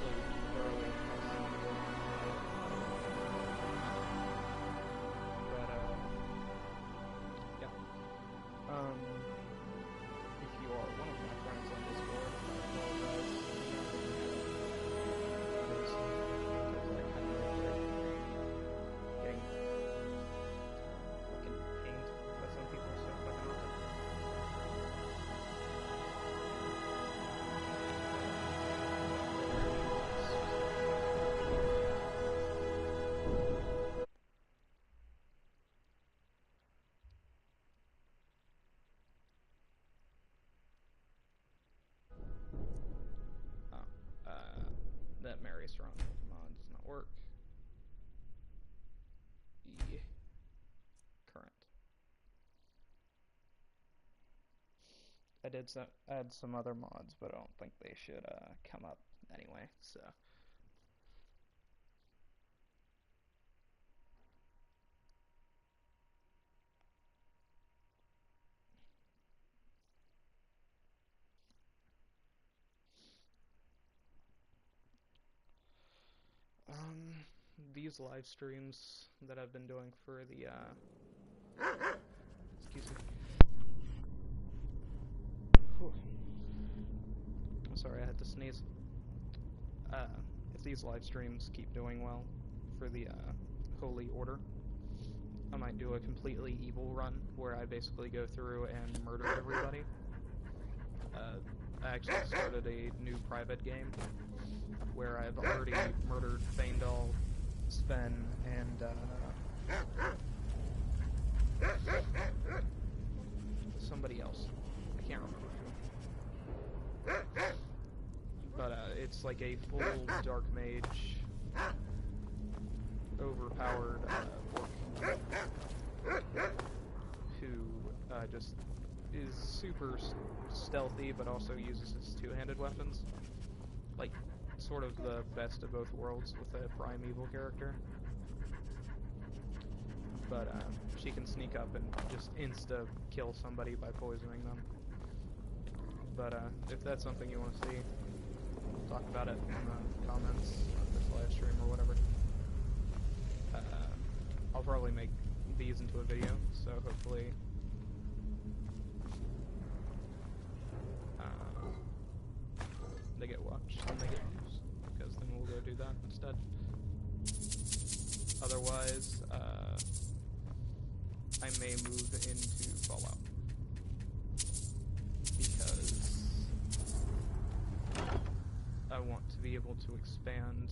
actually thoroughly impressed. But yeah. If you are one of my friends on Discord, I apologize. Because I kind of like getting fucking pinged by some people so fucking often. Oh, that Mary Strong mod does not work. Yeah. Current. I did add some other mods, but I don't think they should come up anyway, so. These live streams that I've been doing for the, excuse me. Whew. I'm sorry, I had to sneeze. If these live streams keep doing well for the, Holy Order, I might do a completely evil run where I basically go through and murder everybody. I actually started a new private game where I've already murdered Feindal, Sven, and somebody else. I can't remember who. But it's like a full Dark Mage, overpowered orc who just is super stealthy, but also uses his two-handed weapons. Like, sort of the best of both worlds with a primeval character. But she can sneak up and just insta-kill somebody by poisoning them. But if that's something you want to see, talk about it in the comments of this live stream or whatever. I'll probably make these into a video, so hopefully they get watched and they get views, because then we'll go do that instead. Otherwise, I may move into Fallout, because I want to be able to expand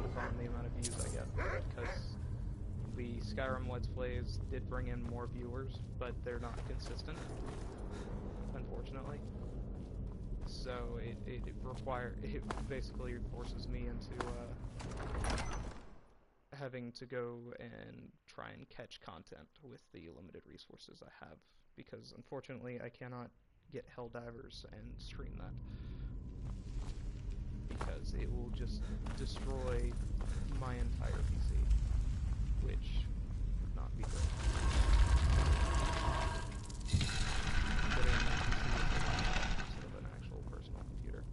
upon the amount of views I get, because the Skyrim Let's Plays did bring in more viewers, but they're not consistent, unfortunately. So it basically forces me into having to go and try and catch content with the limited resources I have, because unfortunately I cannot get Helldivers and stream that, because it will just destroy my entire PC, which would not be great. Putting my PC instead of an actual personal computer.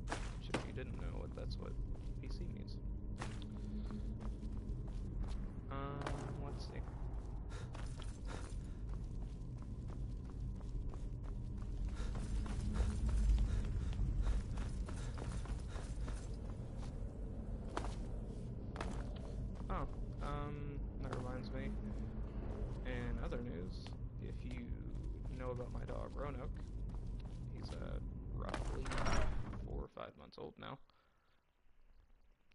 Which, if you didn't know, what PC means. Let's see. That reminds me, in other news, if you know about my dog Roanoke, he's roughly 4 or 5 months old now.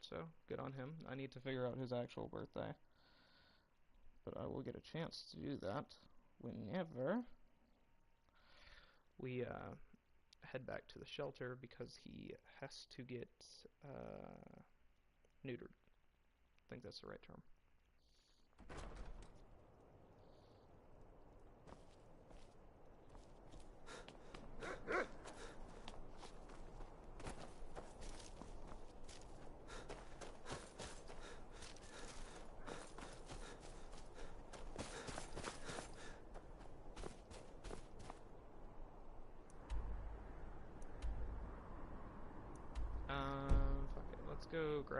So, good on him. I need to figure out his actual birthday. But I will get a chance to do that whenever we head back to the shelter, because he has to get neutered. I think that's the right term.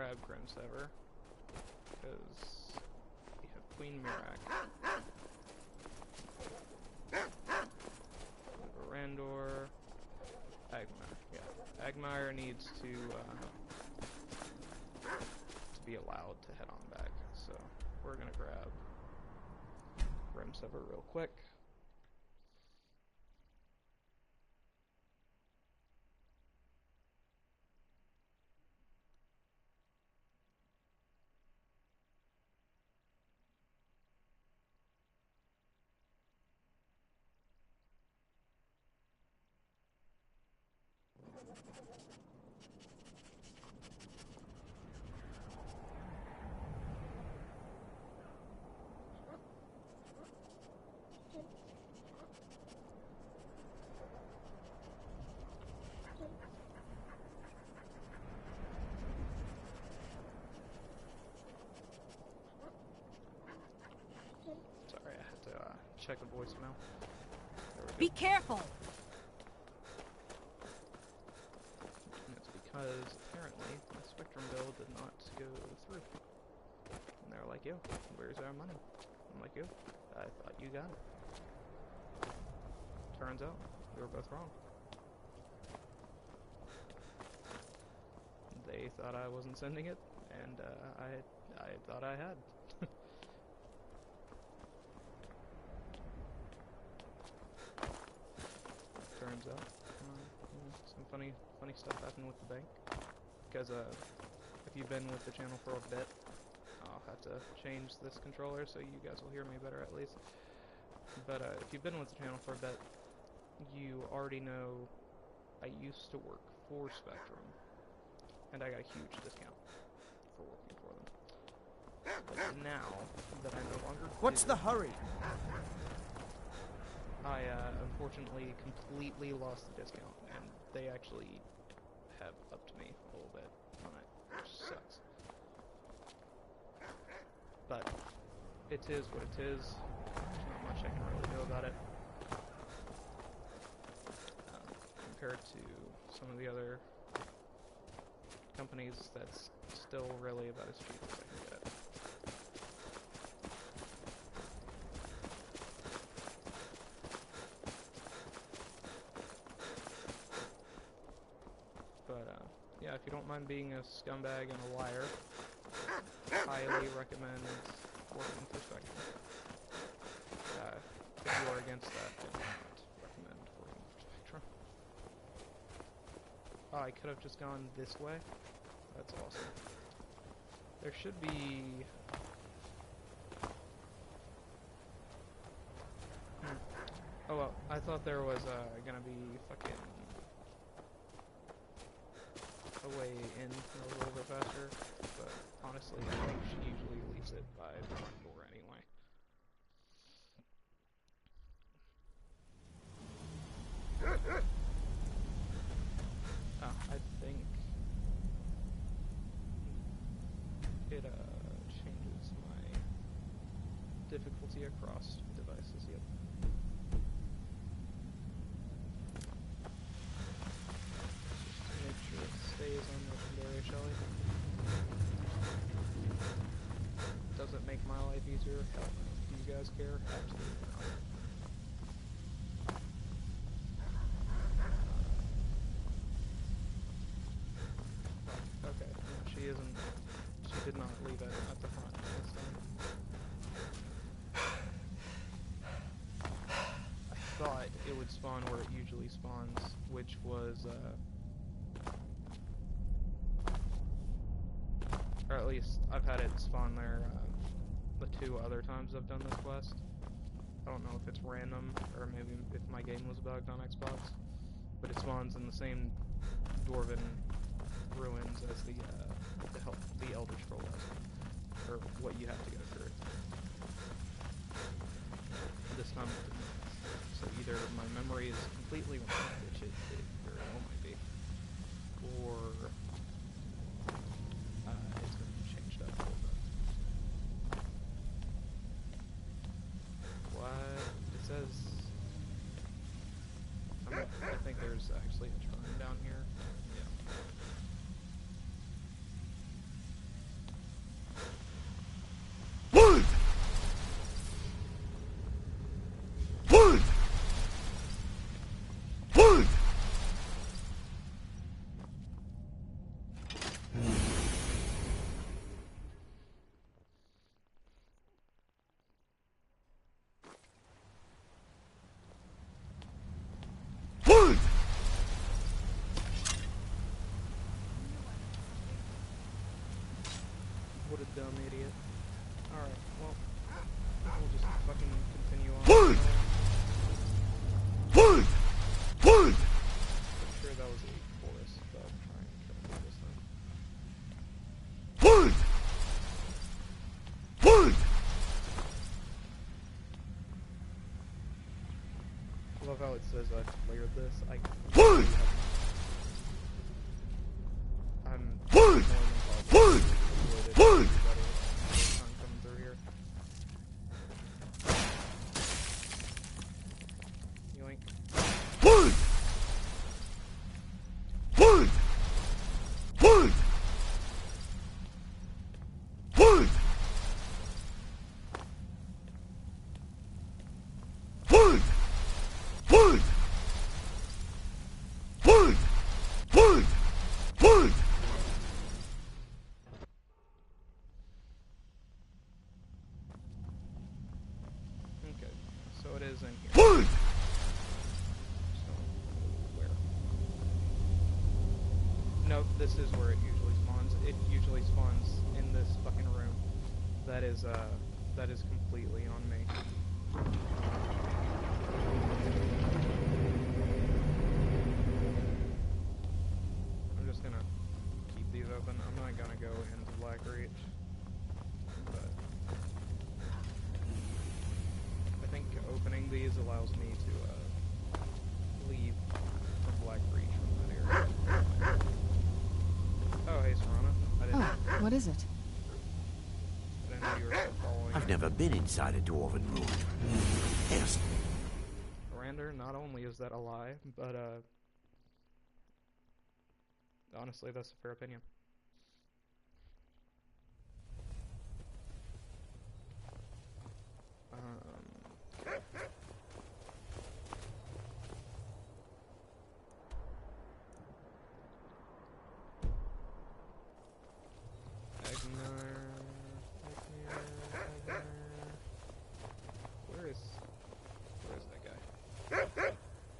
grab Grimsever, because we have Queen Mirac. Randor, Agmire. Yeah, Agmire needs to be allowed to head on back. So we're gonna grab Grimsever real quick. Sorry, I had to check a voicemail. There we go. Be careful! And it's because apparently the Spectrum bill did not go through. And they're like, yo, where's our money? I'm like, yo, I thought you got it. Turns out, we were both wrong. They thought I wasn't sending it, and I thought I had. Turns out, some funny stuff happened with the bank. Because if you've been with the channel for a bit, I'll have to change this controller so you guys will hear me better at least. But if you've been with the channel for a bit, you already know I used to work for Spectrum, and I got a huge discount for working for them. But now that I no longer What's the hurry? I unfortunately completely lost the discount, and they actually have upped me a little bit on it, which sucks. But it is what it is. There's not much I can really do about it. Compared to some of the other companies, that's still really about as cheap as I can get it. Yeah, if you don't mind being a scumbag and a liar, highly recommend working for Spectrum. If you are against that, I do not recommend working for Spectrum. Oh, I could have just gone this way? That's awesome. There should be... Oh well, I thought there was gonna be fucking... a way in a little bit faster, but honestly, she usually leaves it by the front door anyway. I think it changes my difficulty across devices. Yep. Stays on legendary, shall we? Does it make my life easier? Hell no. Do you guys care? Absolutely not. Okay, no, she isn't. She did not leave it at the front this time. I thought it would spawn where it usually spawns, which was, or at least I've had it spawn there the 2 other times I've done this quest. I don't know if it's random or maybe if my game was bugged on Xbox, but it spawns in the same dwarven ruins as the Elder Scroll was, or what you have to go through. This time it didn't. So either my memory is completely wrong, which it very well might be, or it's been changed up a little bit. What? It says... I think there's actually a turn down here. Yeah. dumb idiot. Alright, well, we'll just fucking continue on. I'm sure that was a chorus, but I'll try and do this then. I love how it says I cleared this. I'm more than positive everybody first time coming through here. Yoink. Okay, so it is in here. So, where? No, this is where it usually spawns. It usually spawns in this fucking room. That is completely on me. I'm just gonna keep these open. I'm not gonna go into Blackreach, but I think opening these allows me to leave from Blackreach from that area. Oh, hey, Serana. What is it? I didn't know you were still following. I've never been inside a dwarven ruin. Yes. Rander, not only is that a lie, but honestly, that's a fair opinion. Where's that guy?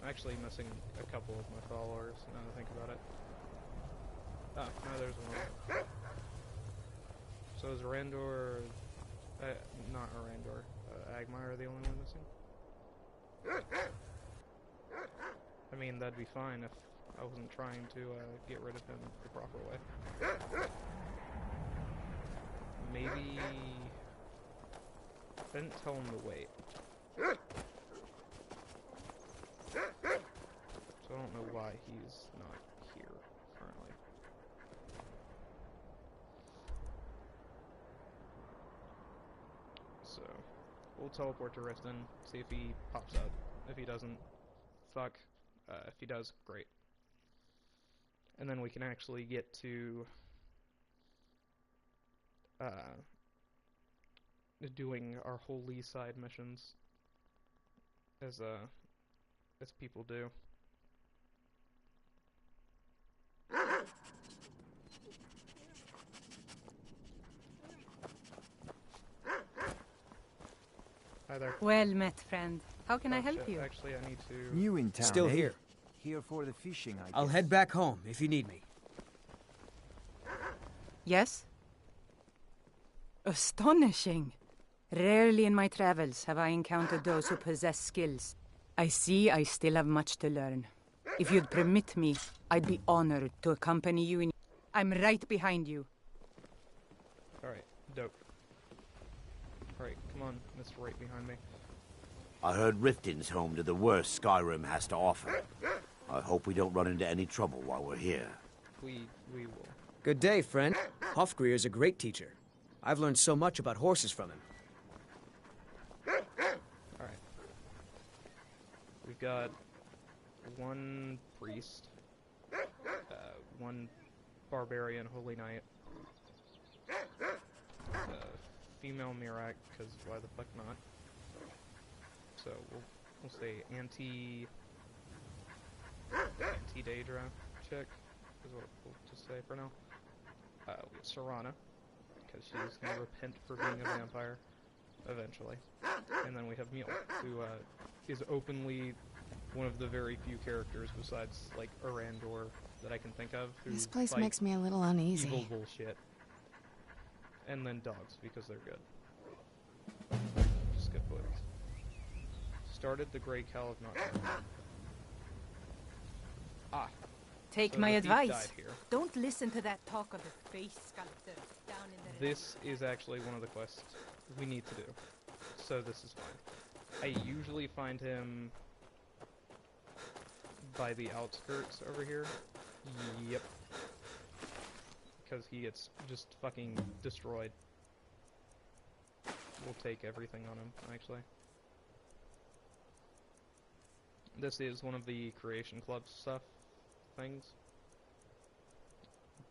I'm actually missing a couple of my followers, now that I think about it. Ah, no, there's one. So is Randor, not Randor, Agmire the only one missing? I mean, that'd be fine if I wasn't trying to get rid of him the proper way. Maybe I didn't tell him to wait. So I don't know why he's not here currently. So we'll teleport to Riften, see if he pops up. If he doesn't, fuck. If he does, great. And then we can actually get to doing our holy side missions as people do. Hi there. Well met, friend. How can I help shit. you? Actually, I need to... New in town, Still eh? here. Here for the fishing, I I'll guess. head back home if you need me. Yes? Astonishing. Rarely in my travels have I encountered those who possess skills. I see I still have much to learn. If you'd permit me, I'd be honored to accompany you in... I'm right behind you. Alright, dope. Alright, come on, Mr. Right behind me. I heard Riften's home to the worst Skyrim has to offer. I hope we don't run into any trouble while we're here. We will. Good day, friend. Hofgrir's a great teacher. I've learned so much about horses from him. Alright. We've got one priest, one barbarian holy knight, female Mirak, because why the fuck not? So we'll say anti-Daedra chick is what we'll just say for now. Serana, because she's gonna repent for being a vampire eventually. And then we have Mule, who is openly one of the very few characters besides like Arandor that I can think of who This place fight makes me a little uneasy. evil bullshit. and then dogs, because they're good. Just good boys. Started the Grey Cow of Nocturne. Ah. Take So my the thief advice. died here. Don't listen to that talk of the face sculptor down in the This is actually one of the quests we need to do. So this is fine. I usually find him by the outskirts over here. Yep. Because he gets just fucking destroyed. We'll take everything on him, actually. This is one of the Creation Club stuff things.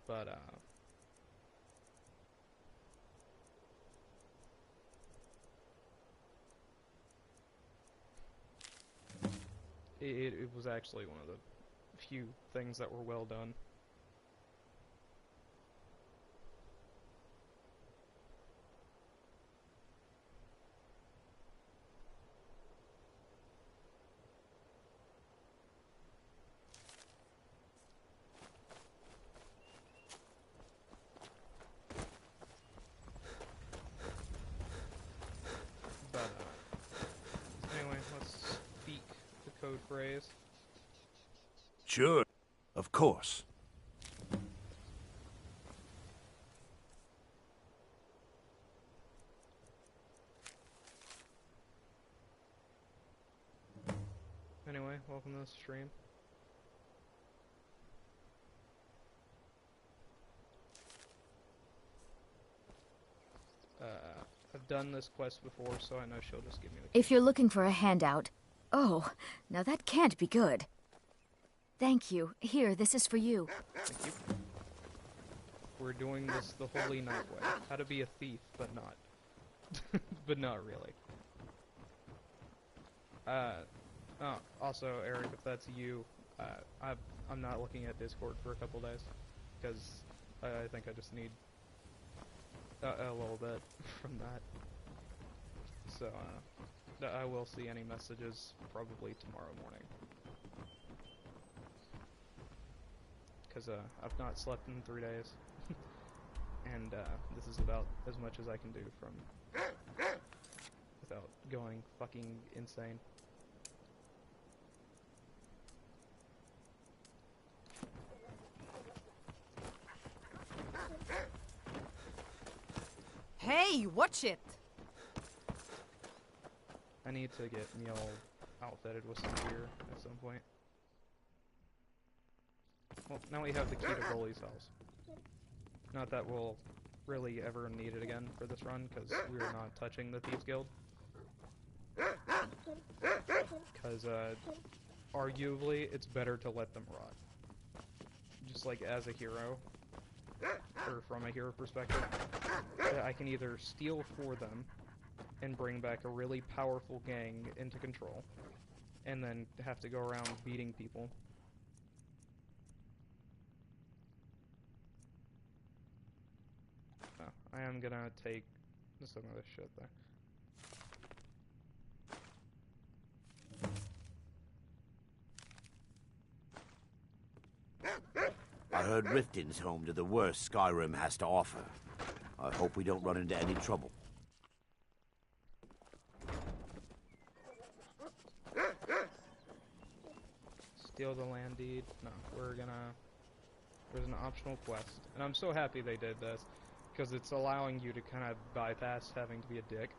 But, it was actually one of the few things that were well done. But, anyway, let's speak the code phrase. Sure. Of course. Anyway, welcome to the stream. I've done this quest before, so I know she'll just give me the If you're looking for a handout... Oh, now that can't be good. Thank you. Here, this is for you. Thank you. We're doing this the Holy Knight way. How to be a thief, but not. But not really. Oh, also, Eric, if that's you, I'm not looking at Discord for a couple days, because I think I just need a little bit from that. So, I will see any messages probably tomorrow morning. Because, I've not slept in 3 days. And, this is about as much as I can do from... without going fucking insane. Hey, watch it! I need to get me all outfitted with some gear at some point. Well, now we have the key to Rolly's house. Not that we'll really ever need it again for this run, because we're not touching the Thieves Guild. Because, arguably, it's better to let them rot. Just like as a hero, or from a hero perspective, I can either steal for them and bring back a really powerful gang into control, and then have to go around beating people. Oh, I am gonna take some of this shit there. I heard Riften's home to the worst Skyrim has to offer. I hope we don't run into any trouble. Steal the land deed. No, we're gonna... There's an optional quest. And I'm so happy they did this, because it's allowing you to kind of bypass having to be a dick.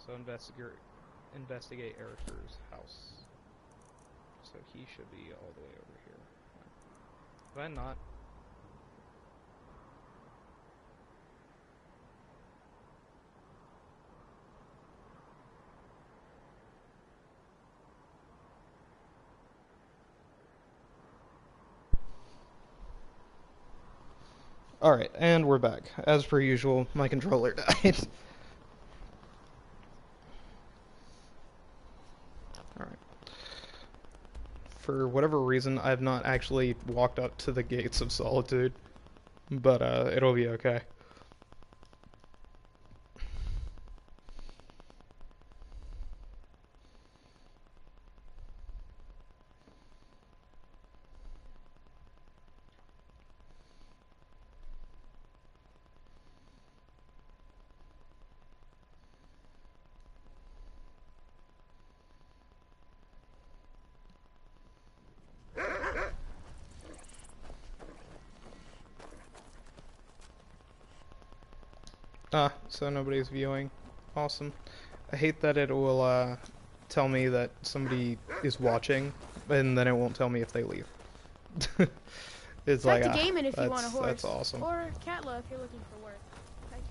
So investigate Eriker's house. So he should be all the way over here. Have I not? Alright, and we're back. As per usual, my controller died. Alright. For whatever reason, I've not actually walked up to the gates of Solitude. But, it'll be okay. Ah, so nobody's viewing. Awesome. I hate that it will tell me that somebody is watching, and then it won't tell me if they leave. It's Back like, to gaming if you want a horse. that's awesome. Or Catla if you're looking for work. I can't.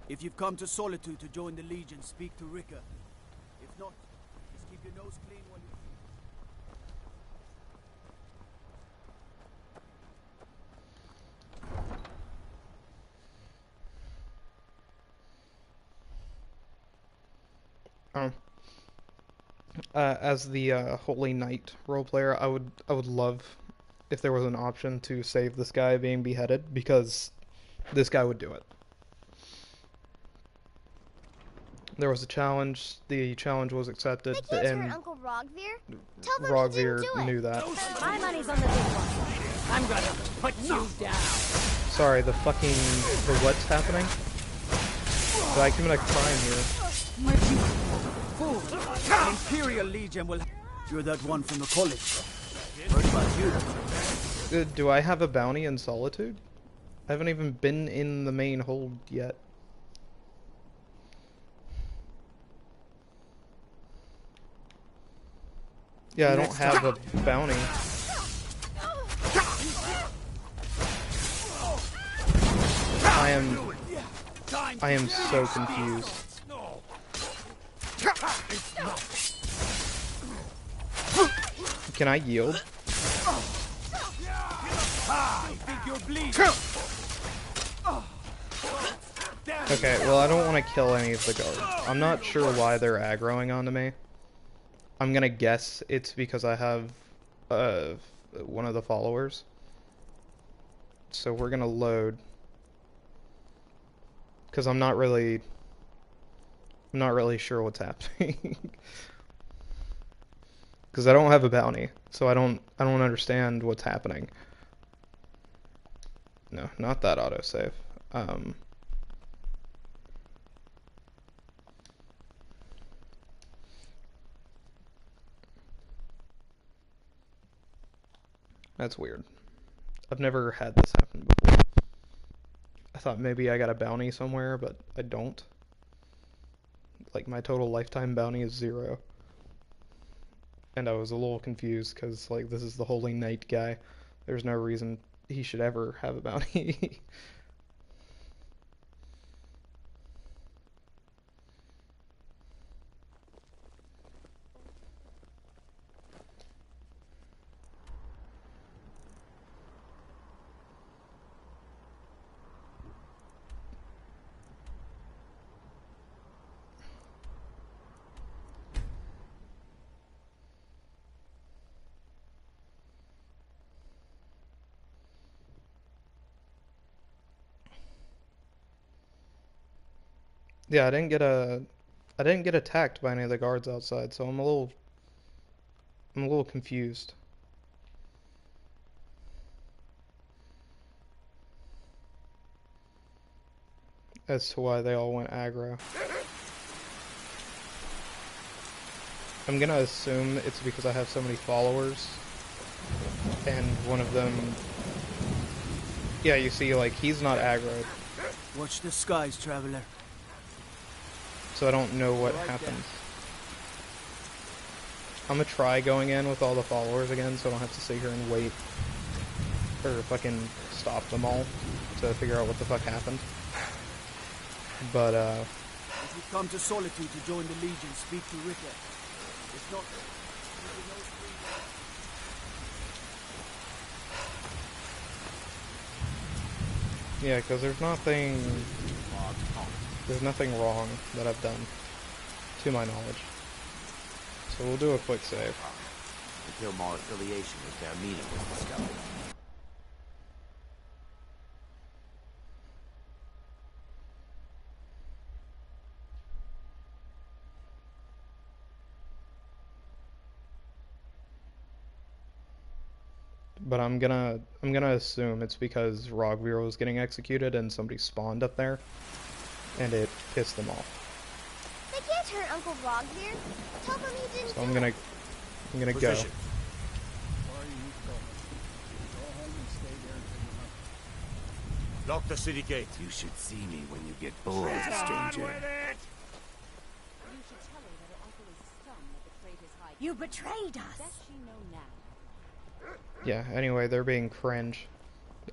If you've come to Solitude to join the Legion, speak to Rika. If not, just keep your nose clean while you... As the Holy Knight role player, I would love if there was an option to save this guy being beheaded, because this guy would do it. There was a challenge. The challenge was accepted, They can't and hurt Uncle Rogvir. Tell them he Rogvir didn't do it. knew that. My money's on the big one. I'm gonna put you down. Sorry, the what's happening? Did I commit a crime here? The Imperial Legion will... You're that one from the college. Heard about you. Do I have a bounty in Solitude? I haven't even been in the main hold yet. Yeah, I don't have a bounty. I am so confused. Can I yield? Okay, well I don't want to kill any of the guards. I'm not sure why they're aggroing onto me. I'm gonna guess it's because I have one of the followers. So we're gonna load. Because I'm not really sure what's happening. Because I don't have a bounty, so I don't understand what's happening. No, not that autosave. That's weird. I've never had this happen before. I thought maybe I got a bounty somewhere, but I don't. Like, my total lifetime bounty is 0. And I was a little confused, because, like, this is the Holy Knight guy. There's no reason he should ever have a bounty. Yeah, I didn't get attacked by any of the guards outside, so I'm a little confused as to why they all went aggro. I'm gonna assume it's because I have so many followers, and one of them, yeah, you see, like, he's not aggroed. Watch the skies, traveler. So I don't know what happens. I'm gonna try going in with all the followers again, so I don't have to sit here and wait or fucking stop them all to figure out what the fuck happened. But If you come to Solitude to join the Legion, speak to Rika. If not, keep your nose clean. yeah, because there's nothing wrong that I've done, to my knowledge. So we'll do a quick save. Until my affiliation with Vermina was discovered. but I'm gonna assume it's because Rogvir was getting executed and somebody spawned up there, and it pissed them off. They can't hurt Uncle Rogvir. Tell them he didn't So do I'm gonna go. Position. Lock the city gate. You should see me when you get bored, stranger. You betrayed us. Yeah. Anyway, they're being cringe.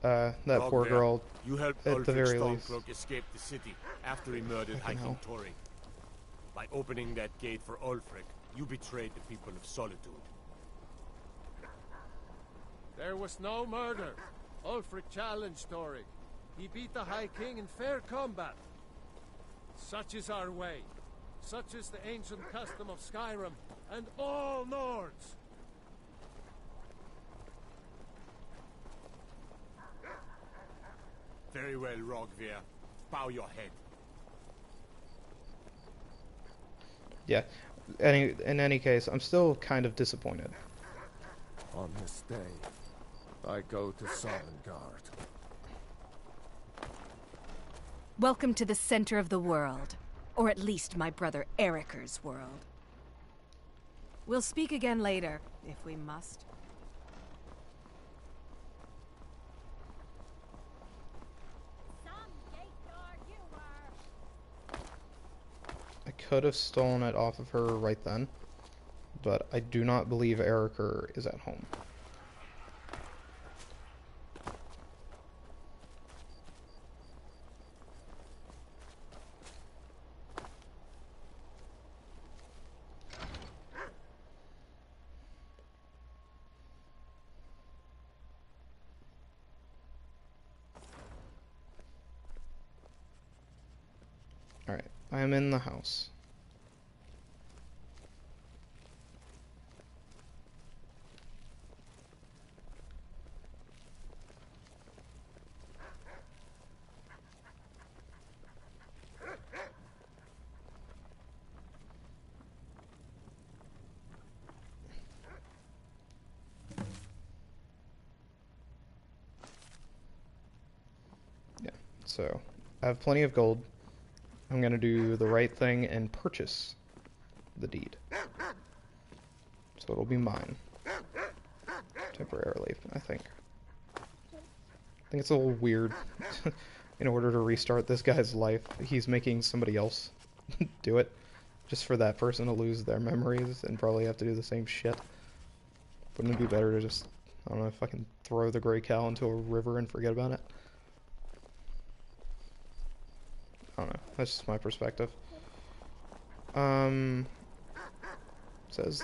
That poor Rogvir, girl. You helped at the Ulfric very least. Stormcloak escape the city after he murdered High Fucking King hell. Tori. By opening that gate for Ulfric, you betrayed the people of Solitude. There was no murder. Ulfric challenged Tori. He beat the High King in fair combat. Such is our way. Such is the ancient custom of Skyrim and all Nords. Very well, Rogvir. Bow your head. Yeah. In any case, I'm still kind of disappointed. On this day, I go to Sovngarde. Welcome to the center of the world. Or at least my brother Eriker's world. We'll speak again later, if we must. I could have stolen it off of her right then, but I do not believe Eriker is at home. Alright, I am in the house. Yeah, so I have plenty of gold. I'm gonna do the right thing and purchase the deed. So it'll be mine. Temporarily, I think. I think it's a little weird. In order to restart this guy's life, he's making somebody else do it. Just for that person to lose their memories and probably have to do the same shit. Wouldn't it be better to just, I don't know, fucking throw the gray cow into a river and forget about it? I don't know. That's just my perspective. Says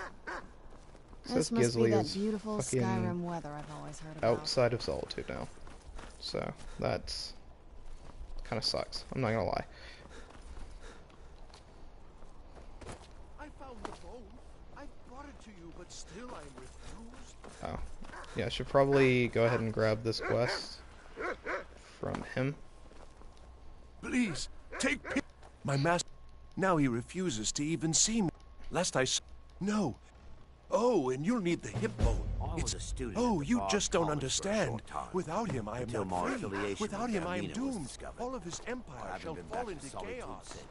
This must be Gizly that is beautiful fucking Skyrim weather I've always heard about. outside of Solitude now. So that's kind of sucks. I'm not gonna lie. I found the bone. I brought it to you, but still I am refused. Oh, yeah. I should probably go ahead and grab this quest from him. Please, take pity. My master. Now he refuses to even see me. Lest I. No. Oh, and you'll need the hip bone. I was a student Oh, at the you Bard just don't College for a understand. short time, Without him, I am until my not free. affiliation Without with him, I am Amina was doomed. discovered. All of his I empire haven't shall been fall back to into Solitude chaos. since.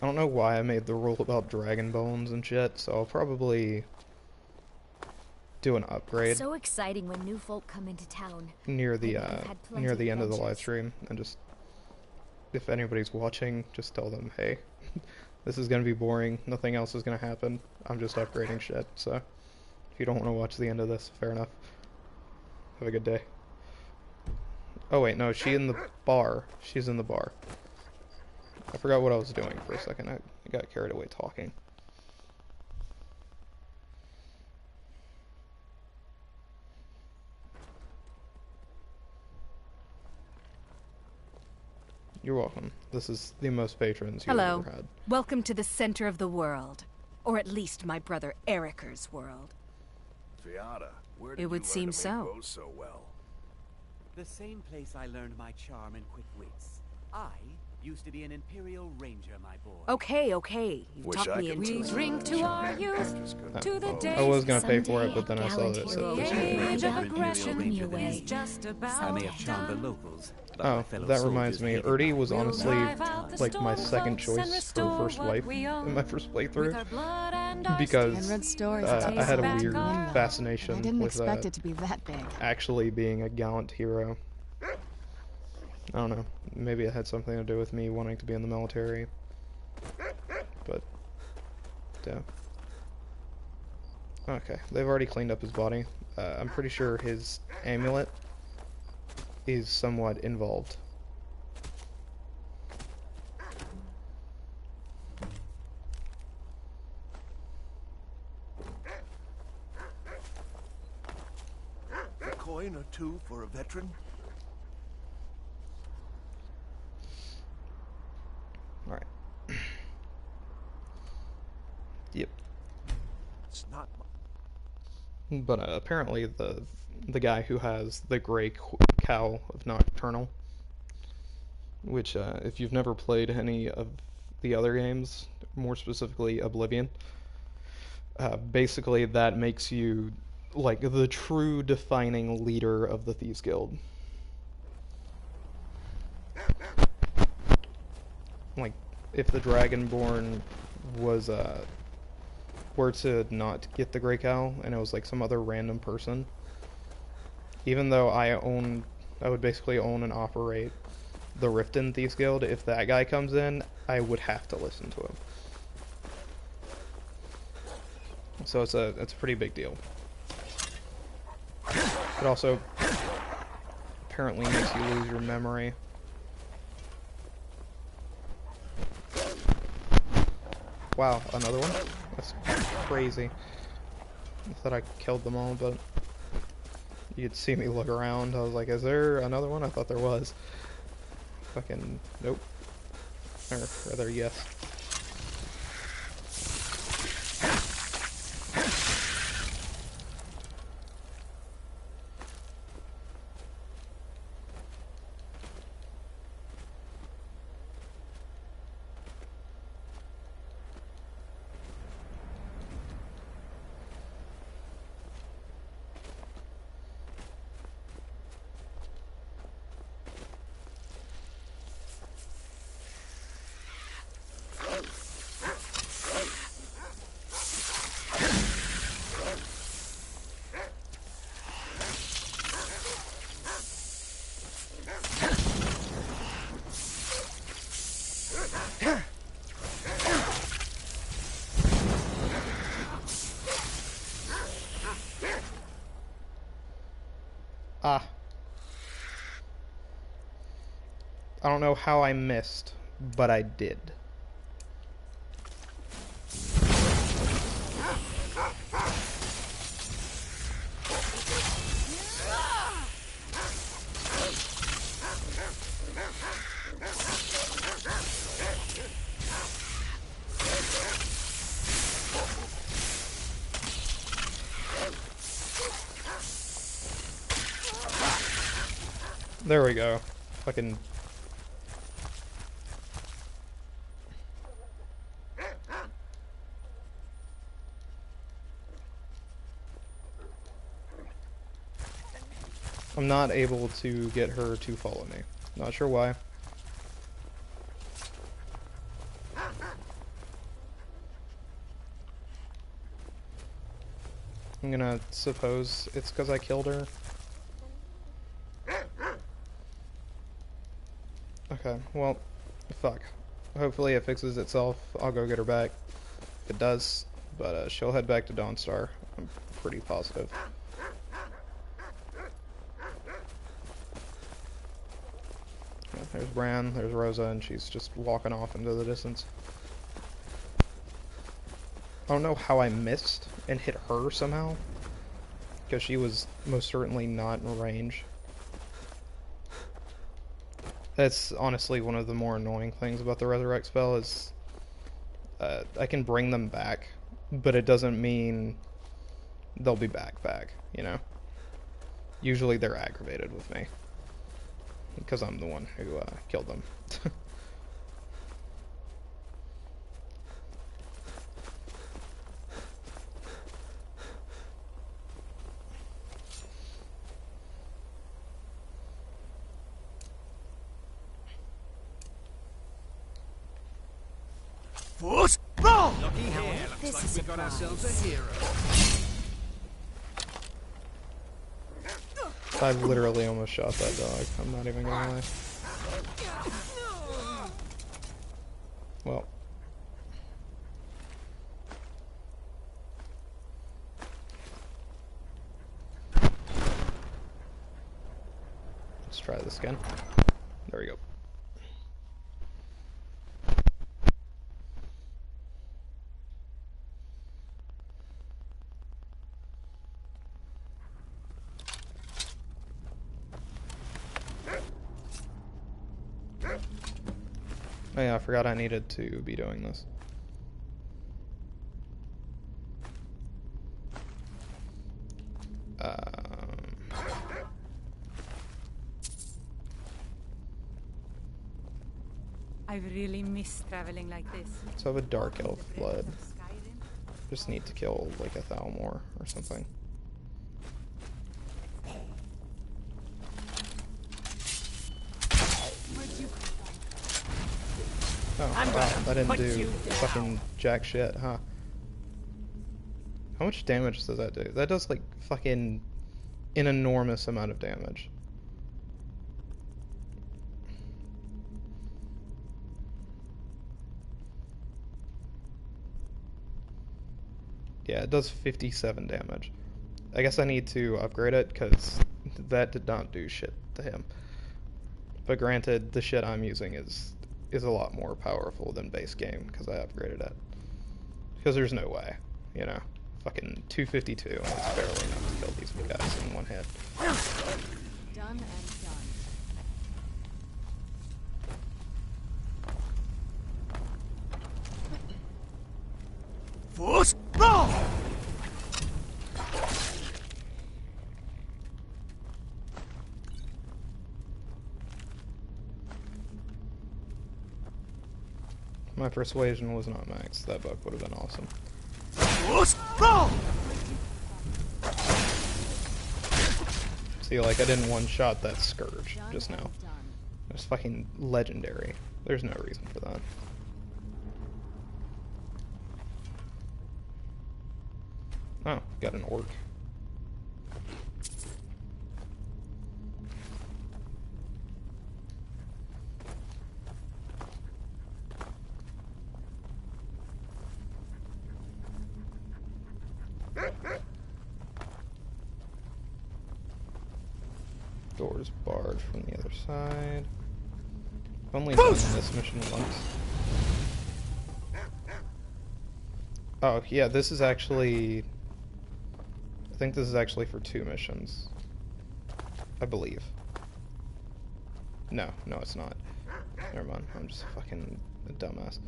I don't know why I made the rule about dragon bones and shit, so I'll probably do an upgrade So exciting when new folk come into town. near the Maybe you've had plenty near of the end of the live adventures. stream, and just if anybody's watching, just tell them, hey, this is gonna be boring. Nothing else is gonna happen. I'm just upgrading shit. So if you don't want to watch the end of this, fair enough. Have a good day. Oh wait, no, she in the bar. She's in the bar. I forgot what I was doing for a second. I got carried away talking. You're welcome. This is the most patrons you've Hello. ever had. Welcome to the center of the world. Or at least my brother Eriker's world. Fiata, where It would seem so. so well? The same place I learned my charm and quick wits. I Used to be an Imperial Ranger, my boy. Okay, okay. You Wish talked I me could into tell it. you. Drink to our youth, to the day. I was gonna pay for it, but then I saw that it said age of Imperial aggression Ranger than is me. just I about may have charmed the locals, but Oh, my fellow that reminds soldiers me. hated Erdie my was will. honestly like my second and choice for first wife in my first playthrough because I had a weird fascination I didn't with expect it to be that big. actually being a gallant hero. I don't know. Maybe it had something to do with me wanting to be in the military. But yeah. Okay, they've already cleaned up his body. I'm pretty sure his amulet is somewhat involved. A coin or two for a veteran? Alright. Yep. It's not. But apparently the guy who has the gray cow of Nocturnal, which if you've never played any of the other games, more specifically Oblivion, basically that makes you like the true defining leader of the Thieves Guild. Like if the Dragonborn was were to not get the Grey Cow and it was like some other random person, even though I would basically own and operate the Riften Thieves Guild, if that guy comes in, I would have to listen to him. So it's a pretty big deal. It also apparently makes you lose your memory. Wow, another one? That's crazy. I thought I killed them all, but you could see me look around. I was like, is there another one? I thought there was. Fucking nope. Or rather, yes. Ah. I don't know how I missed, but I did. There we go. Fucking... I'm not able to get her to follow me. Not sure why. I'm gonna suppose it's because I killed her. Okay, well, fuck. Hopefully it fixes itself. I'll go get her back. If it does, but she'll head back to Dawnstar. I'm pretty positive. Yeah, there's Bran, there's Rosa, and she's just walking off into the distance. I don't know how I missed and hit her somehow, because she was most certainly not in range. That's honestly one of the more annoying things about the Resurrect spell is I can bring them back, but it doesn't mean they'll be back, you know? Usually they're aggravated with me, because I'm the one who killed them. Force! Roll! Looky here, this looks is like we got a ourselves a hero. I literally almost shot that dog. I'm not even gonna lie. Well. Let's try this again. There we go. Oh yeah, I forgot I needed to be doing this. I've really missed traveling like this. So I have a dark elf blood. Just need to kill like a Thalmor or something. Oh, wow, that didn't do fucking jack shit, huh? How much damage does that do? That does like fucking an enormous amount of damage. Yeah, it does 57 damage. I guess I need to upgrade it because that did not do shit to him. But granted, the shit I'm using is a lot more powerful than base game because I upgraded it. Because there's no way, you know. Fucking 252 and it's barely enough to kill these guys in one hit. Done and done. Force! Roll! My persuasion was not maxed. That book would have been awesome. Force! Roll! See, like, I didn't one-shot that Scourge just now. It's fucking legendary. There's no reason for that. Oh, got an orc. Doors barred from the other side. I've only done this mission once. Oh, yeah, this is actually... I think this is actually for 2 missions. I believe. No, it's not. Never mind, I'm just fucking a dumbass.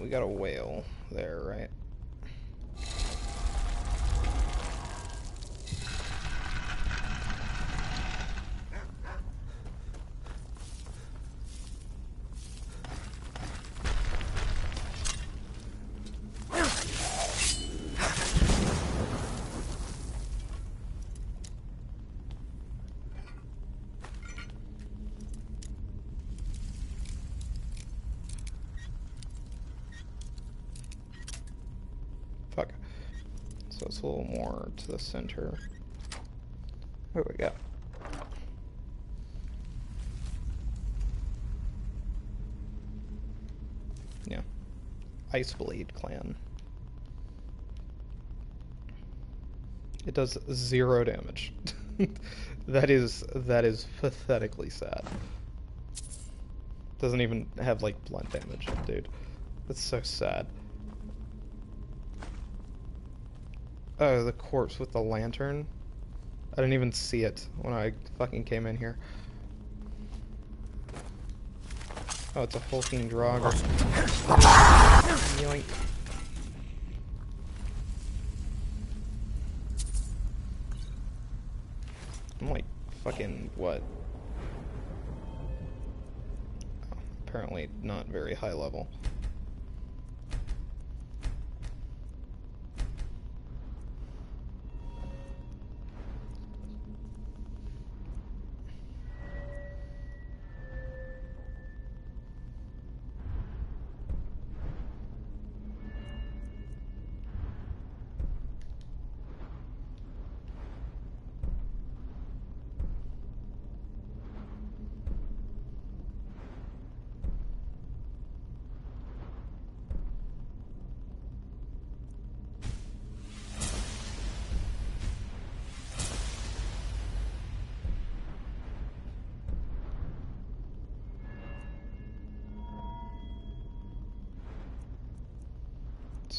We got a whale there, right? Fuck. So it's a little more to the center. What do we got? Yeah. Iceblade clan. It does 0 damage. that is pathetically sad. Doesn't even have like blunt damage, dude. That's so sad. Oh, the corpse with the lantern. I didn't even see it when I fucking came in here. Oh, it's a hulking Draugr. Yoink. I'm like fucking what? Oh, apparently not very high level.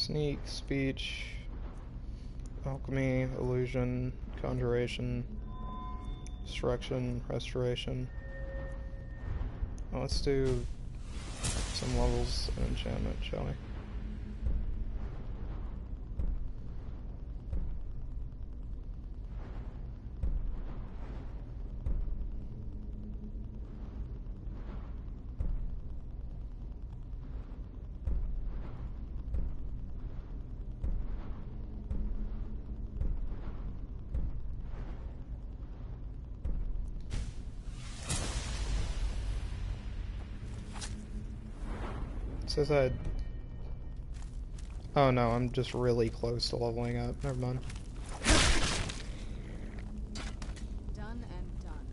Sneak, speech, alchemy, illusion, conjuration, destruction, restoration. Well, let's do some levels of enchantment, shall we? Says I... Oh no, I'm just really close to leveling up. Never mind. Done and done.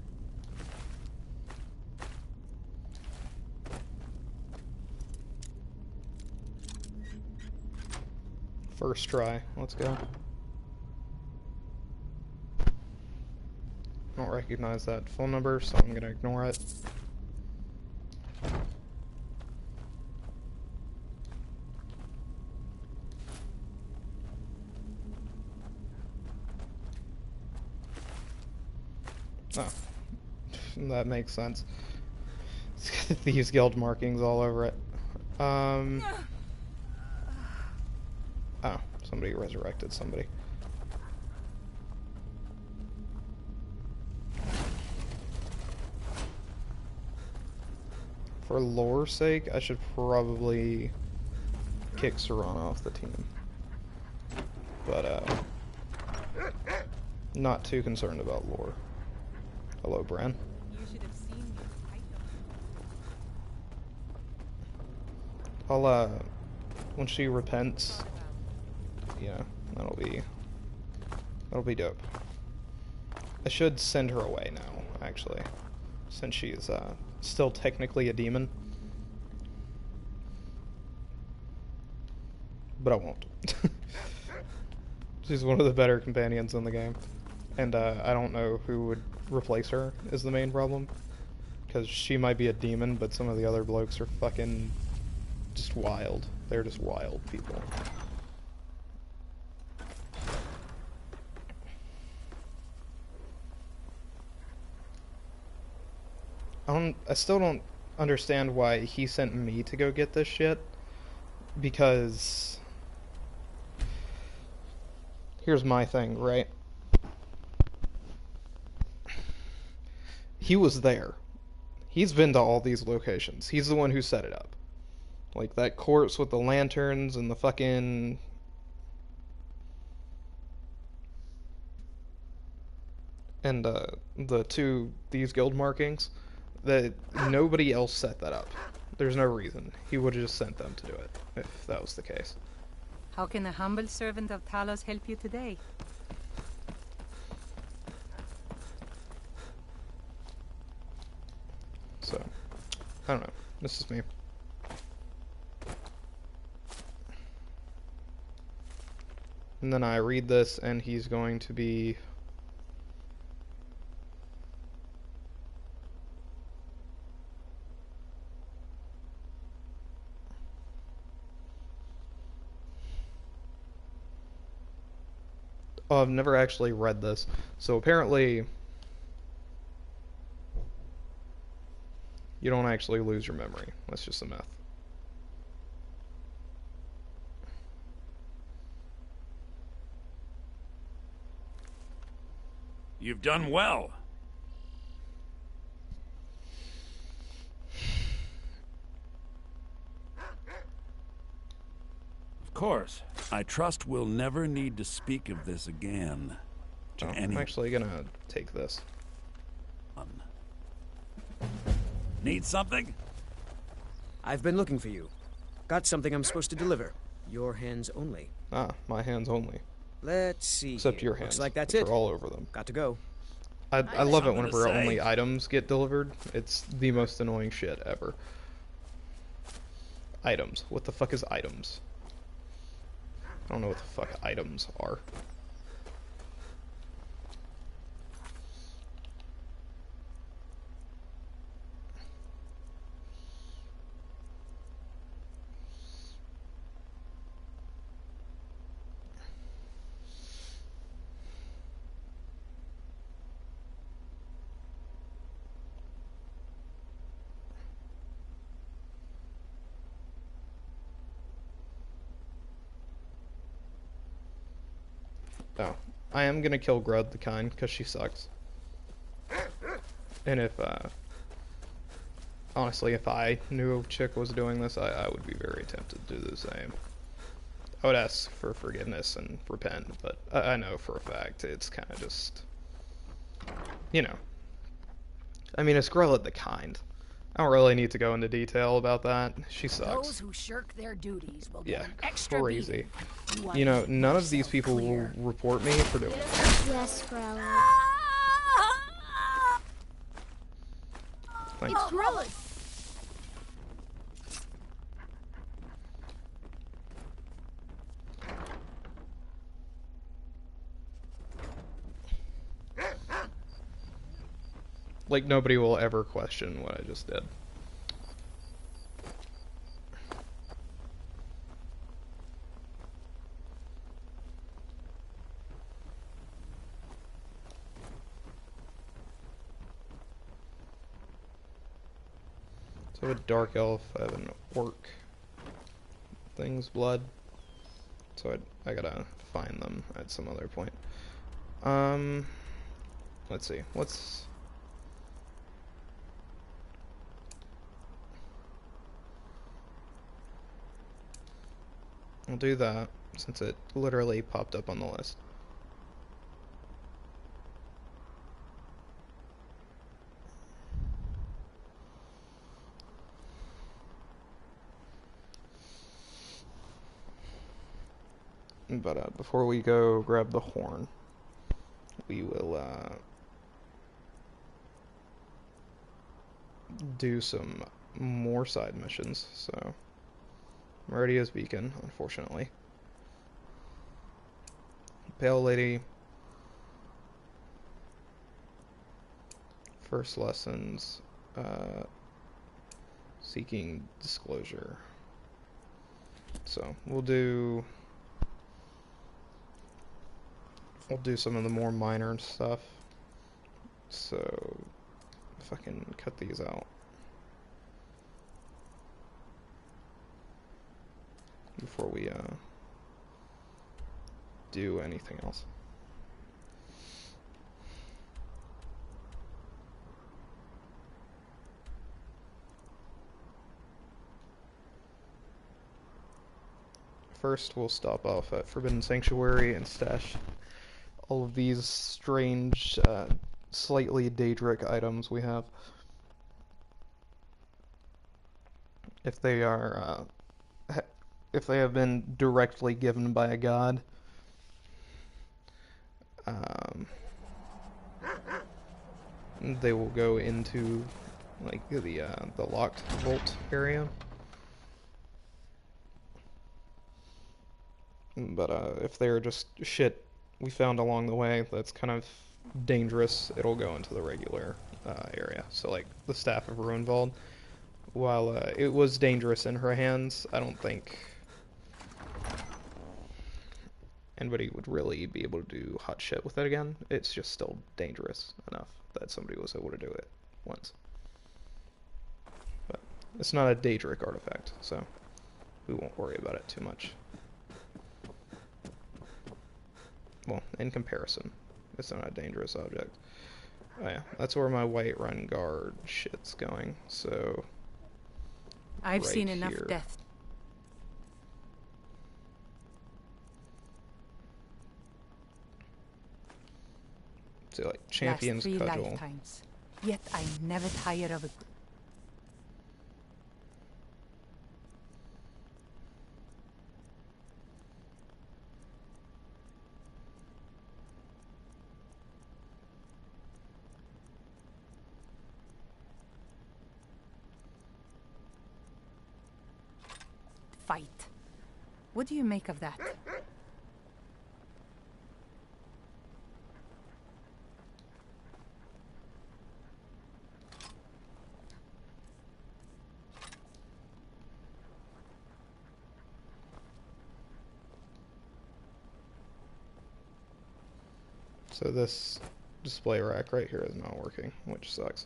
First try. Let's go. I don't recognize that phone number, so I'm gonna ignore it. Oh, that makes sense. It's got these guild markings all over it. Oh, somebody resurrected somebody. For lore's sake, I should probably kick Serana off the team. But, not too concerned about lore. Hello, Bran. You should have seen me fight them. I'll, when she repents, yeah, that'll be dope. I should send her away now, actually, since she is, still technically a demon. But I won't. She's one of the better companions in the game. And, I don't know who would replace her is the main problem. Because she might be a demon, but some of the other blokes are fucking just wild. They're just wild people. I still don't understand why he sent me to go get this shit. Because here's my thing, right? He was there. He's been to all these locations. He's the one who set it up. Like that corpse with the lanterns and the fucking... And these guild markings. That nobody else set that up. There's no reason. He would have just sent them to do it, if that was the case. How can the humble servant of Talos help you today? So, I don't know. This is me. And then I read this, and he's going to be... Oh, I've never actually read this. So apparently... You don't actually lose your memory. That's just a myth. You've done well. Of course. I trust we'll never need to speak of this again. I'm actually gonna take this. Need something? I've been looking for you. Got something I'm supposed to deliver. Your hands only. Ah, my hands only. Let's see. Except here. your hands. Looks like that's which it. are all over them. Got to go. I love it whenever only items get delivered. It's the most annoying shit ever. Items. What the fuck is items? I don't know what the fuck items are. Oh. I am gonna kill Grud the Kind, because she sucks. And if, honestly, if I knew a chick was doing this, I would be very tempted to do the same. I would ask for forgiveness and repent, but I know for a fact it's kind of just, you know. I mean, it's Grella the Kind. I don't really need to go into detail about that. She sucks. Those who shirk their duties will Yeah, get an extra crazy. beating. You know, none of these people will report me for doing it. Yes, Grella. Thanks. It's Grella. Like, nobody will ever question what I just did. So a dark elf, I have an orc thing's blood. So I gotta find them at some other point. Let's see, I'll do that, since it literally popped up on the list. But before we go grab the horn, we will do some more side missions. So, Meridia's Beacon, unfortunately. Pale Lady. First lessons. Seeking disclosure. So, we'll do some of the more minor stuff. So, if I can cut these out. Before we do anything else. First, we'll stop off at Forbidden Sanctuary and stash all of these strange, slightly Daedric items we have. If they are, if they have been directly given by a god, they will go into, like, the locked vault area. But if they're just shit we found along the way that's kind of dangerous, it'll go into the regular area. So, like, the Staff of Ruinvald, while it was dangerous in her hands, I don't think anybody would really be able to do hot shit with it again. It's just still dangerous enough that somebody was able to do it once. But it's not a Daedric artifact, so we won't worry about it too much. Well, in comparison, it's not a dangerous object. Oh yeah, that's where my Whiterun Guard shit's going, so I've right seen enough here. death. So, like, Champion's Last 3 Cudgel. lifetimes. Yet I never tire of it. Fight. What do you make of that? So this display rack right here is not working, which sucks.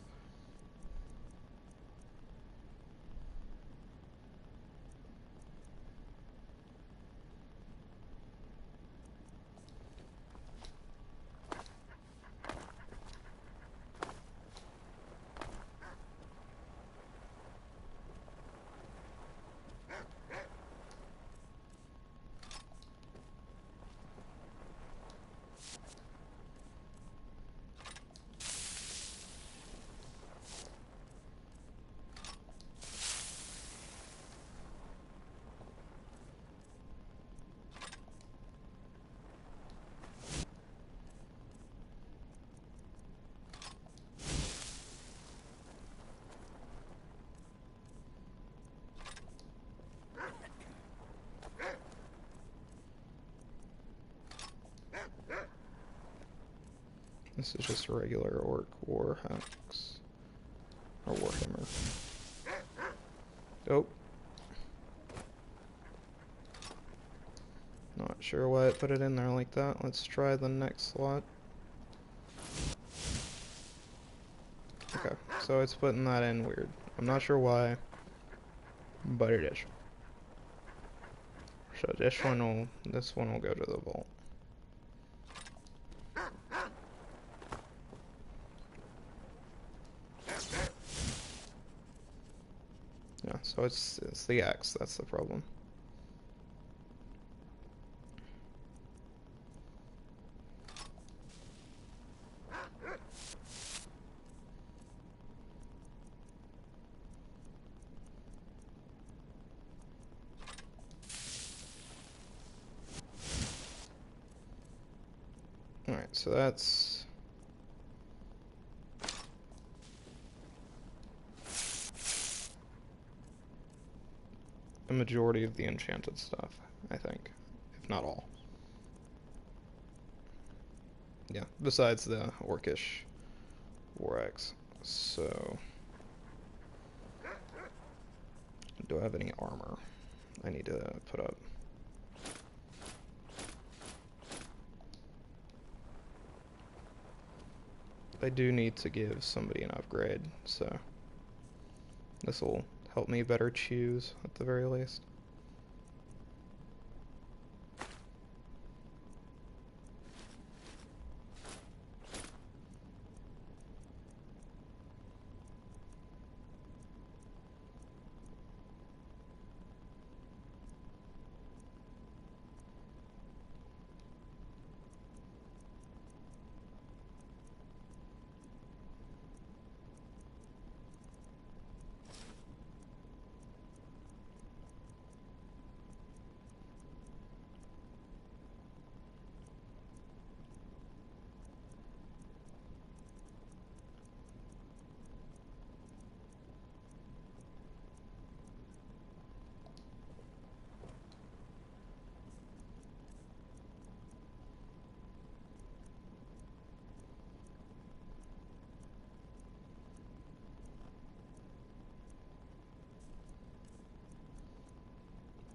This is just a regular orc war axe. Or warhammer. Oh. Not sure why it put it in there like that. Let's try the next slot. Okay, so it's putting that in weird. I'm not sure why, but it is. So this one will go to the vault. Yeah, so it's the axe that's the problem. Alright, so that's a majority of the enchanted stuff, I think, if not all. Yeah, besides the orcish war axe. So, do I have any armor I need to put up? I do need to give somebody an upgrade, so this will help me better choose at the very least.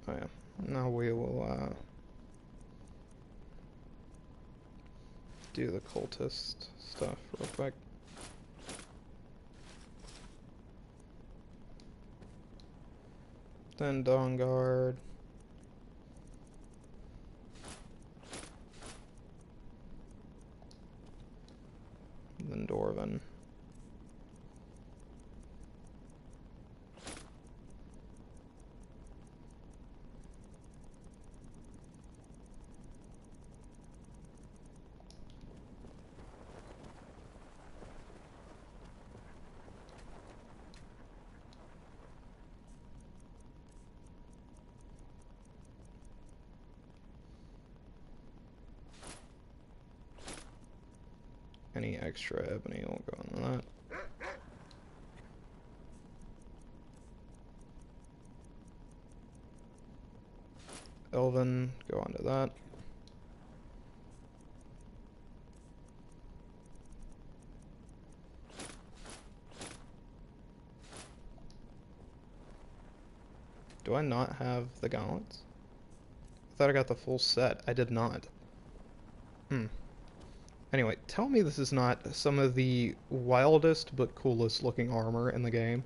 Oh yeah, now we will do the cultist stuff real quick. Then Dawn Guard. Then Dwarven. Any extra ebony will go on that. Elven, go onto that. Do I not have the gauntlets? I thought I got the full set. I did not. Anyway, tell me this is not some of the wildest but coolest looking armor in the game.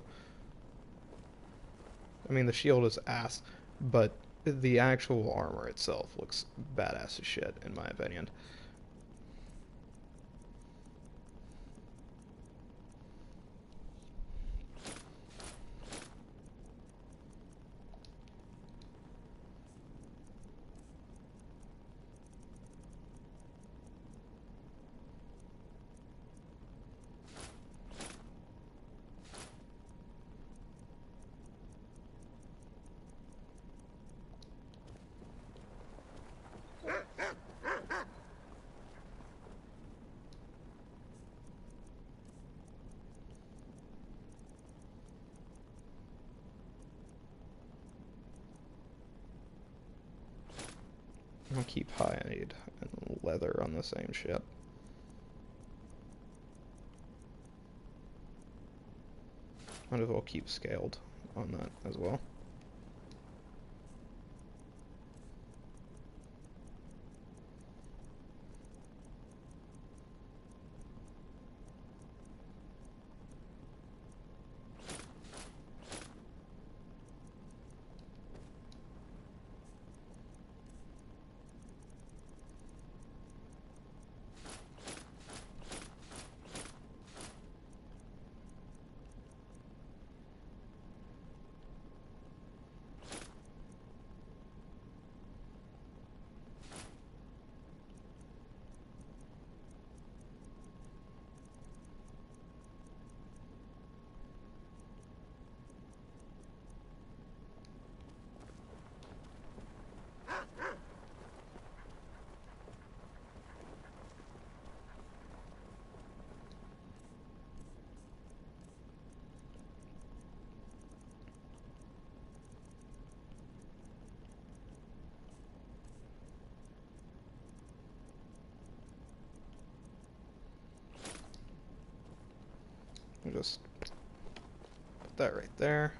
I mean, the shield is ass, but the actual armor itself looks badass as shit, in my opinion. I'll keep hide and leather on the same ship. Might as well keep scaled on that as well. Just put that right there.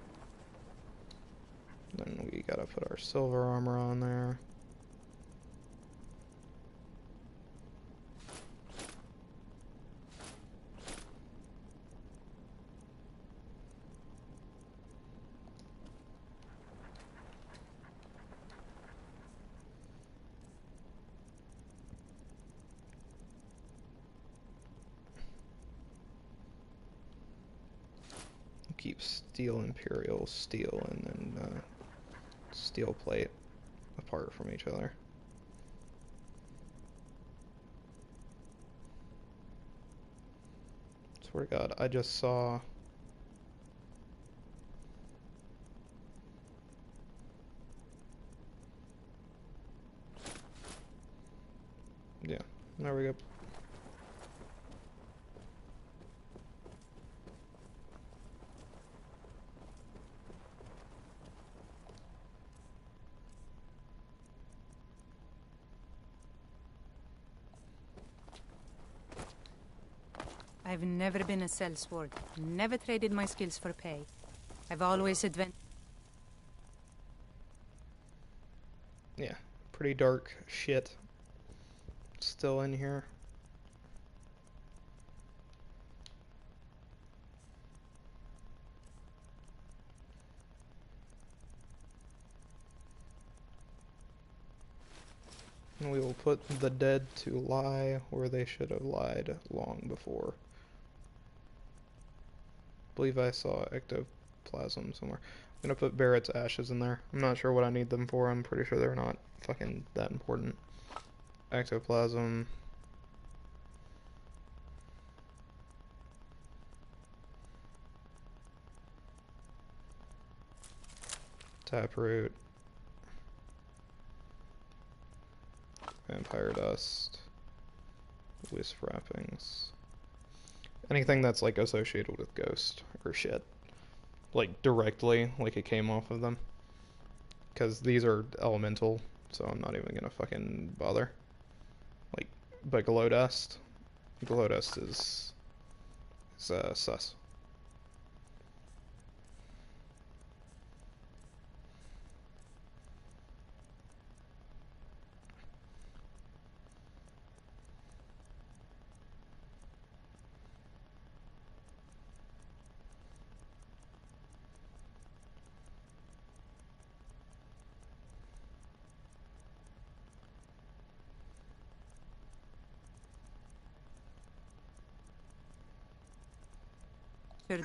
Then we gotta put our silver armor on there. Keep steel imperial steel and then steel plate apart from each other. Swear to God, I just saw yeah, there we go. I've never been a sellsword. Never traded my skills for pay. I've always Yeah, pretty dark shit still in here. And we will put the dead to lie where they should have lied long before. I believe I saw ectoplasm somewhere. I'm gonna put Barrett's ashes in there. I'm not sure what I need them for. I'm pretty sure they're not fucking that important. Ectoplasm. Taproot. Vampire dust. Wisp wrappings. Anything that's like associated with ghost or shit. Like directly, like it came off of them. Because these are elemental, so I'm not even gonna fucking bother. Like, but glow dust. Glow dust is sus.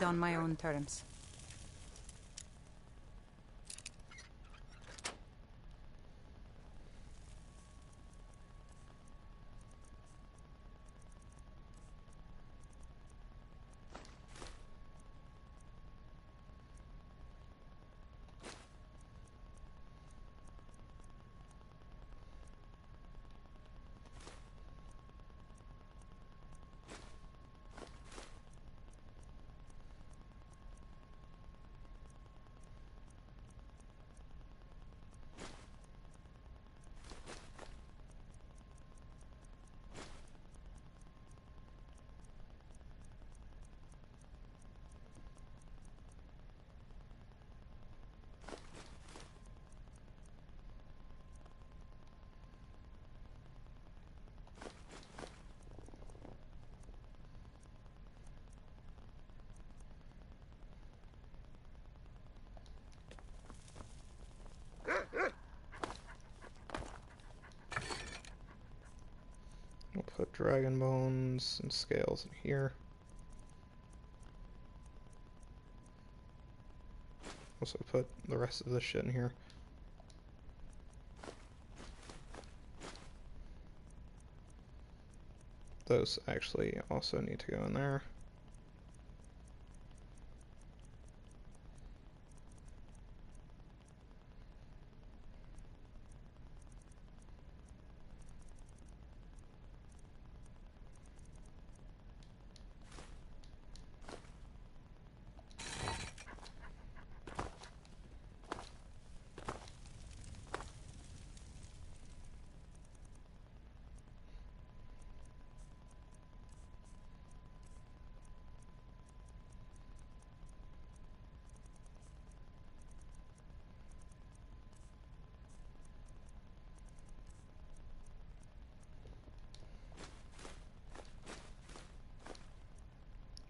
on my own terms. dragon bones and scales in here. Also put the rest of this shit in here. Those actually also need to go in there.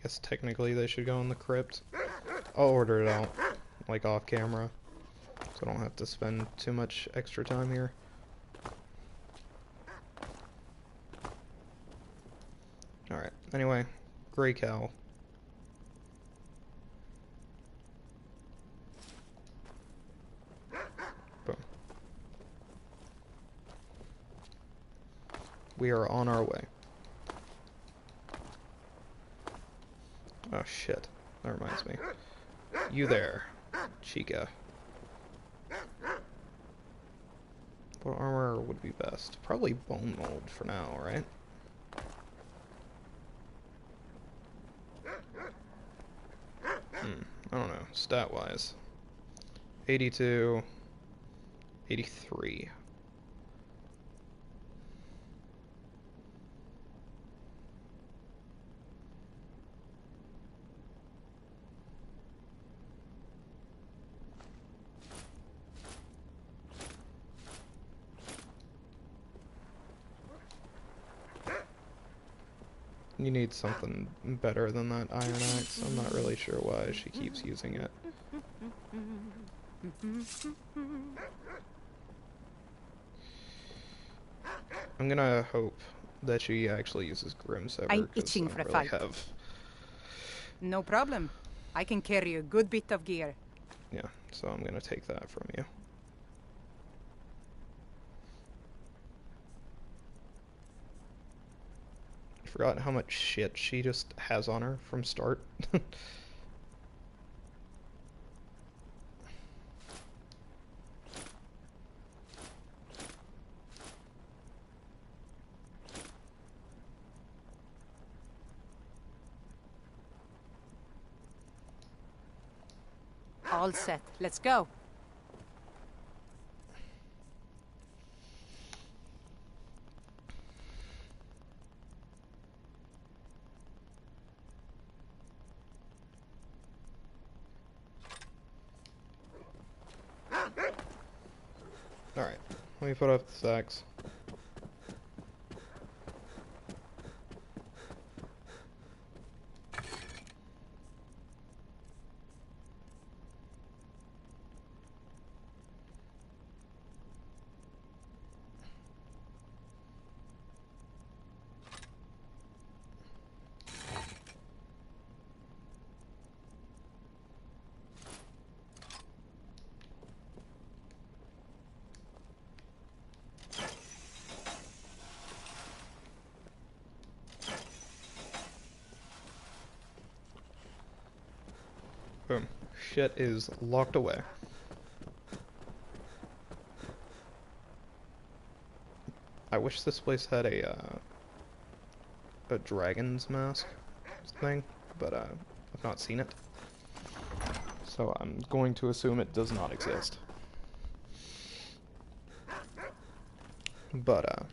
Guess technically they should go in the crypt. I'll order it out, like off camera, so I don't have to spend too much extra time here. Alright, anyway, gray cow. Boom. We are on our way. Oh shit, that reminds me. You there, Chica. What armor would be best? Probably bone mold for now, right? I don't know, stat-wise. 82, 83. You need something better than that iron axe. I'm not really sure why she keeps using it. I'm gonna hope that she actually uses Grimsaber. I'm itching for a fight. No problem. I can carry a good bit of gear. Yeah, so I'm gonna take that from you. Forgot how much shit she just has on her from start. All set. Let's go. Alright, let me put up the stacks. Boom. Shit is locked away. I wish this place had a dragon's mask thing, but I've not seen it. So I'm going to assume it does not exist. But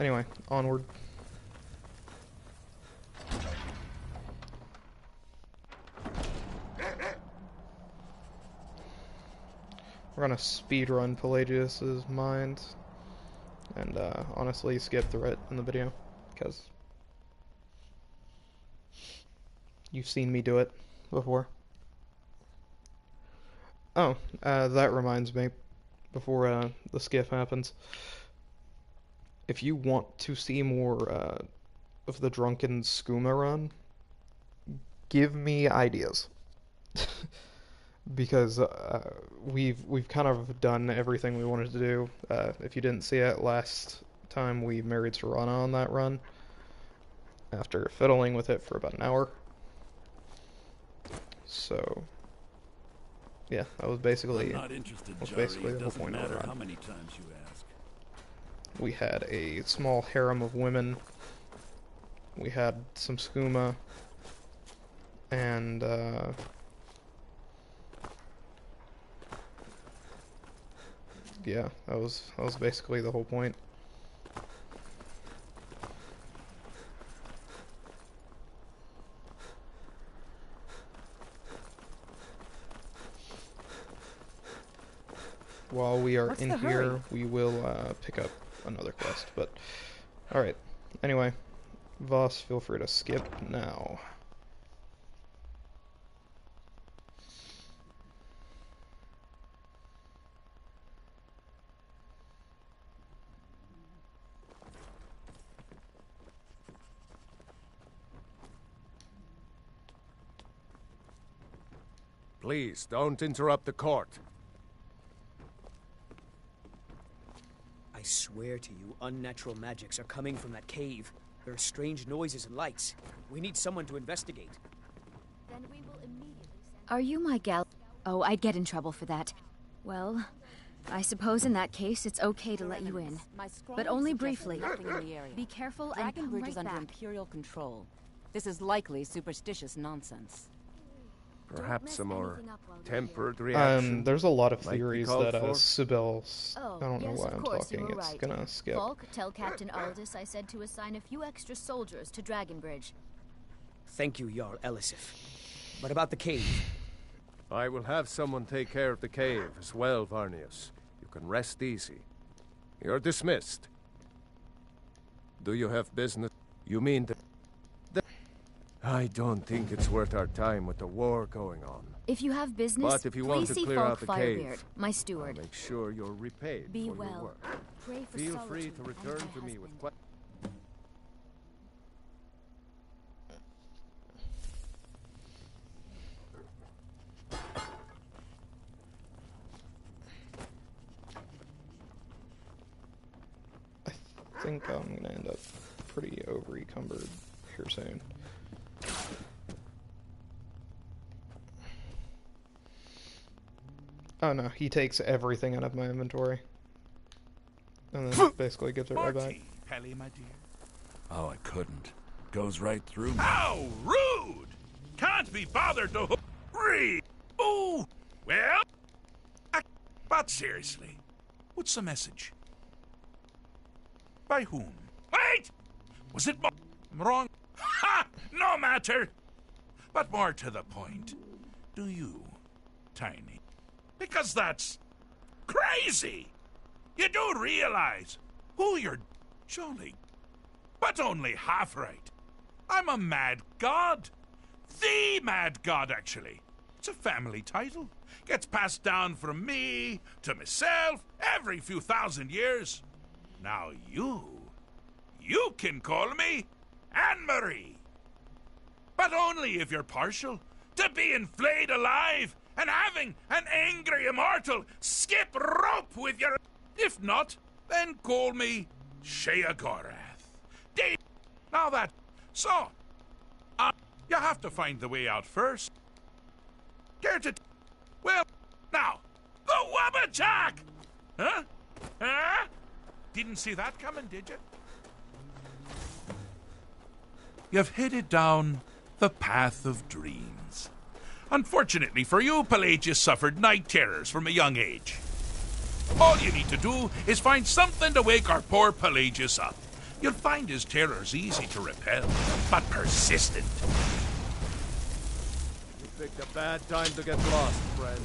anyway, onward. We're gonna speedrun Pelagius's mind, and honestly skip through it in the video, because you've seen me do it before. Oh, that reminds me, before the skip happens, if you want to see more of the drunken skooma run, give me ideas. Because we've kind of done everything we wanted to do. If you didn't see it, last time we married Serana on that run, after fiddling with it for about an hour. So, yeah, that was basically, I'm not interested, the Jari. whole point of the Doesn't matter run. how many times you ask. We had a small harem of women. We had some skooma. And, yeah, that was basically the whole point. While we are What's in the here, hurry? we will pick up another quest, but alright. Anyway, Voss, feel free to skip now. Please, don't interrupt the court. I swear to you, unnatural magics are coming from that cave. There are strange noises and lights. We need someone to investigate. Then we will immediately send... Are you my gal? Oh, I'd get in trouble for that. Well, I suppose in that case it's okay to let you in. But only briefly. Be careful and Dragon come Bridge right is under back. Imperial control. This is likely superstitious nonsense. Perhaps a more tempered reaction. There's a lot of might be theories called that for. Sibyl's... Oh, I don't know yes, why of I'm course, you talking, were it's right. gonna skip. Falk, tell Captain Aldous I said to assign a few extra soldiers to Dragon Bridge. Thank you, Jarl Elisif. But about the cave. I will have someone take care of the cave as well, Varnius. You can rest easy. You're dismissed. Do you have business? You mean that... I don't think it's worth our time with the war going on. If you have business, But if you want please to see clear Falk out the Firebeard, cave, my steward. I'll make sure you're repaid Be for well. your work. Pray for Feel free solitude to and return my to me with husband. questions. I think I'm gonna end up pretty over-encumbered here soon. Oh no, he takes everything out of my inventory. And then basically gives it right back. Pelly, my dear. Oh, I couldn't. Goes right through me. How rude! Can't be bothered to read. Oh, well, but seriously, what's the message? By whom? Wait! Was it wrong? Ha! No matter. But more to the point, do you, Tiny? Because that's crazy. You do realize who you're jolly, but only half right. I'm a mad god. The mad god, actually. It's a family title. Gets passed down from me to myself every few thousand years. Now you can call me Anne-Marie. But only if you're partial to being flayed alive and having an angry immortal skip rope with your... If not, then call me Sheagorath. Now that... So, you have to find the way out first. Care to... Well, now, the Wabbajack! Huh? Huh? Didn't see that coming, did you? You've headed down the path of dreams. Unfortunately for you, Pelagius suffered night terrors from a young age. All you need to do is find something to wake our poor Pelagius up. You'll find his terrors easy to repel, but persistent. You picked a bad time to get lost, friend.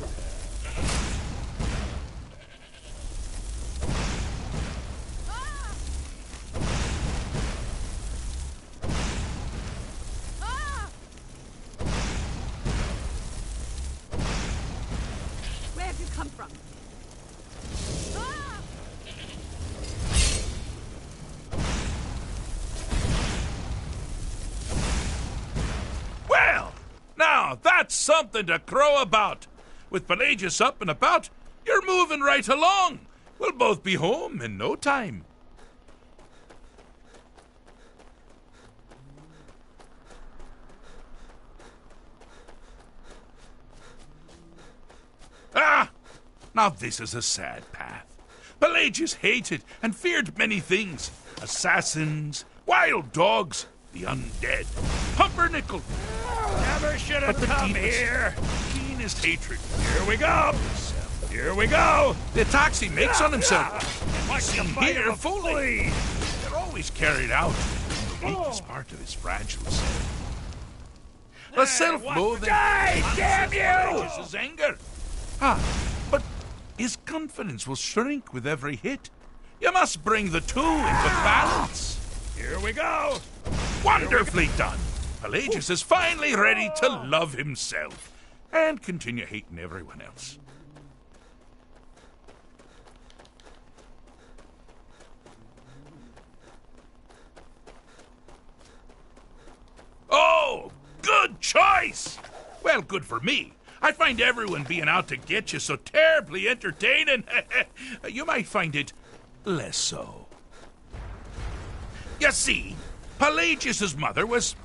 Where have you come from? Now, that's something to crow about. With Pelagius up and about, you're moving right along. We'll both be home in no time. Ah! Now this is a sad path. Pelagius hated and feared many things. Assassins, wild dogs, the undead, pumpernickel. Never should have But the come deepest, here. keenest hatred. Here we go. Here we go. The attacks he makes on himself. Like Seen the bite here of a fully. They're always carried out in the weakest part of his fragile self. The self-loathing. Die, damn you! His anger. Ah, but his confidence will shrink with every hit. You must bring the two into balance. Here we go. Wonderfully done. Pelagius is finally ready to love himself and continue hating everyone else. Oh, good choice! Well, good for me. I find everyone being out to get you so terribly entertaining. You might find it less so. You see, Pelagius's mother was,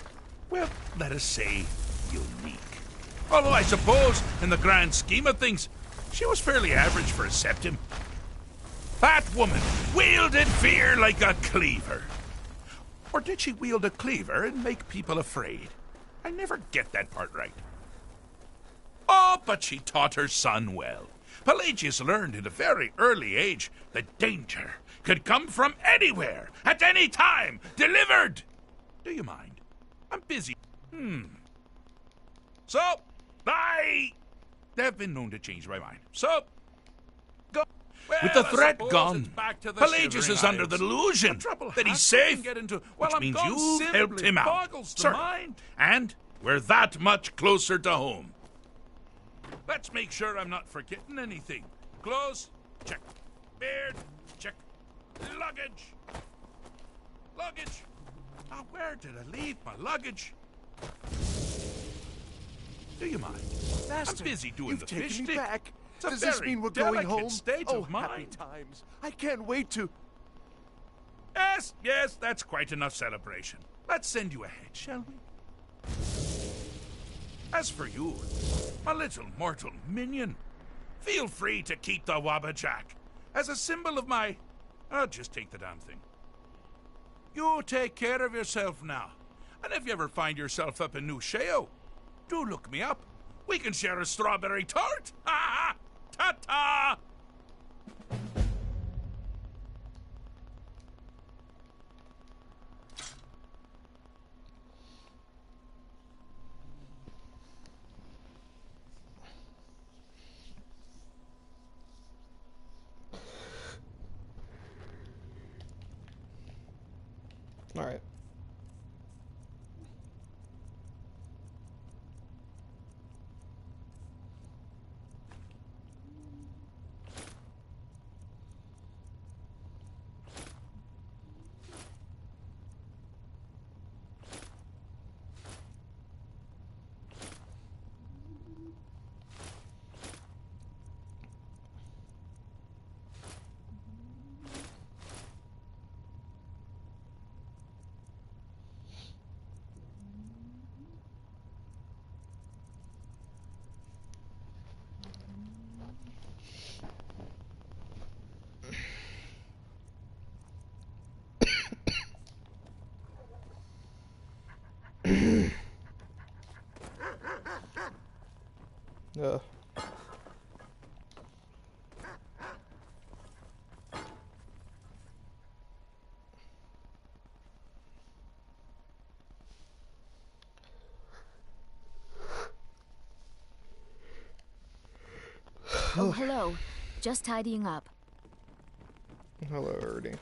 well, let us say, unique. Although I suppose, in the grand scheme of things, she was fairly average for a septim. That woman wielded fear like a cleaver. Or did she wield a cleaver and make people afraid? I never get that part right. Oh, but she taught her son well. Pelagius learned at a very early age that danger could come from anywhere, at any time, delivered. Do you mind? I'm busy. So, I have been known to change my mind. So, go. Well, with the threat gone, Pelagius is under the delusion that he's safe, which means you've helped him out. Sir, and we're that much closer to home. Let's make sure I'm not forgetting anything. Clothes, check. Beard, check. Luggage. Luggage. Now, where did I leave my luggage? Do you mind? Master, I'm busy doing you've the taken fish me stick. back. It's a Does this very mean we're going delicate home? state Oh, of happy mind. times. I can't wait to... Yes, that's quite enough celebration. Let's send you ahead, shall we? As for you, my little mortal minion, feel free to keep the Wabbajack as a symbol of my... I'll just take the damn thing. You take care of yourself now. And if you ever find yourself up in New Sheo, do look me up. We can share a strawberry tart. Ha ha! Ta-ta! All right. Ugh. Oh, hello. Just tidying up. Hello, Ernie.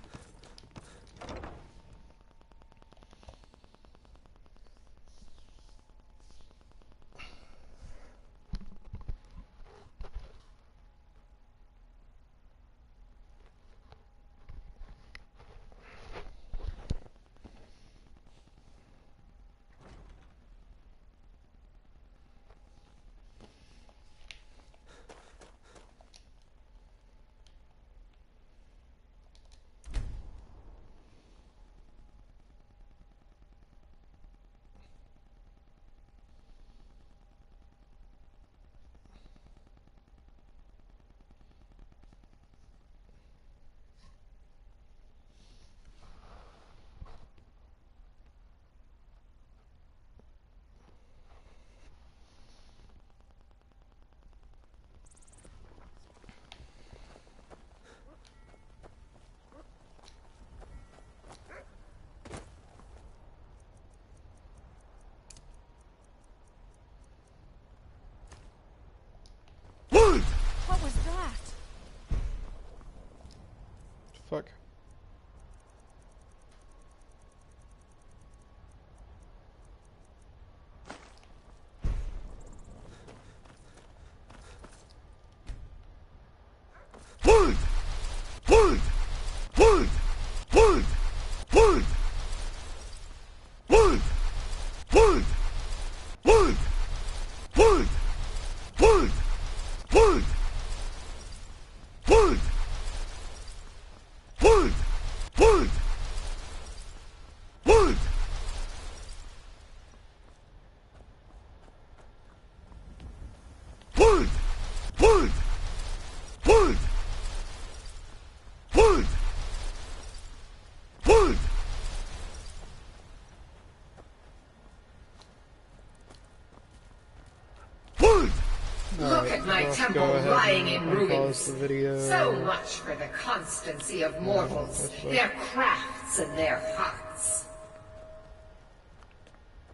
Look at my let's temple go ahead lying in and ruins. pause the video. So much for the constancy of mortals, their crafts and their hearts.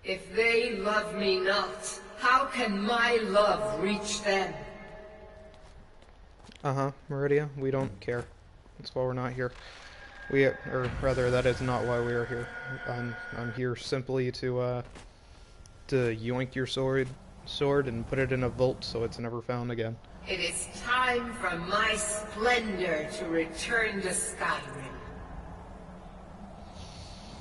If they love me not, how can my love reach them? Meridia, we don't care. That's why we're not here. Or rather, that is not why we are here. I'm here simply to yoink your sword and put it in a vault so it's never found again. It is time for my splendor to return to Skyrim.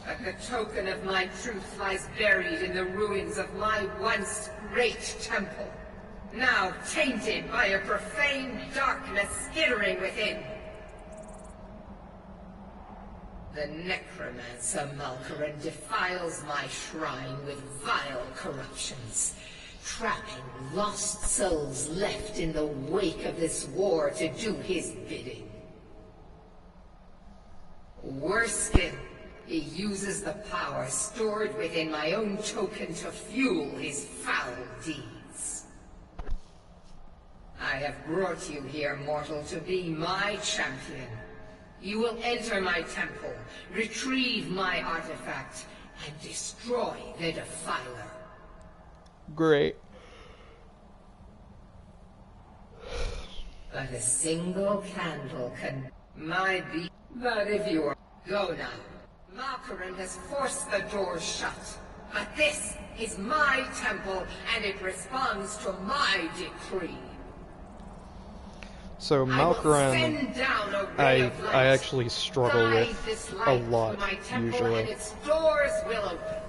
But the token of my truth lies buried in the ruins of my once great temple, now tainted by a profane darkness skittering within. The necromancer Malkaran defiles my shrine with vile corruptions, trapping lost souls left in the wake of this war to do his bidding. Worse still, he uses the power stored within my own token to fuel his foul deeds. I have brought you here, mortal, to be my champion. You will enter my temple, retrieve my artifact, and destroy the Defiler. Great. But a single candle can... But if you are... Go now. Malkaran has forced the doors shut. But this is my temple, and it responds to my decree. So Malkaran, I actually struggle with a lot, usually. And its doors will open.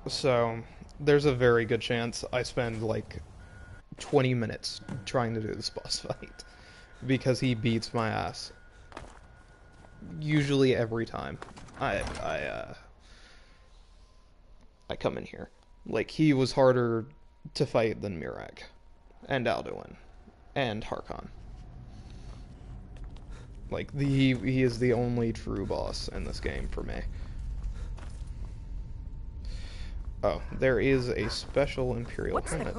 So, there's a very good chance I spend like 20 minutes trying to do this boss fight. Because he beats my ass. Usually every time I come in here. Like, he was harder to fight than Mirag, and Alduin, and Harkon. Like, he is the only true boss in this game for me. Oh, there is a special Imperial helmet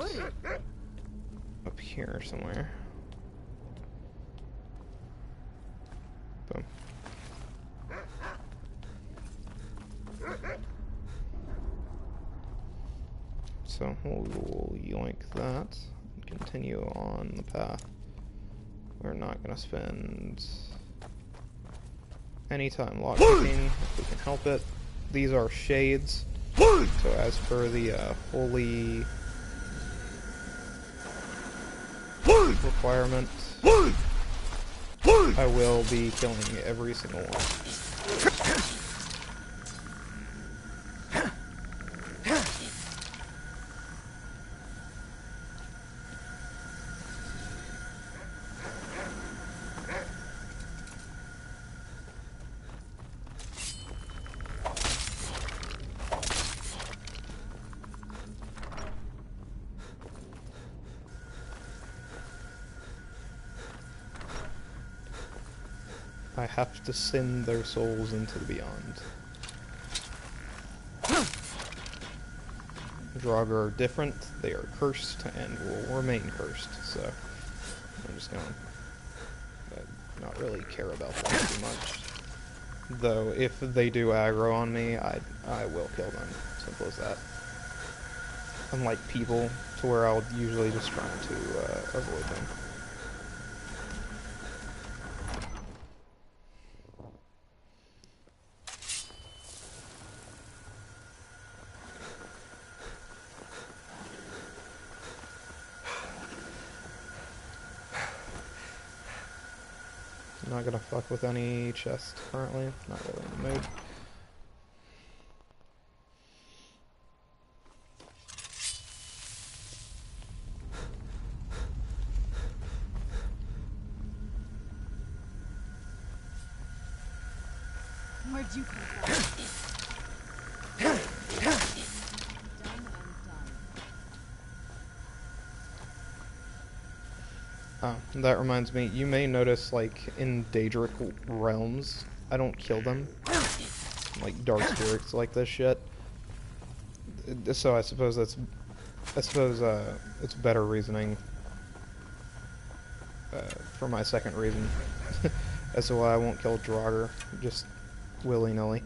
up here somewhere. Boom. So we'll yoink that and continue on the path. We're not going to spend any time lockpicking if we can help it. These are shades. So as per the holy requirement, I will be killing every single one. I have to send their souls into the beyond. Draugr are different, they are cursed, and will remain cursed, so I'm just gonna not really care about them too much. Though, if they do aggro on me, I will kill them. Simple as that. Unlike people, to where I'll usually just try to avoid them. Not gonna fuck with any chest currently, not really in the mood. Where'd you come from? Oh, that reminds me, you may notice, like, in Daedric realms, I don't kill them. Like, dark spirits like this shit. So I suppose it's better reasoning for my second reason as to why I won't kill Draugr just willy-nilly,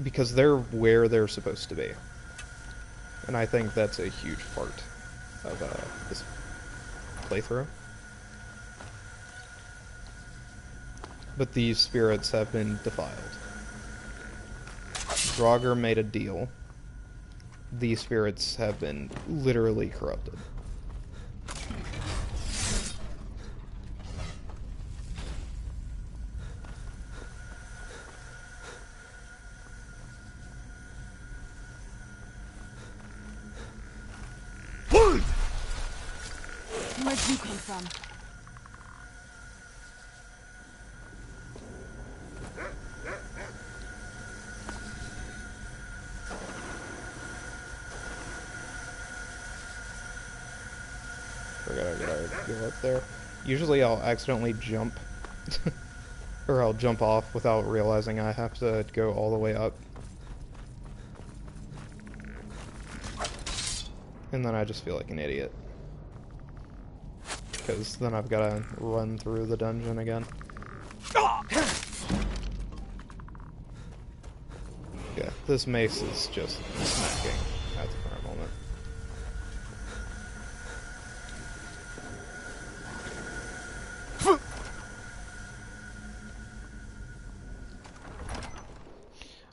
because they're where they're supposed to be, and I think that's a huge part of this playthrough. But these spirits have been defiled. Draugr made a deal. These spirits have been literally corrupted. Where'd you come from? I gotta go up there. Usually I'll accidentally jump. Or I'll jump off without realizing I have to go all the way up. And then I just feel like an idiot. Because then I've gotta run through the dungeon again. Yeah, this mace is just smacking at the current moment.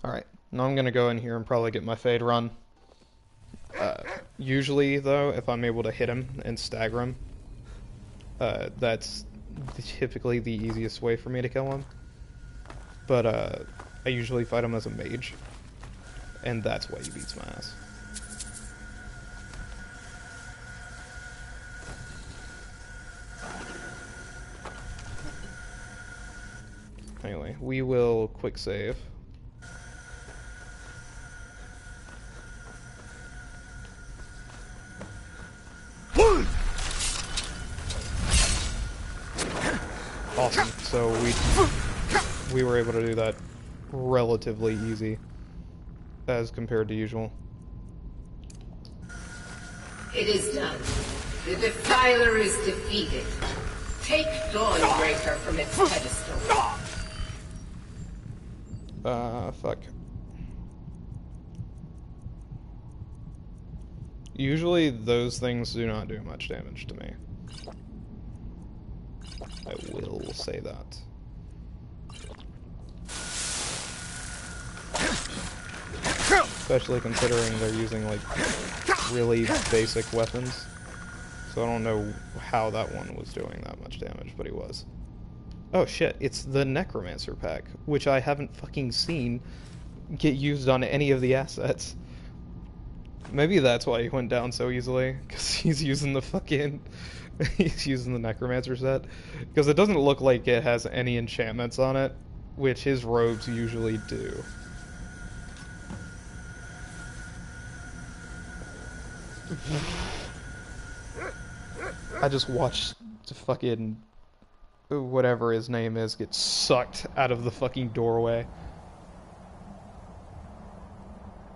Alright, now I'm gonna go in here and probably get my Fade run. Usually, though, if I'm able to hit him and stagger him, that's typically the easiest way for me to kill him. But I usually fight him as a mage, and that's why he beats my ass. Anyway, we will quick save. Awesome. So we were able to do that relatively easy as compared to usual. It is done. The Defiler is defeated. Take Dawnbreaker from its pedestal. Fuck. Usually those things do not do much damage to me. I will say that. Especially considering they're using, like, really basic weapons. So I don't know how that one was doing that much damage, but he was. Oh shit, it's the Necromancer pack, which I haven't fucking seen get used on any of the assets. Maybe that's why he went down so easily, because he's using the fucking... he's using the Necromancer set. Because it doesn't look like it has any enchantments on it, which his robes usually do. I just watched the fucking... whatever his name is get sucked out of the fucking doorway.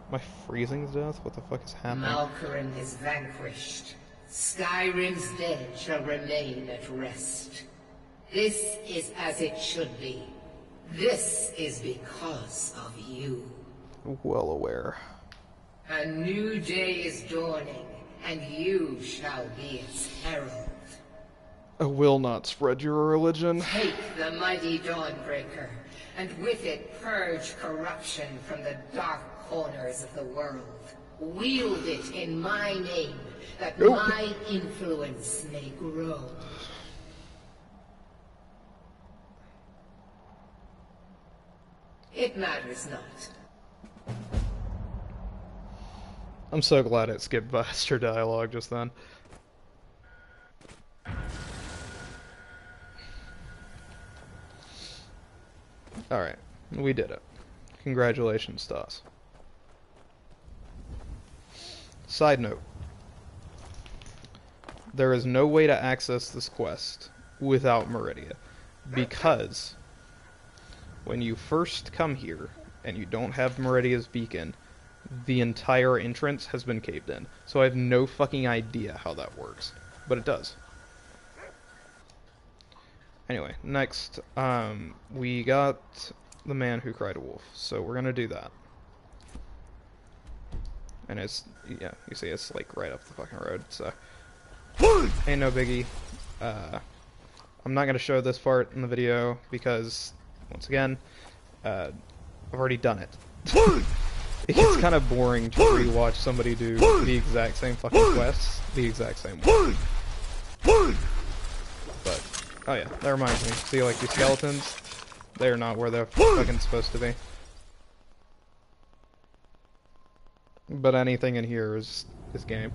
Am I freezing to death? What the fuck is happening? Malkoran is vanquished. Skyrim's dead shall remain at rest. This is as it should be. This is because of you. Well aware. A new day is dawning, and you shall be its herald. I will not spread your religion. Take the mighty Dawnbreaker, and with it purge corruption from the dark corners of the world. Wield it in my name, that my influence may grow. It matters not. I'm so glad it skipped past her dialogue just then. Alright, we did it. Congratulations to us. Side note. There is no way to access this quest without Meridia, because when you first come here and you don't have Meridia's beacon, the entire entrance has been caved in. So I have no fucking idea how that works. But it does. Anyway, next, we got the man who cried wolf. So we're gonna do that. And it's, yeah, you see it's like right up the fucking road, so. Ain't no biggie. I'm not gonna show this part in the video because, once again, I've already done it. It gets kind of boring to rewatch somebody do the exact same fucking quests the exact same way. But, oh yeah, that reminds me. See, like, these skeletons? They're not where they're fucking supposed to be. But anything in here is game.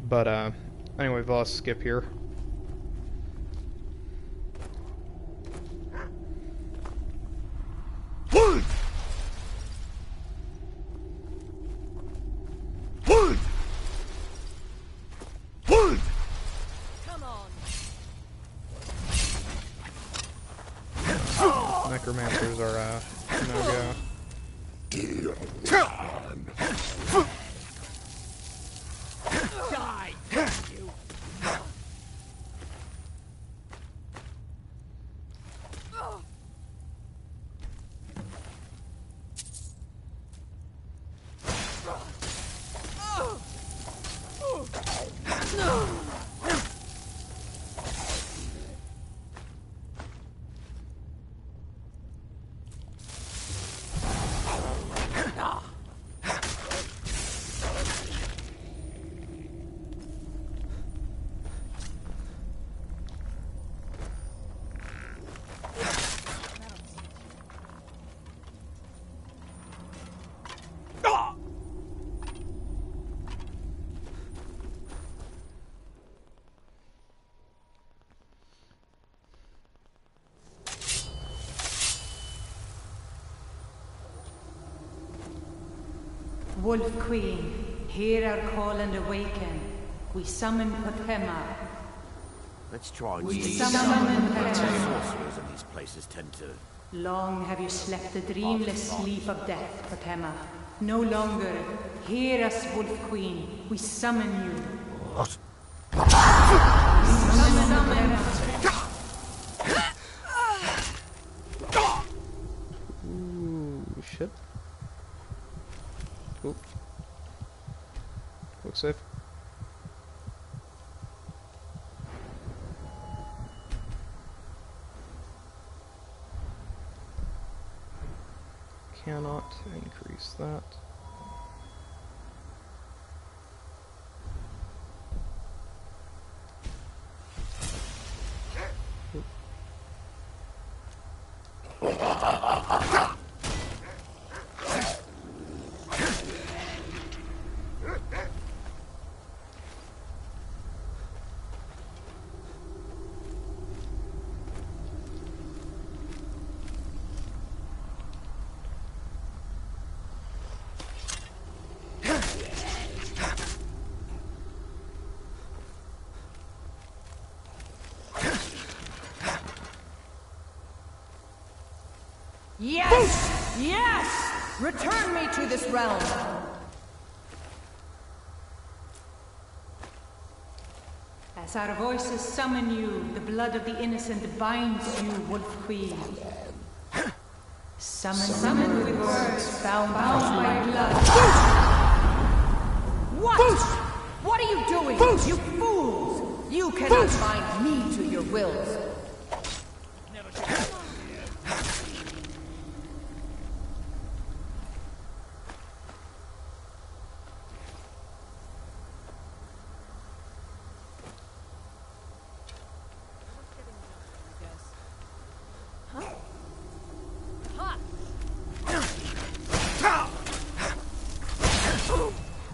But, anyway, I'll skip here. Necromancers are, no-go. Die! You. Wolf Queen, hear our call and awaken. We summon Potema. Let's try and We see. summon Potema. Sorcerers in these places tend to. Long have you slept the dreamless sleep of death, Potema. No longer. Hear us, Wolf Queen. We summon you. What? Ooh, shit. Oop. Looks safe. Cannot increase that. Yes! Yes! Return me to this realm! As our voices summon you, the blood of the innocent binds you, Wolf Queen. Summon with words bound by blood. What? What are you doing? You fools! You cannot bind me to your wills.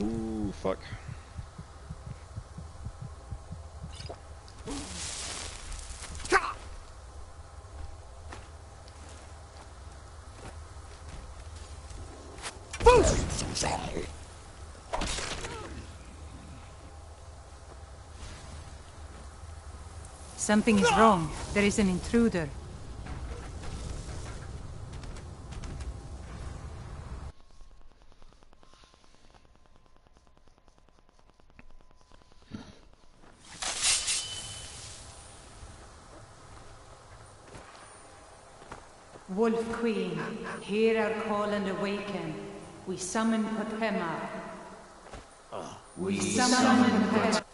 Ooh, fuck. Something is wrong. There is an intruder. Wolf Queen, hear our call and awaken. We summon Potema. We summon Potema.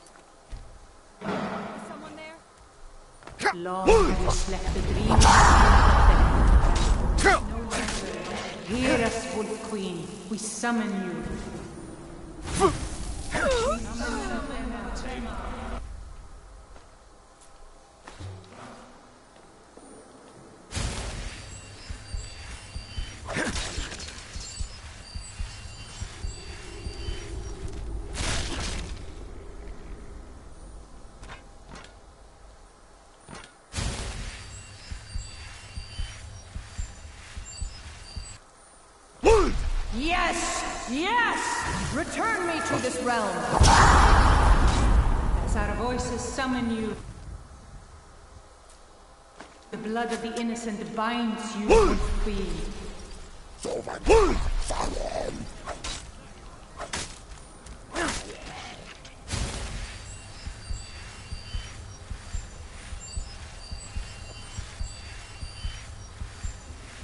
Someone there? Long have we slept the dream. No longer. Hear us, Wolf Queen. We summon you. Yes! Yes! Return me to this realm! As our voices summon you, the blood of the innocent binds you, Wolf Queen.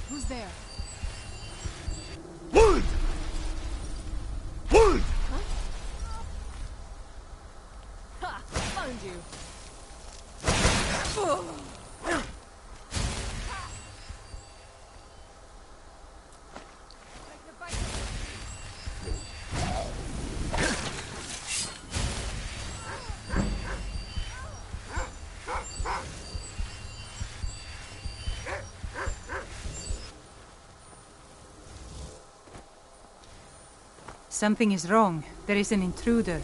Who's there? Ha! Found you. Something is wrong. There is an intruder.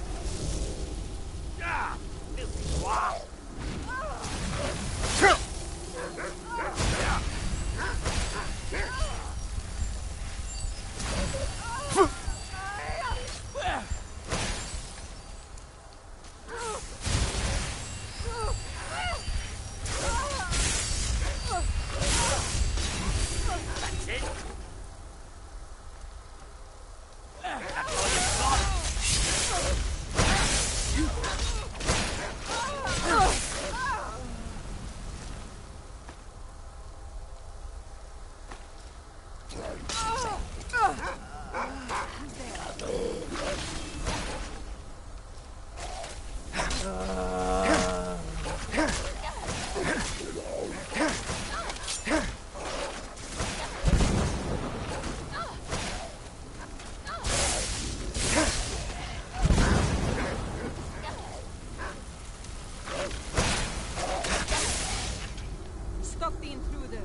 Stop the intruder!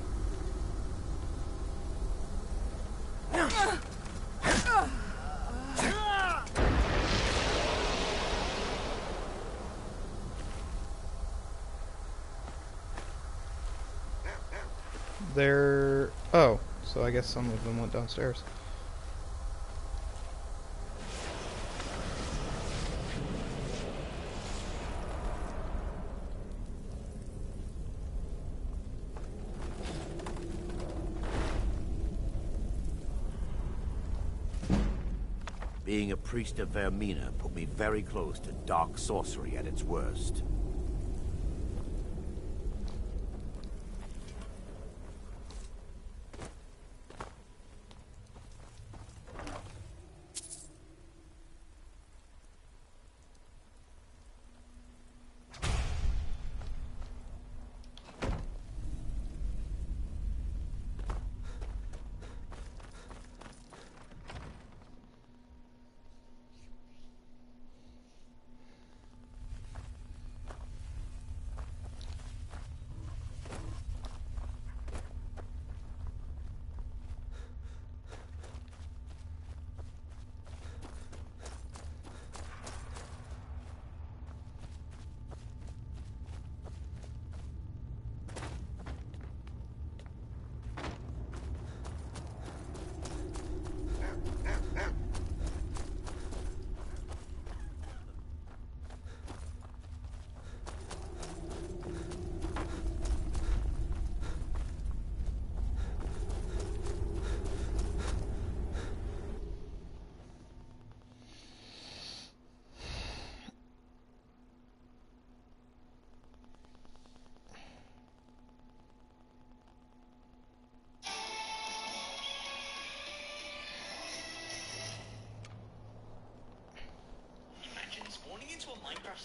They're... Oh, so I guess some of them went downstairs. Being a priest of Vermina put me very close to dark sorcery at its worst.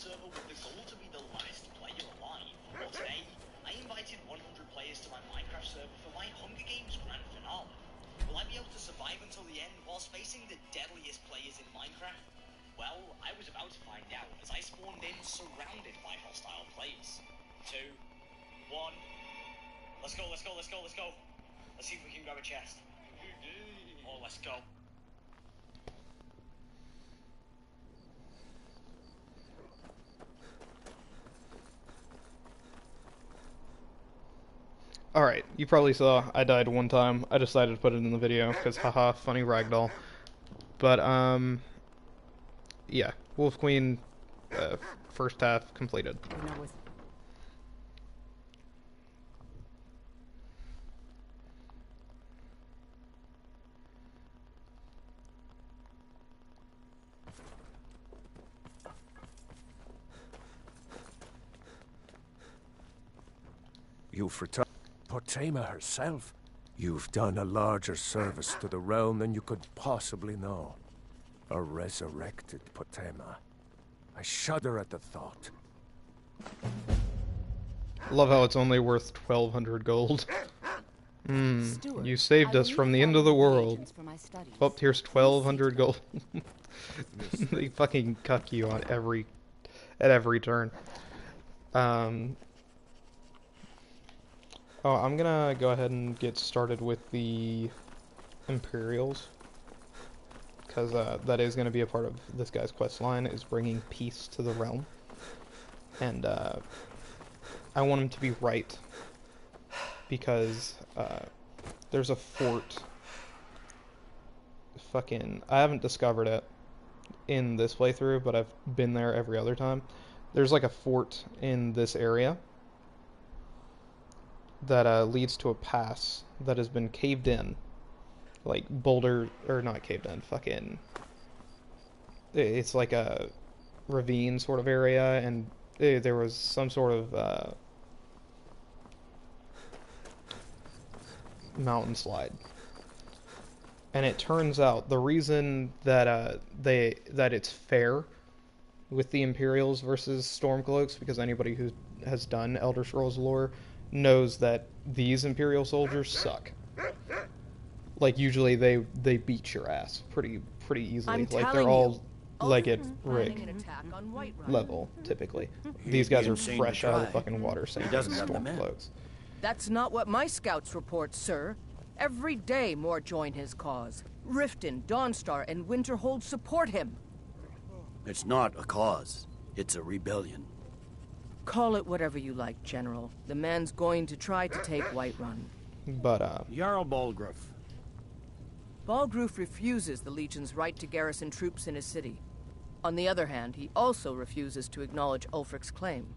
server with the goal to be the last player alive. But today, I invited 100 players to my Minecraft server for my Hunger Games grand finale. Will I be able to survive until the end whilst facing the deadliest players in Minecraft? Well, I was about to find out as I spawned in surrounded by hostile players. 2, 1. Let's go, let's go, let's go, let's go. Let's see if we can grab a chest. Oh, let's go. Alright, you probably saw I died one time. I decided to put it in the video, because haha, funny ragdoll. But, yeah. Wolf Queen, first half completed. You've returned Potema herself. You've done a larger service to the realm than you could possibly know. A resurrected Potema. I shudder at the thought. Love how it's only worth 1,200 gold. You saved us from the end of the world. Oh, here's 1,200 gold. They fucking cuck you on at every turn. Oh, I'm gonna go ahead and get started with the Imperials, because that is gonna be a part of this guy's quest line, is bringing peace to the realm, and I want him to be right, because there's a fort. I haven't discovered it in this playthrough, but I've been there every other time. There's like a fort in this area that leads to a pass that has been caved in, like boulder, or not caved in, it's like a ravine sort of area, and there was some sort of mountain slide. And it turns out the reason that it's fair with the Imperials versus Stormcloaks, because anybody who has done Elder Scrolls lore knows that these Imperial soldiers suck. Like, usually they beat your ass pretty easily. Like, they're all like at Rig level, typically. These guys are fresh out of the fucking water, saying Stormcloaks. That's not what my scouts report, sir. Every day more join his cause. Riften, Dawnstar, and Winterhold support him. It's not a cause. It's a rebellion. Call it whatever you like, General. The man's going to try to take Whiterun. But, Jarl Balgruuf. Balgruuf refuses the Legion's right to garrison troops in his city. On the other hand, he also refuses to acknowledge Ulfric's claim.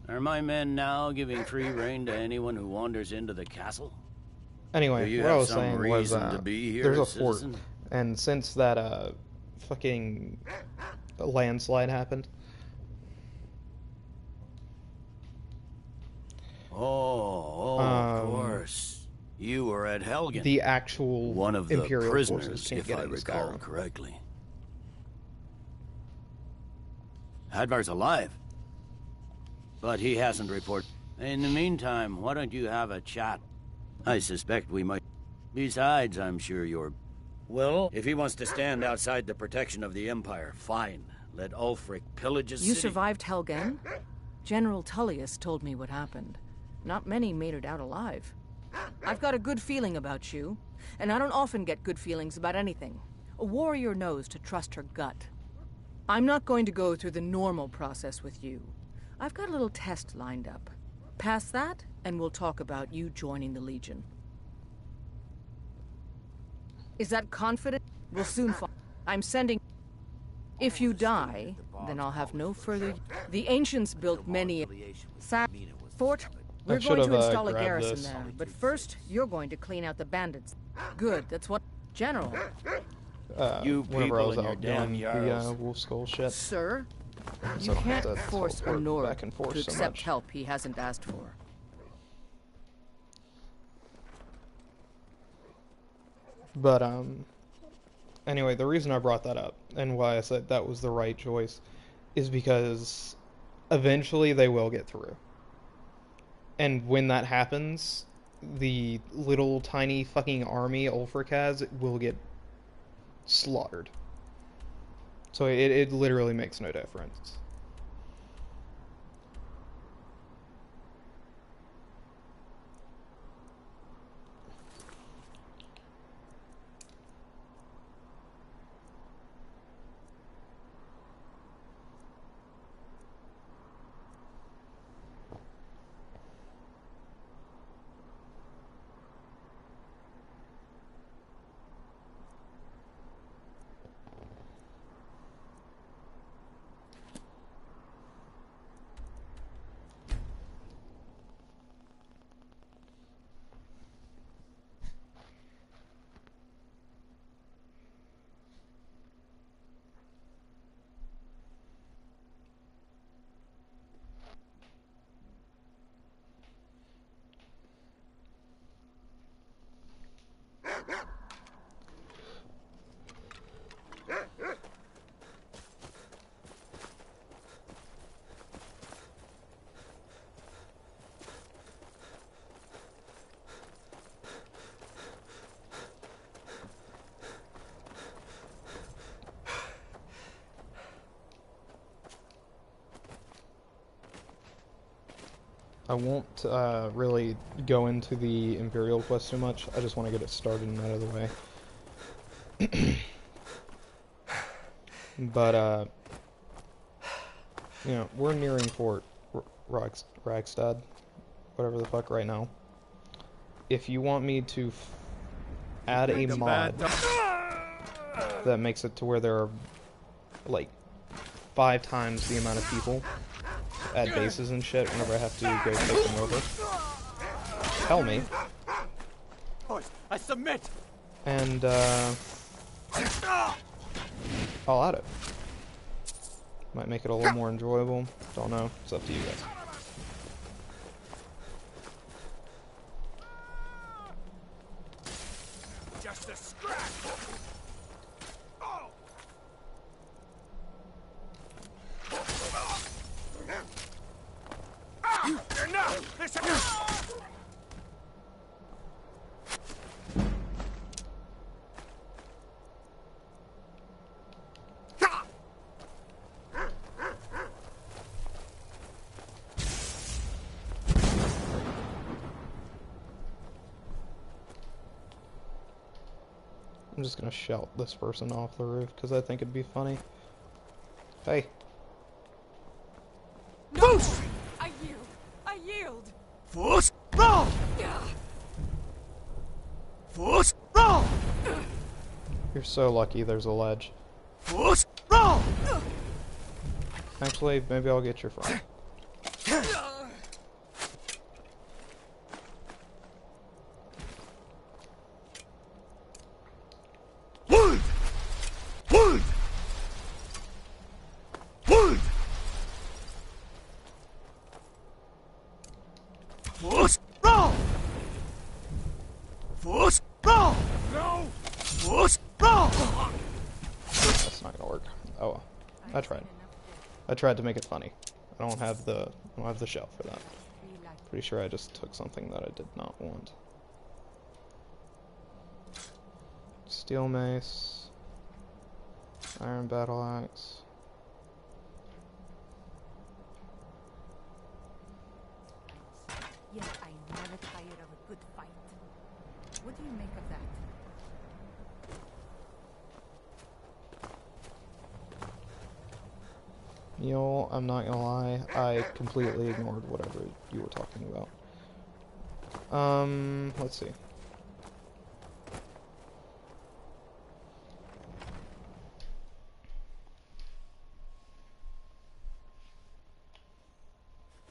Are my men now giving free rein to anyone who wanders into the castle? Anyway, what I was saying was, there's a citizen? fort, and since that, fucking landslide happened... of course. You were at Helgen. The actual one of the Imperial prisoners, forces can't if get I into recall Skyrim. correctly. Hadvar's alive, but he hasn't reported. In the meantime, why don't you have a chat? I suspect we might. Besides, I'm sure you're... Well, if he wants to stand outside the protection of the Empire, fine. Let Ulfric pillage his You city. survived Helgen? General Tullius told me what happened. Not many made it out alive. I've got a good feeling about you, and I don't often get good feelings about anything. A warrior knows to trust her gut. I'm not going to go through the normal process with you. I've got a little test lined up. Pass that, and we'll talk about you joining the Legion. Is that confident? We'll soon find. I'm sending... If you die, then I'll have no further... The ancients built many... Fort... We're going to install a garrison there, but first, you're going to clean out the bandits. Good, that's what... General. Whenever I was out doing the Wolf Skull shit. Sir, So you I have can't to force a teleport Nord back and forth to so accept much. help he hasn't asked for. But, anyway, the reason I brought that up, and why I said that was the right choice, is because eventually they will get through. And when that happens, the little tiny fucking army Ulfric has will get slaughtered. So it literally makes no difference. I won't really go into the Imperial quest too much. I just want to get it started and out of the way. But, you know, we're nearing Fort Ragstad, whatever the fuck, right now. If you want me to add a mod that makes it to where there are, like, 5 times the amount of people at bases and shit whenever I have to go take them over, tell me. I submit. And I'll add it. Might make it a little more enjoyable. Don't know. It's up to you guys. Just a scratch. I'm just gonna shout this person off the roof because I think it'd be funny. Hey. No! I yield! I yield! Force roll! Force roll! You're so lucky there's a ledge. Force roll! Actually, maybe I'll get your friend. Wood! Wood! Wood! Force roll! Force roll! No! Force roll! That's not gonna work. Oh well. I tried. I tried to make it funny. I don't have the shell for that. Pretty sure I just took something that I did not want. Steel mace. Iron battle axe. Yet I never tire of a good fight. What do you make of that? You know, I'm not gonna lie, I completely ignored whatever you were talking about. Let's see.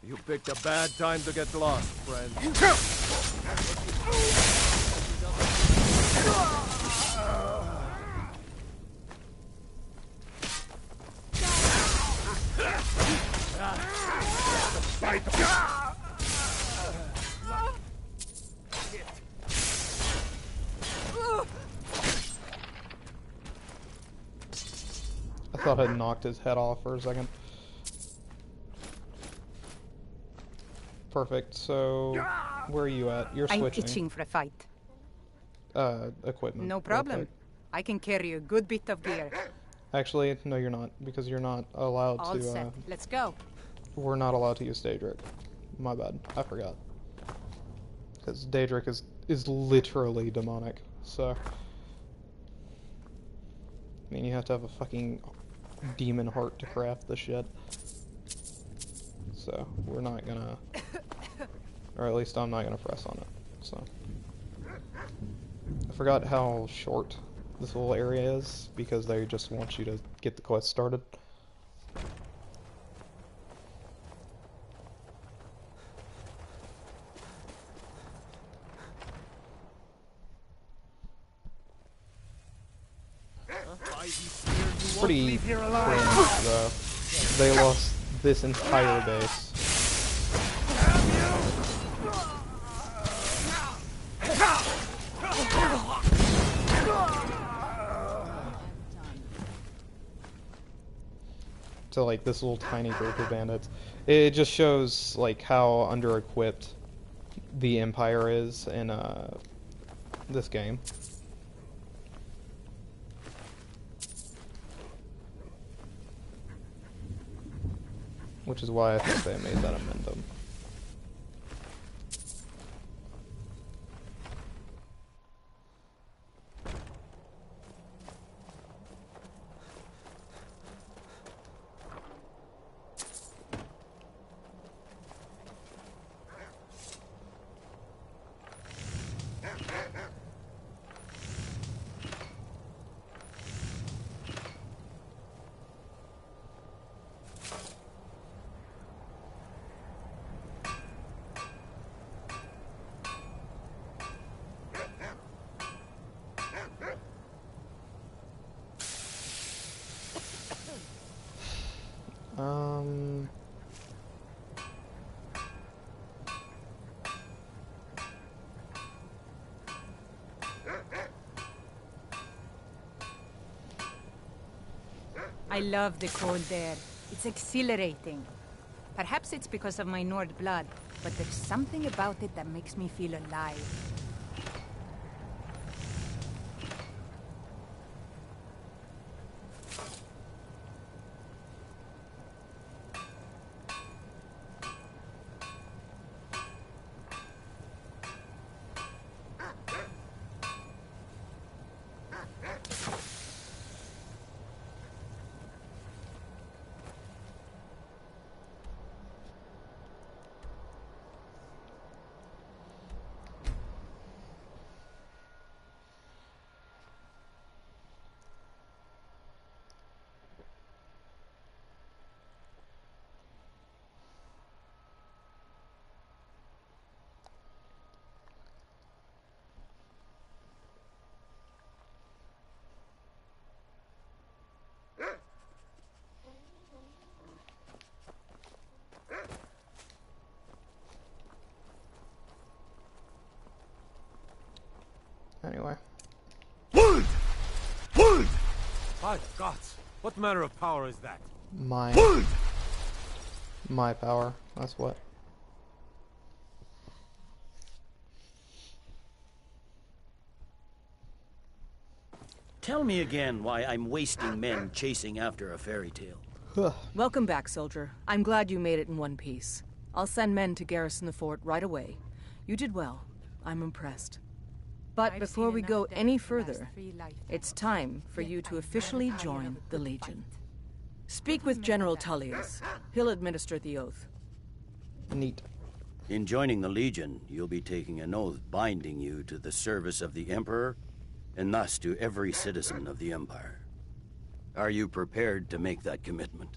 You picked a bad time to get lost, friend. I thought I knocked his head off for a second. Perfect. So, where are you at? You're I'm switching. itching for a fight. Equipment. No real problem. quick. I can carry a good bit of gear. Actually, no, you're not, because you're not allowed All to. set. Let's go. We're not allowed to use Daedric. My bad. I forgot. Because Daedric is literally demonic. So, I mean, you have to have a fucking demon heart to craft the shit. So, we're not gonna, or at least I'm not gonna press on it. So, I forgot how short this little area is because they just want you to get the quest started. Pretty cringe, though. They lost this entire base. To like this little tiny group of bandits. It just shows like how under-equipped the Empire is in this game. Which is why I think they made that amendment. I love the cold air. It's exhilarating. Perhaps it's because of my Nord blood, but there's something about it that makes me feel alive. Anyway. Wood! Wood! By gods, what manner of power is that? My power. That's what. Tell me again why I'm wasting men chasing after a fairy tale. Welcome back, soldier. I'm glad you made it in one piece. I'll send men to garrison the fort right away. You did well. I'm impressed. But before we go any further, it's time for you to officially join the Legion. Speak with General Tullius. He'll administer the oath. Neat. In joining the Legion, you'll be taking an oath binding you to the service of the Emperor, and thus to every citizen of the Empire. Are you prepared to make that commitment?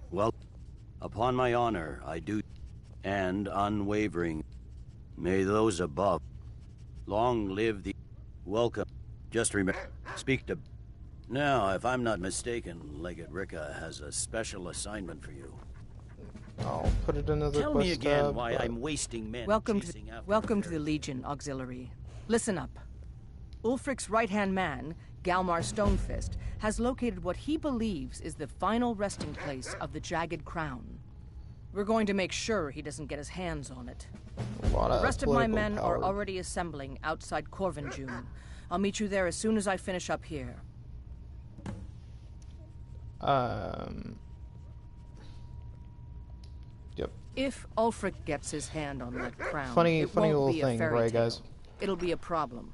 Well, upon my honor, I do, and unwavering. May those above long live the welcome. Just remember, speak to. Now, if I'm not mistaken, Legate Ricca has a special assignment for you. I'll put it in as a Tell quest me again tab, why but... I'm wasting men. Welcome to the Legion Auxiliary. Listen up. Ulfric's right-hand man, Galmar Stonefist, has located what he believes is the final resting place of the Jagged Crown. We're going to make sure he doesn't get his hands on it. A lot of The rest of my political men are power. already assembling outside Corvinjune. I'll meet you there as soon as I finish up here. Yep. If Ulfric gets his hand on that crown, Funny it little won't be thing, a fairy right, tale. guys? It'll be a problem.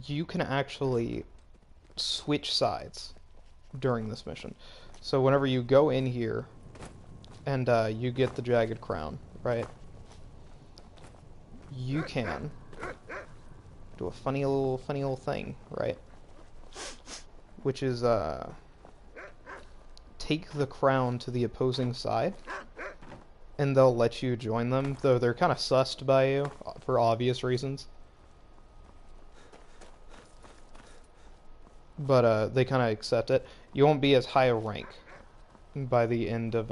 You can actually switch sides during this mission. So whenever you go in here and you get the jagged crown, right? You can do a funny little thing, right? Which is take the crown to the opposing side, and they'll let you join them, though they're kind of sussed by you for obvious reasons. But they kind of accept it. You won't be as high a rank by the end of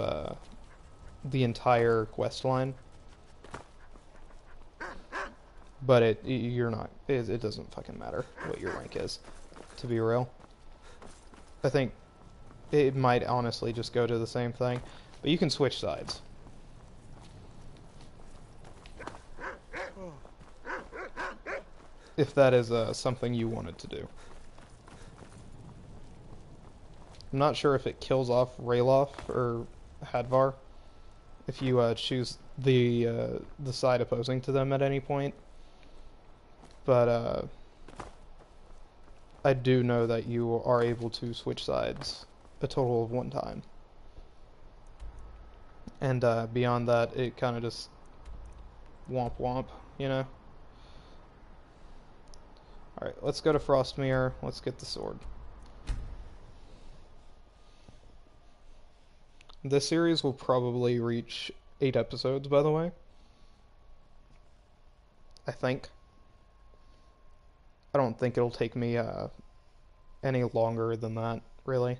the entire quest line. But it doesn't fucking matter what your rank is, to be real. I think it might honestly just go to the same thing, but you can switch sides. If that is something you wanted to do. I'm not sure if it kills off Ralof or Hadvar if you choose the side opposing to them at any point. But I do know that you are able to switch sides a total of 1 time. And beyond that, it kind of just womp womp, you know? Alright, let's go to Frostmere. Let's get the sword. This series will probably reach 8 episodes, by the way. I think. I don't think it'll take me any longer than that, really.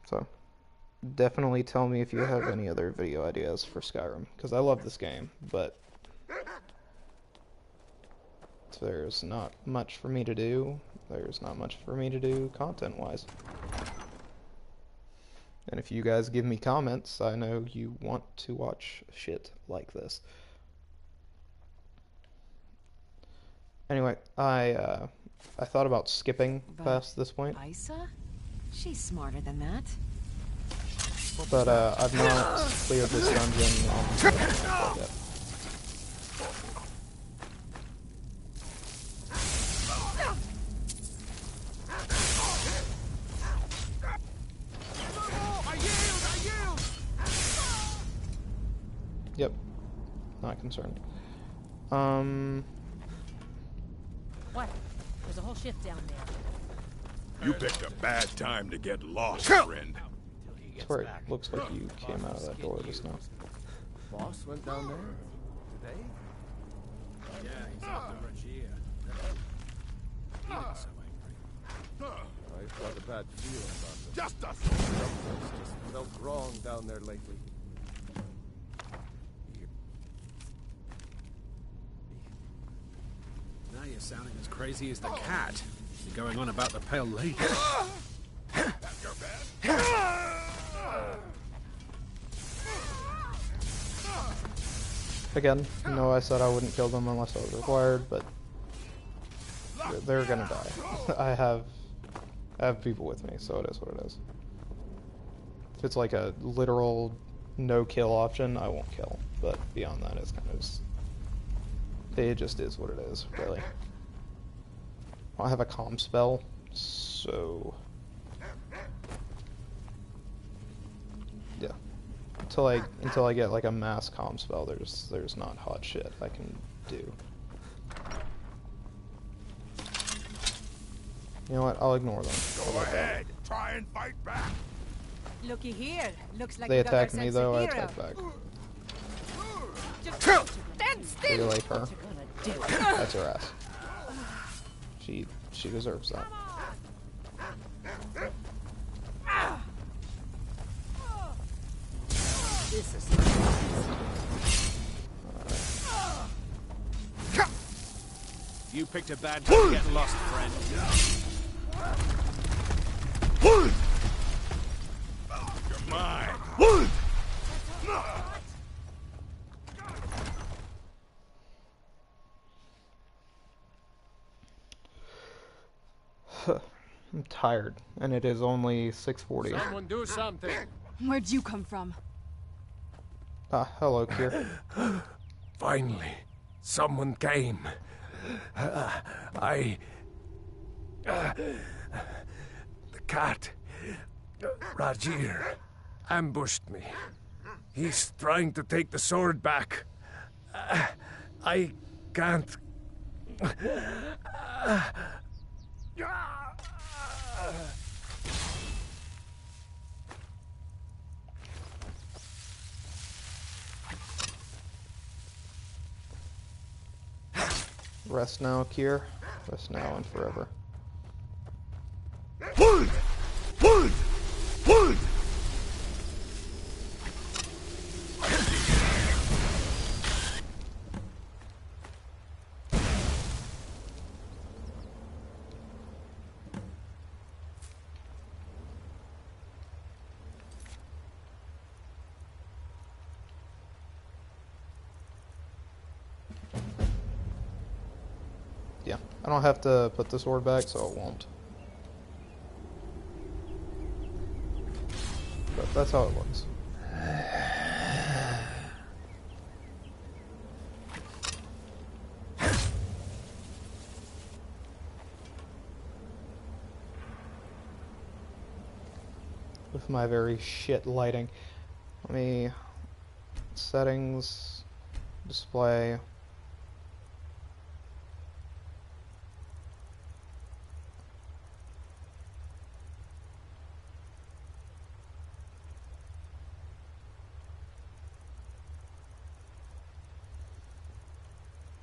So, definitely tell me if you have any other video ideas for Skyrim, because I love this game, but there's not much for me to do. There's not much for me to do content-wise. And if you guys give me comments, I know you want to watch shit like this. Anyway, I thought about skipping past this point. Isa? She's smarter than that. But I've not cleared this dungeon yet. Yep. Not concerned. What? There's a whole shift down there. You picked a bad time to get lost, friend. That's where it looks like you came out of that door just now. Boss went down there today? Yeah, he's up to Regina. Feeling so angry. I've got a bad feeling about it. Just us. Something's just felt wrong down there lately. Now you're sounding as crazy as the cat. You're going on about the Pale Lady. Again, no, I said I wouldn't kill them unless I was required, but they're gonna die. I have people with me, so it is what it is. If it's like a literal no-kill option, I won't kill. But beyond that, it's kind of just... It just is what it is, really. I have a calm spell, so... Yeah. Until I get like a mass calm spell, there's not hot shit I can do. You know what? I'll ignore them. Go ahead. Try and fight back. Looky here. Looks like They you got attack me yourselves though, a I hero. attack back. Just stand Do you still. like her? What you gonna do? That's her ass. She deserves that. This is You picked a bad time to get lost, friend. You're mine. I'm tired, and it is only 6:40. Someone do something. Where'd you come from? Ah, hello, Kier. Finally, someone came. The cat, Rajir, ambushed me. He's trying to take the sword back. I can't. Rest now, Kier. Rest now and forever. Yeah, I don't have to put the sword back, so it won't. But that's how it looks. With my very shit lighting. Let me... Settings... Display...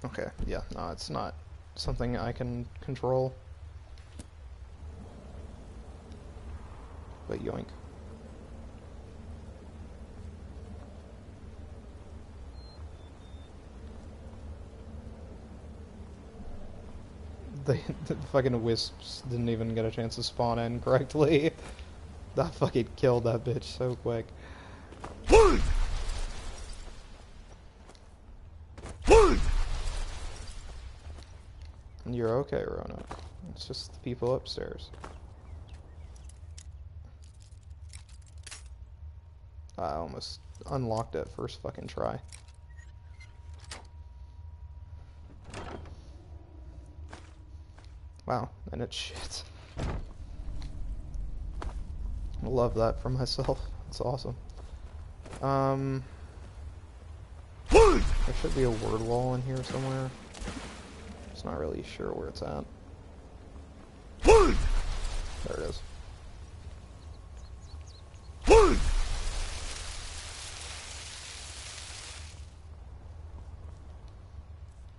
Okay, yeah, no, it's not something I can control. But yoink. The fucking wisps didn't even get a chance to spawn in correctly. That fucking killed that bitch so quick. You're okay, Roanoke. It's just the people upstairs. I almost unlocked it first fucking try. Wow, and it's shit. I love that for myself. It's awesome. There should be a word wall in here somewhere. Just not really sure where it's at. There it is.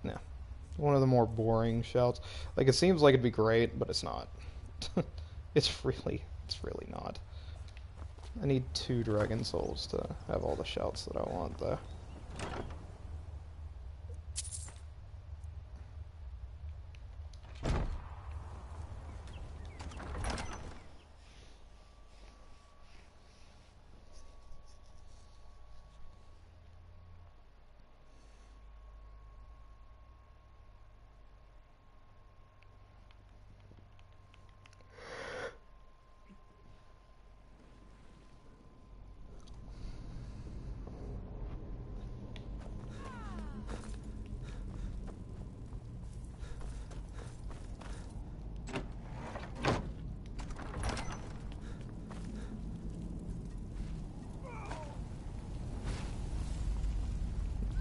Yeah. One of the more boring shouts. Like, it seems like it'd be great, but it's not. It's really not. I need 2 dragon souls to have all the shouts that I want, though.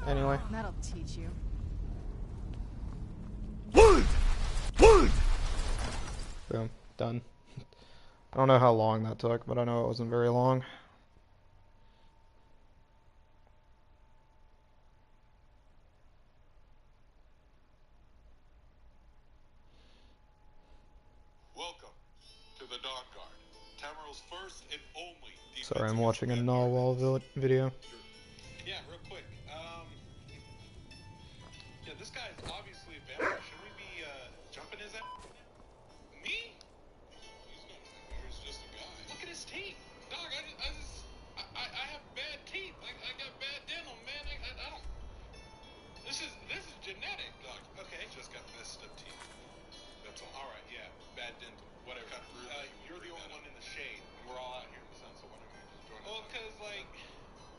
Anyway. That'll teach you. Boom. Done. I don't know how long that took, but I know it wasn't very long. Welcome to the Dark Guard, Tamaryl's first and only defense. Sorry, I'm watching a narwhal video. Yeah, real quick. Yeah, this guy is obviously a vampire. Should we be jumping his ass? Me? nice teeth. Dog, I have bad teeth. I got bad dental, man. I don't. This is genetic, dog. Okay. Just got messed up teeth. That's all. All right, yeah. Bad dental. Whatever. You're the only one in the shade. We're all out here in the sun, so why don't you just join us? Well, because, like,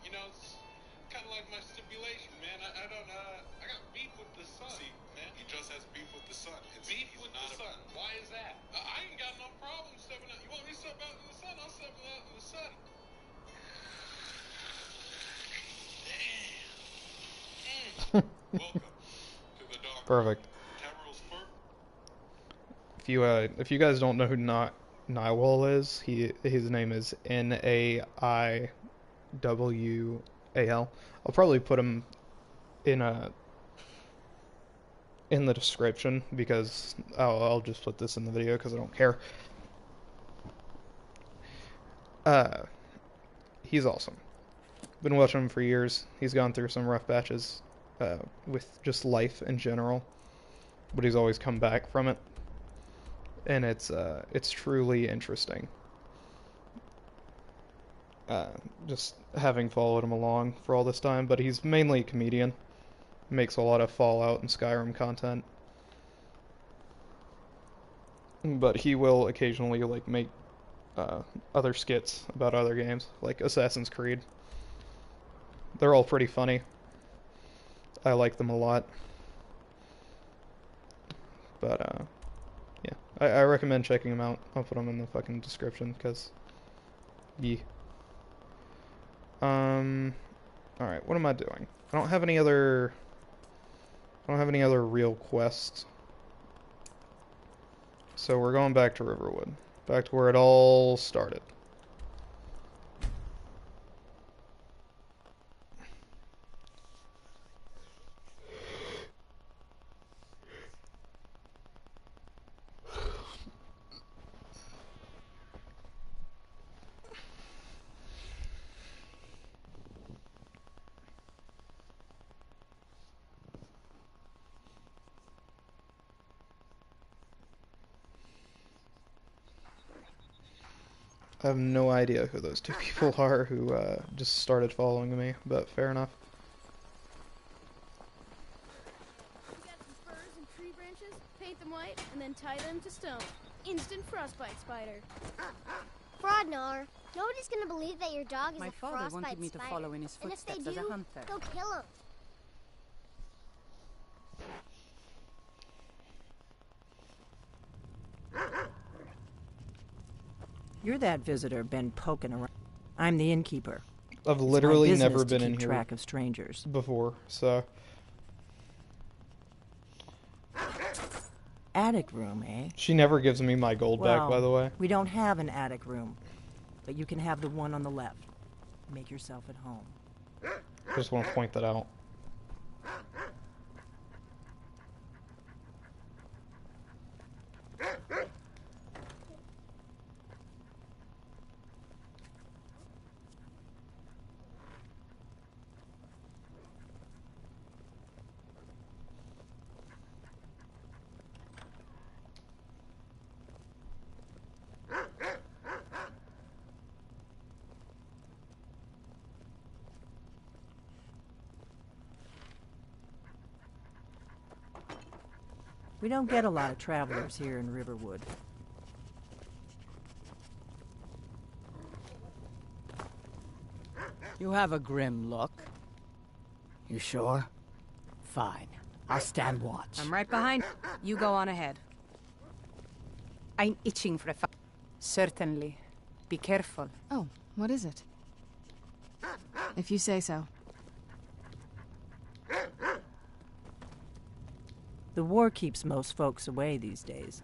you know, it's kind of like my stipulation, man. I got beef with the sun. See, man. He just has beef with the sun. Beef with the sun. Why is that? I ain't got no problem stepping out. You want me to step out in the sun? I'll step out in the sun. Welcome to the dog. Perfect. If you guys don't know who Naiwal is, his name is Naiwal. I'll probably put him in the description because I'll just put this in the video because I don't care. He's awesome. Been watching him for years. He's gone through some rough patches with just life in general, but he's always come back from it. And it's truly interesting. Just having followed him along for all this time, but he's mainly a comedian. Makes a lot of Fallout and Skyrim content. But he will occasionally like make other skits about other games, like Assassin's Creed. They're all pretty funny. I like them a lot. But yeah, I recommend checking them out. I'll put them in the fucking description, because... yeah. Alright, what am I doing? I don't have any other real quests. So we're going back to Riverwood. Back to where it all started. I have no idea who those two people are who just started following me, but fair enough. You got some spurs and tree branches, paint them white, and then tie them to stone. Instant frostbite spider. Fraudnar, nobody's gonna believe that your dog is My a father frostbite wanted me to spider. follow in his And if they footsteps do, as a hunter. go kill him. You're that visitor been poking around. I'm the innkeeper. I've literally It's my never business to been in keep here track of strangers before, so... Attic room, eh? She never gives me my gold back, by the way. We don't have an attic room, but you can have the one on the left. Make yourself at home. I just want to point that out. We don't get a lot of travelers here in Riverwood. You have a grim look. You sure? Fine. I'll stand watch. I'm right behind. You go on ahead. I'm itching for a fight. Certainly. Be careful. Oh, what is it? If you say so. The war keeps most folks away these days.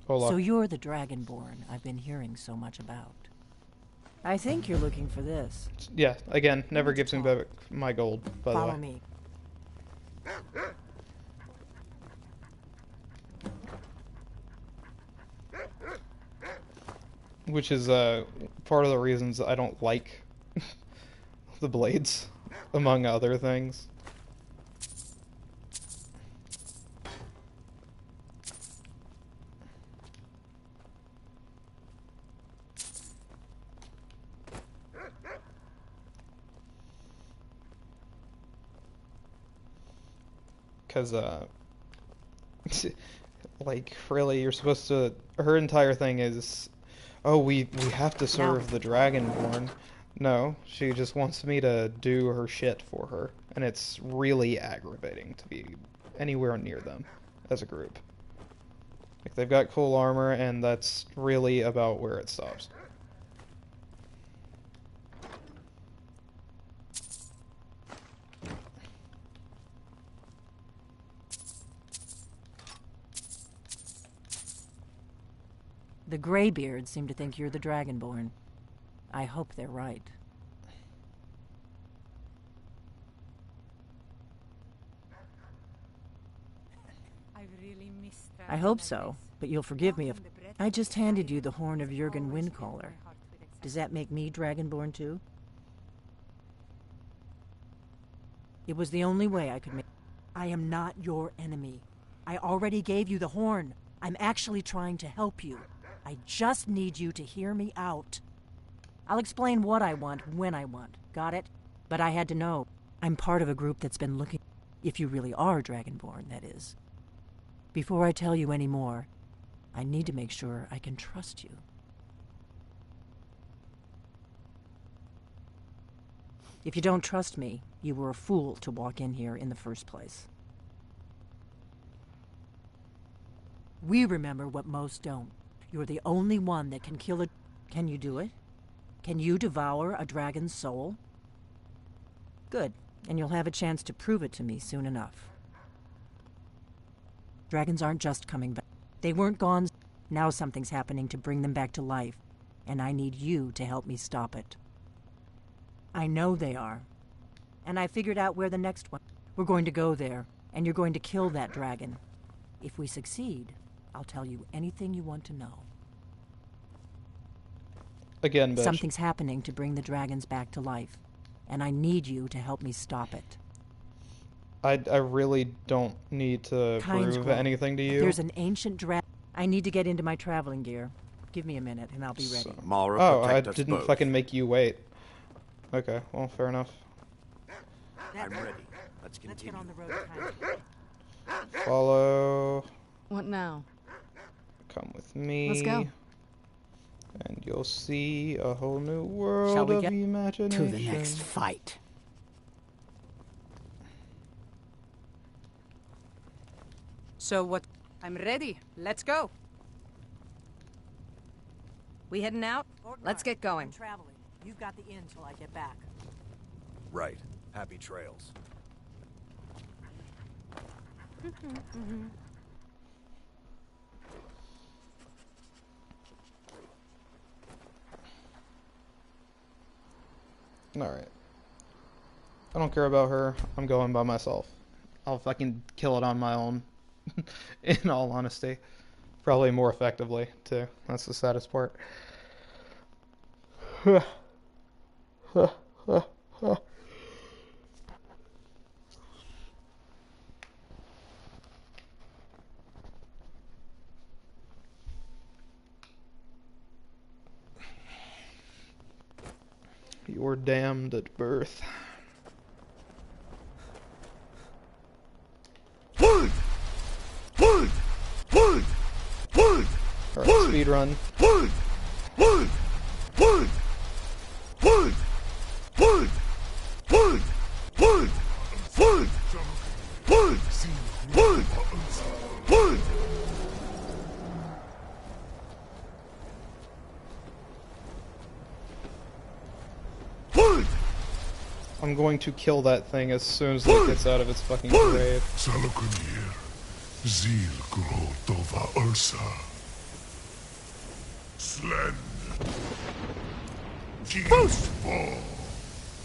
Hold So you're the Dragonborn I've been hearing so much about. I think you're looking for this. Yeah, again, never gives me back my gold, by the way. Follow me. Which is part of the reasons I don't like the blades. among other things. Because, like, really, you're supposed to... Her entire thing is, oh, we have to serve the Dragonborn. No, she just wants me to do her shit for her. And it's really aggravating to be anywhere near them as a group. Like, they've got cool armor, and that's really about where it stops. The Greybeards seem to think you're the Dragonborn. I hope they're right. I hope so, but you'll forgive me if... I just handed you the horn of Jurgen Windcaller. Does that make me Dragonborn too? It was the only way I could make... I am not your enemy. I already gave you the horn. I'm actually trying to help you. I just need you to hear me out. I'll explain what I want when I want. Got it? But I had to know. I'm part of a group that's been looking... If you really are Dragonborn, that is. Before I tell you any more, I need to make sure I can trust you. If you don't trust me, you were a fool to walk in here in the first place. We remember what most don't. You're the only one that can kill a... Can you do it? Can you devour a dragon's soul? Good, and you'll have a chance to prove it to me soon enough. Dragons aren't just coming back. They weren't gone. Now something's happening to bring them back to life, and I need you to help me stop it. I know they are. And I figured out where the next one... We're going to go there, and you're going to kill that dragon. If we succeed, I'll tell you anything you want to know. Again, bitch. Something's happening to bring the dragons back to life, and I need you to help me stop it. I really don't need to prove anything to you. There's an ancient dragon. I need to get into my traveling gear. Give me a minute, and I'll be ready. Oh, I didn't fucking make you wait. Okay, well, fair enough. I'm ready. Let's get on the road. Follow. What now? Come with me. Let's go. And you'll see a whole new world Shall we of get imagination. to the next fight? So what? I'm ready. Let's go. We heading out? Let's get going. I'm traveling. You've got the inn till I get back. Right. Happy trails. Alright. I don't care about her. I'm going by myself. I'll fucking kill it on my own. In all honesty. Probably more effectively, too. That's the saddest part. You're damned at birth. Alright, speed run. I'm going to kill that thing as soon as it gets out of its fucking grave. Salakunir, Zil Grotova Ursa. Slen. Boost!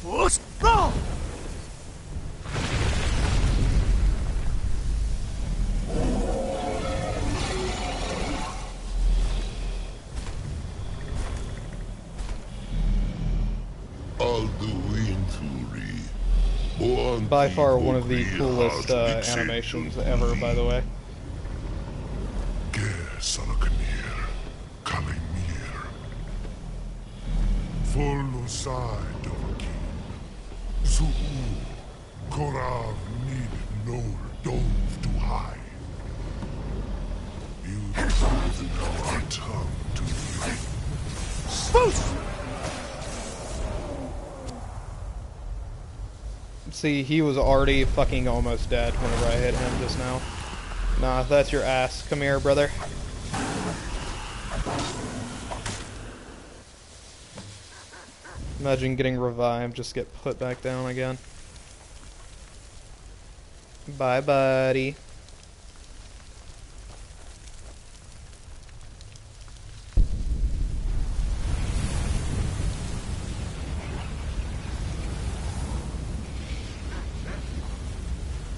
Boost! Go! Alduin Turi, by far one of the coolest animations ever, by the way. Salakanir, Kalimir. Full side of King. Zuu, Korav need no dove to hide. You now our tongue to you. Spoof! See, he was already fucking almost dead whenever I hit him just now. Nah, that's your ass. Come here, brother. Imagine getting revived, just get put back down again. Bye, buddy.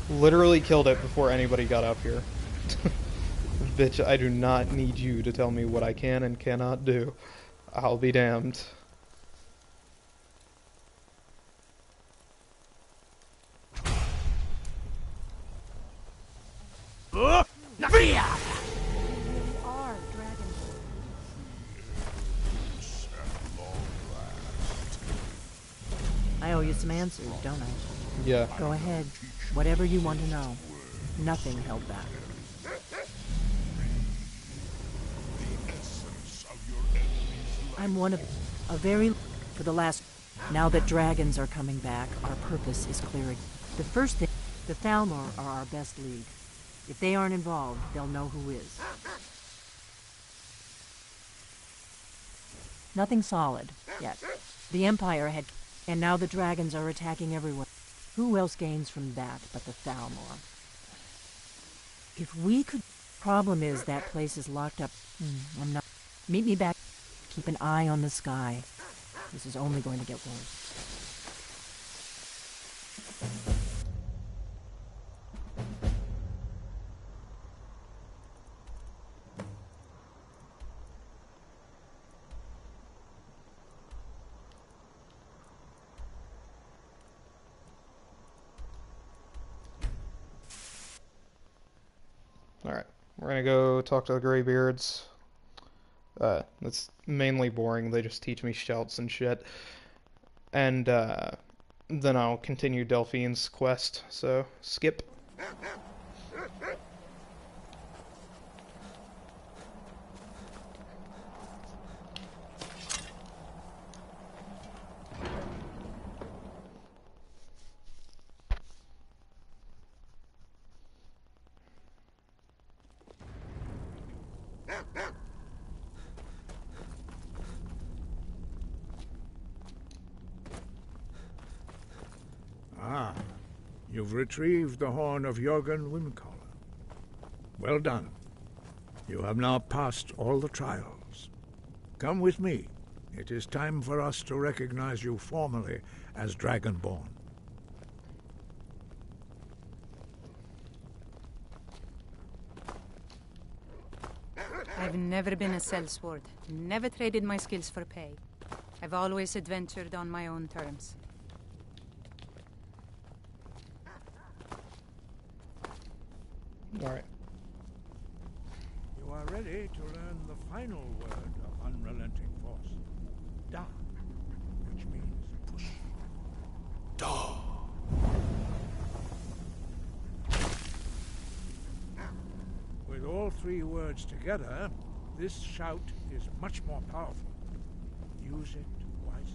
Literally killed it before anybody got up here. Bitch, I do not need you to tell me what I can and cannot do. I'll be damned. I owe you some answers, don't I? Yeah. Go ahead. Whatever you want to know. Nothing held back. I'm one of a very for the last. Now that dragons are coming back, our purpose is clear. The first thing, the Thalmor are our best lead. If they aren't involved, they'll know who is. Nothing solid yet. The Empire had, and now the dragons are attacking everyone. Who else gains from that but the Thalmor? If we could... Problem is that place is locked up. I'm not... Meet me back. Keep an eye on the sky. This is only going to get worse. Alright, we're gonna go talk to the Greybeards. It's mainly boring, they just teach me shouts and shit. And, then I'll continue Delphine's quest, so, skip. Ah, you've retrieved the horn of Jorgen Windcaller. Well done. You have now passed all the trials. Come with me. It is time for us to recognize you formally as Dragonborn. I've never been a sellsword. Never traded my skills for pay. I've always adventured on my own terms. Alright. You are ready to learn the final word of unrelenting force. Da, which means push. Da. With all three words together, this shout is much more powerful. Use it wisely.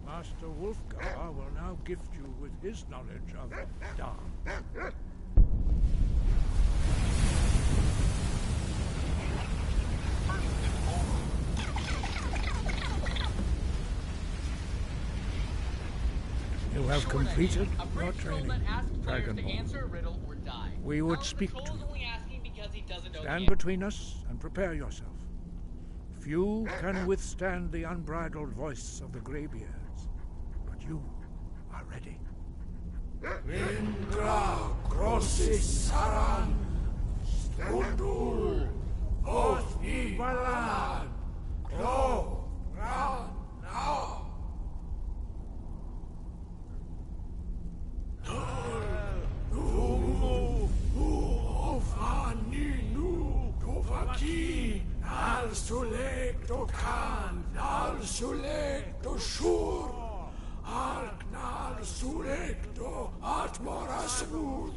Master Wulfgar will now gift you with his knowledge of Da. You have completed your training, Dragonborn. We would speak to you. Stand between us and prepare yourself. Few can withstand the unbridled voice of the Greybeards, but you are ready. Indra Grossis Saran Strundul Oth Ibalan Klo Ran Now. Kan nal sulek do shur. Ark nal sulek do atmora smooth.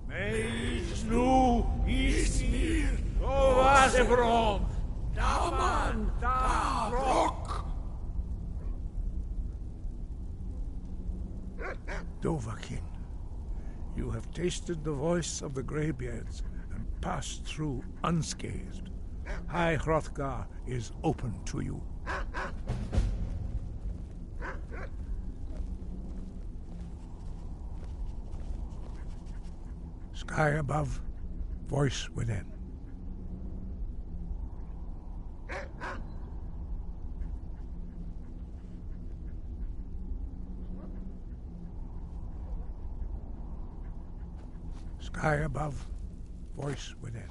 Meis nu isnir. Ovasebrom. Daman da rock. Dovahkiin, you have tasted the voice of the Greybeards and passed through unscathed. High Hrothgar is open to you. Sky above, voice within. Sky above, voice within.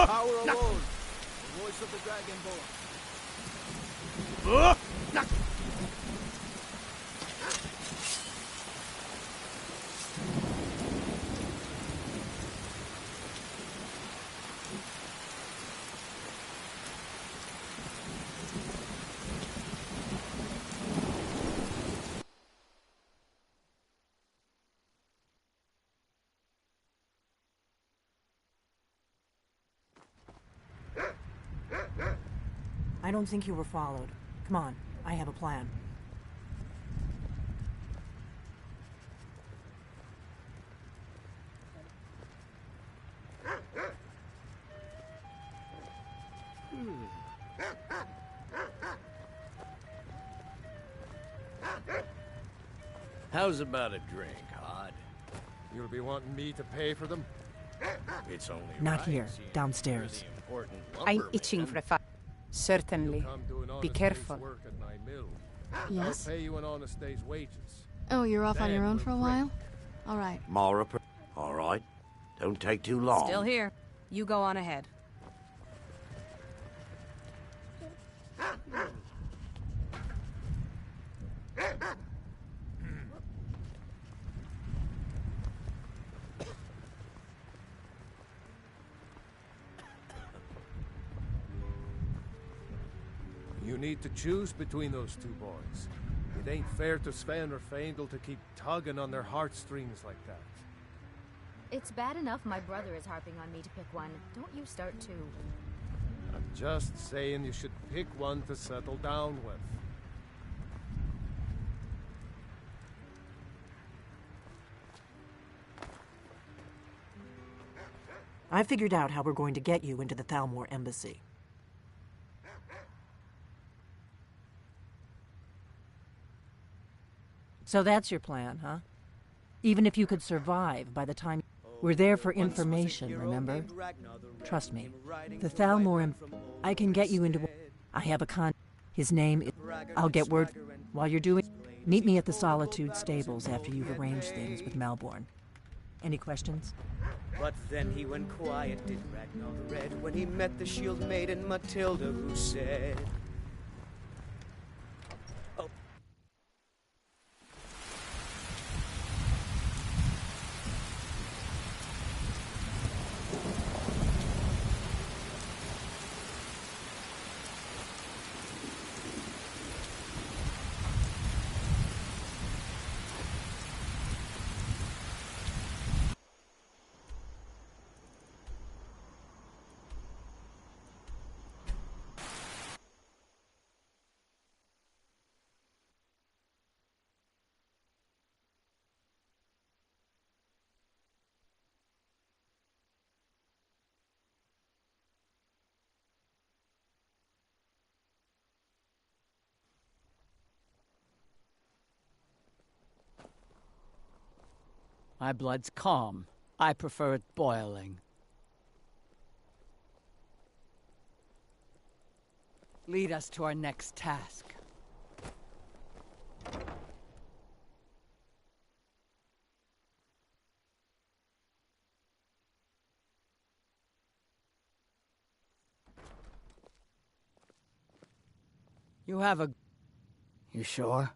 Power alone. The voice of the Dragonborn. I don't think you were followed. Come on, I have a plan. How's about a drink, Hod? You'll be wanting me to pay for them? It's only Not right, here, seeing downstairs. you're the important I'm lumberman. itching for a fight. Certainly. Come do an Be honest careful. day's work at my mill. Yes? I'll pay you an honest day's wages. Oh, you're off on Then your own we'll for a while? All right. Mara, all right. Don't take too long. Still here. You go on ahead. You need to choose between those two boys. It ain't fair to Sven or Faendal to keep tugging on their heartstrings like that. It's bad enough my brother is harping on me to pick one. Don't you start too. I'm just saying you should pick one to settle down with. I figured out how we're going to get you into the Thalmor embassy. So that's your plan, huh? Even if you could survive by the time... We're there for information, remember? Trust me. The Thalmor... I can get you into... I have a con... His name is... I'll get word... While you're doing... Meet me at the Solitude stables after you've arranged things with Malborn. Any questions? But then he went quiet, did Ragnar the Red, when he met the shield maiden Matilda, who said... My blood's calm. I prefer it boiling. Lead us to our next task. You have a... You sure?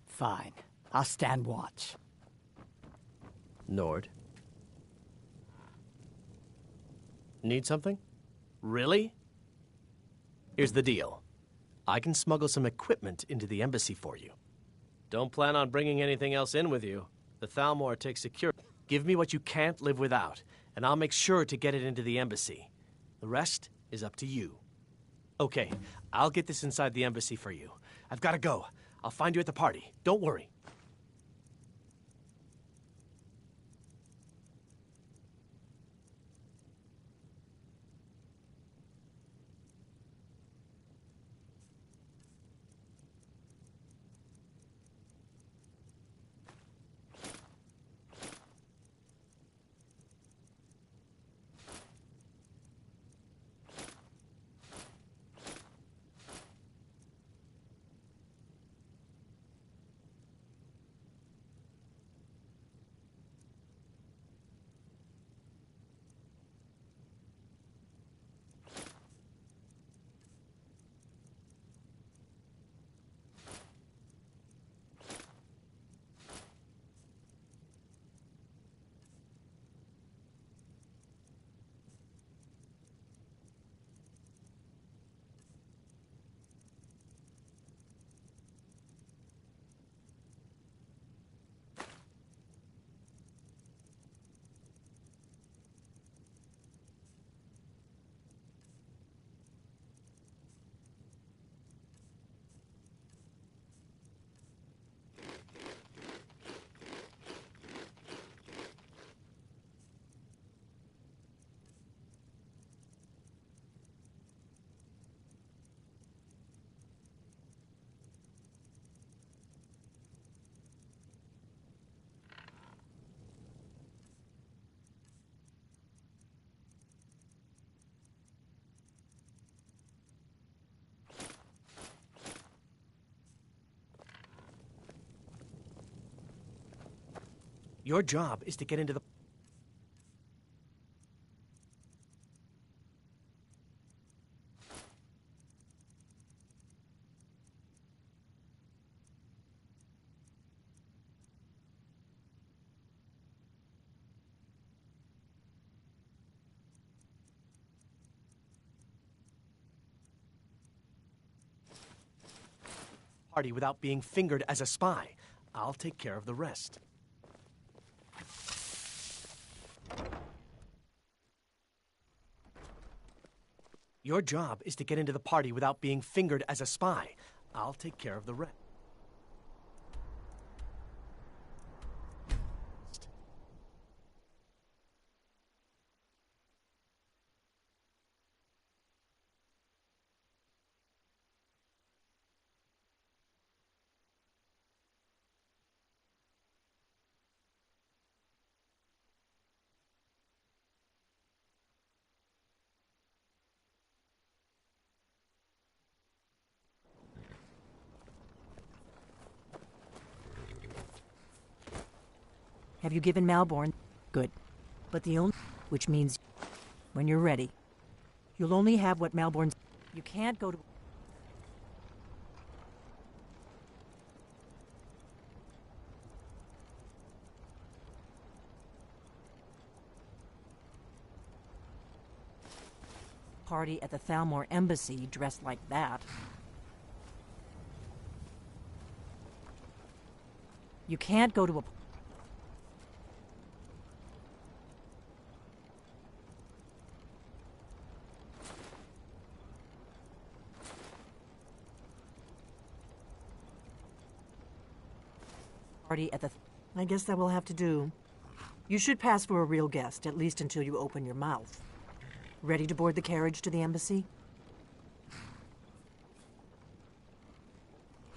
Fine. I'll stand watch. Nord. Need something? Really? Here's the deal. I can smuggle some equipment into the embassy for you. Don't plan on bringing anything else in with you. The Thalmor takes security. Give me what you can't live without, and I'll make sure to get it into the embassy. The rest is up to you. Okay, I'll get this inside the embassy for you. I've got to go. I'll find you at the party. Don't worry. Your job is to get into the... party without being fingered as a spy. I'll take care of the rest. Your job is to get into the party without being fingered as a spy. I'll take care of the rest. Have you given Malborn? Good. But the only... Which means... When you're ready. You'll only have what Malborn's... You can't go to... Party at the Thalmor embassy dressed like that. You can't go to a... Party at the... I guess that will have to do. You should pass for a real guest, at least until you open your mouth. Ready to board the carriage to the embassy?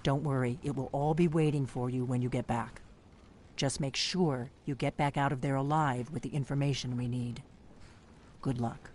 Don't worry, it will all be waiting for you when you get back. Just make sure you get back out of there alive with the information we need. Good luck.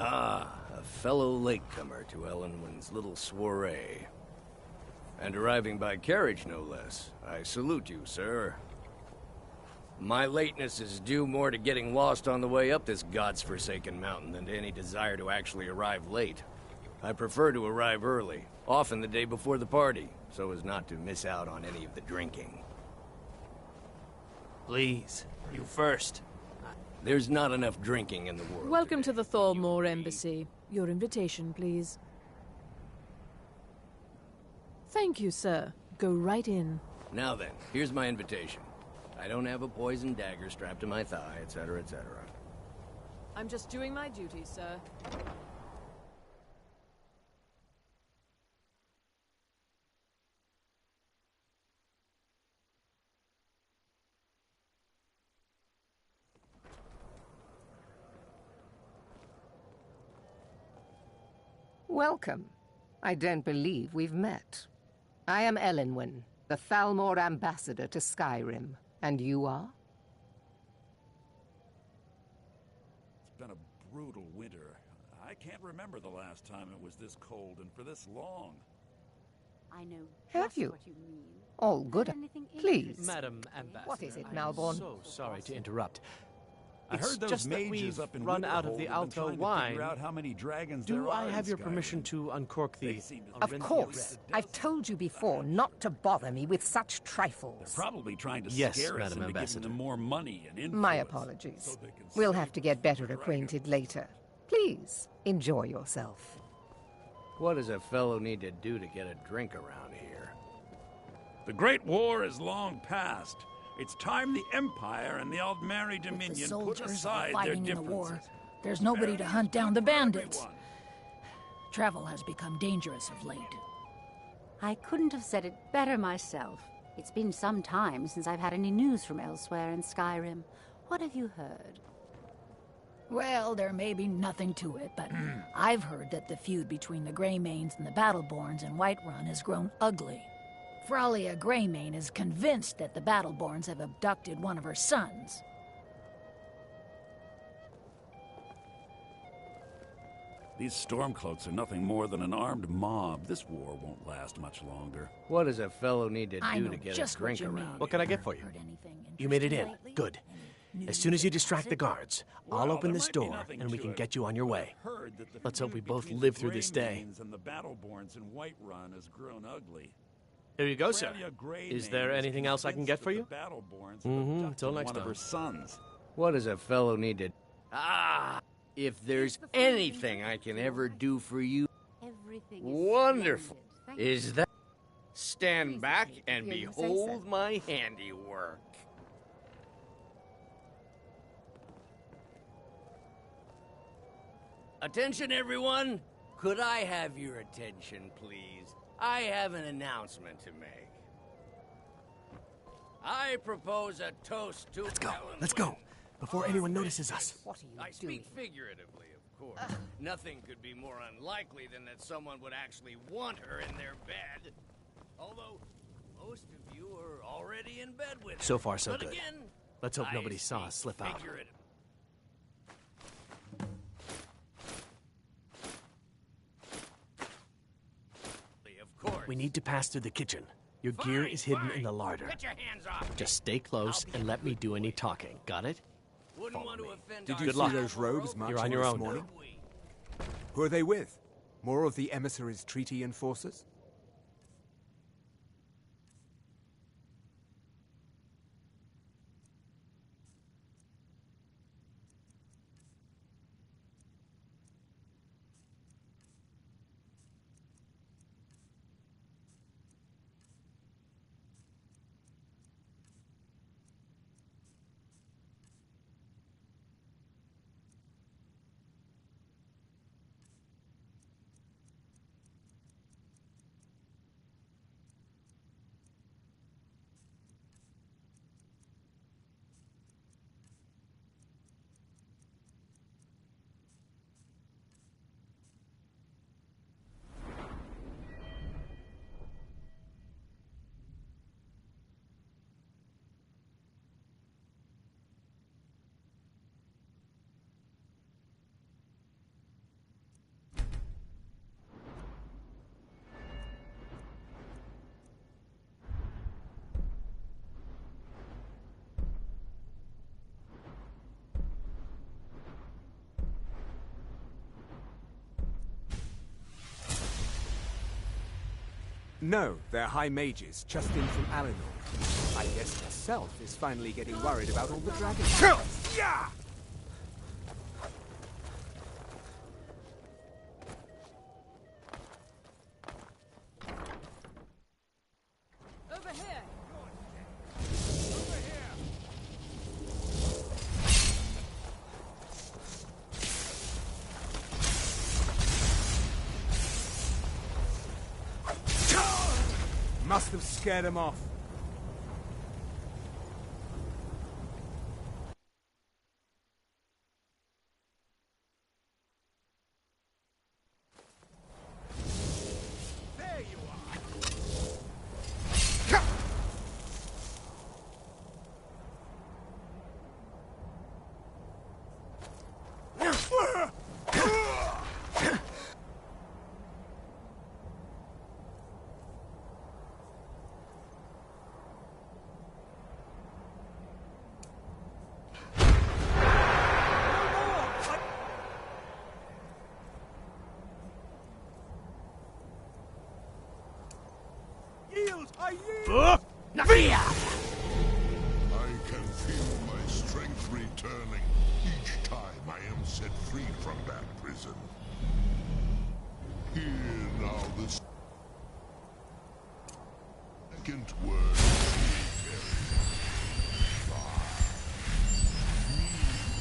Ah, a fellow latecomer to Ellenwyn's little soiree. And arriving by carriage, no less. I salute you, sir. My lateness is due more to getting lost on the way up this god's-forsaken mountain than to any desire to actually arrive late. I prefer to arrive early, often the day before the party, so as not to miss out on any of the drinking. Please, you first. There's not enough drinking in the world. Welcome to the Thalmor Embassy. Your invitation, please. Thank you, sir. Go right in. Now then, here's my invitation. I don't have a poisoned dagger strapped to my thigh, etc., etc. I'm just doing my duty, sir. Welcome. I don't believe we've met. I am Elenwen, the Thalmor ambassador to Skyrim. And you are? It's been a brutal winter. I can't remember the last time it was this cold and for this long. I know Have you? what you mean. All good. Please. Madam Ambassador. What is it, I'm Malborn? so sorry to interrupt. I heard those just that mages we've up in run out of the Winterhold have been Alto trying to wine. figure out how many dragons Do there I are have in your Skyrim. permission to uncork the... Of course. I've told you before not to bother me with such trifles. They're probably trying to Yes, scare us Madam into Ambassador. giving them more money and influence. My apologies. so they can We'll save have to get better acquainted later. Please, enjoy yourself. What does a fellow need to do to get a drink around here? The Great War is long past. It's time the Empire and the Aldmeri The Dominion put soldiers aside their fighting in the differences. war. There's nobody to hunt down the bandits. Travel has become dangerous of late. I couldn't have said it better myself. It's been some time since I've had any news from elsewhere in Skyrim. What have you heard? Well, there may be nothing to it, but I've heard that the feud between the Greymanes and the Battleborns in Whiterun has grown ugly. Fralia Greymane is convinced that the Battleborns have abducted one of her sons. These Stormcloaks are nothing more than an armed mob. This war won't last much longer. What does a fellow need to I do know to get just a drink what you around? mean. What can I get for you? Heard anything You made it in. interesting lately? Good. As soon as you distract the guards, I'll open this door and we can get you on your way. Heard that the Let's hope we feud both between live the through this day. Greymanes and the Battleborns in Whiterun has grown ugly. Here you go, sir. Fralia Greymane Is there anything else I can get for you? The Battleborns have Until abducted next one of time. her sons. What does a fellow need to... Ah! If there's anything I can ever do for you, Everything is wonderful, splendid. Thank you. is that... Stand back and hear you say behold so. my handiwork. Attention, everyone! Could I have your attention, please? I have an announcement to make. I propose a toast to... Let's go, before anyone notices us. What are you I doing? speak figuratively, of course. Nothing could be more unlikely than that someone would actually want her in their bed. Although, most of you are already in bed with her. So far, so But good. Again, Let's hope I nobody saw speak us slip out. figuratively. Of course. We need to pass through the kitchen. Your gear is hidden in the larder. Get your hands off. Just stay close and let me do any talking. Got it? Wouldn't want to offend Did our you Good see luck. those rogues marching You're on your this own. morning? Who are they with? More of the emissaries' treaty enforcers? No, they're high mages, just in from Alinor. I guess the self is finally getting worried about all the dragons. Yeah! Over here! Must have scared him off. There you are. Yield! I yield! I can feel my strength returning each time I am set free from that prison. Hear now the second word.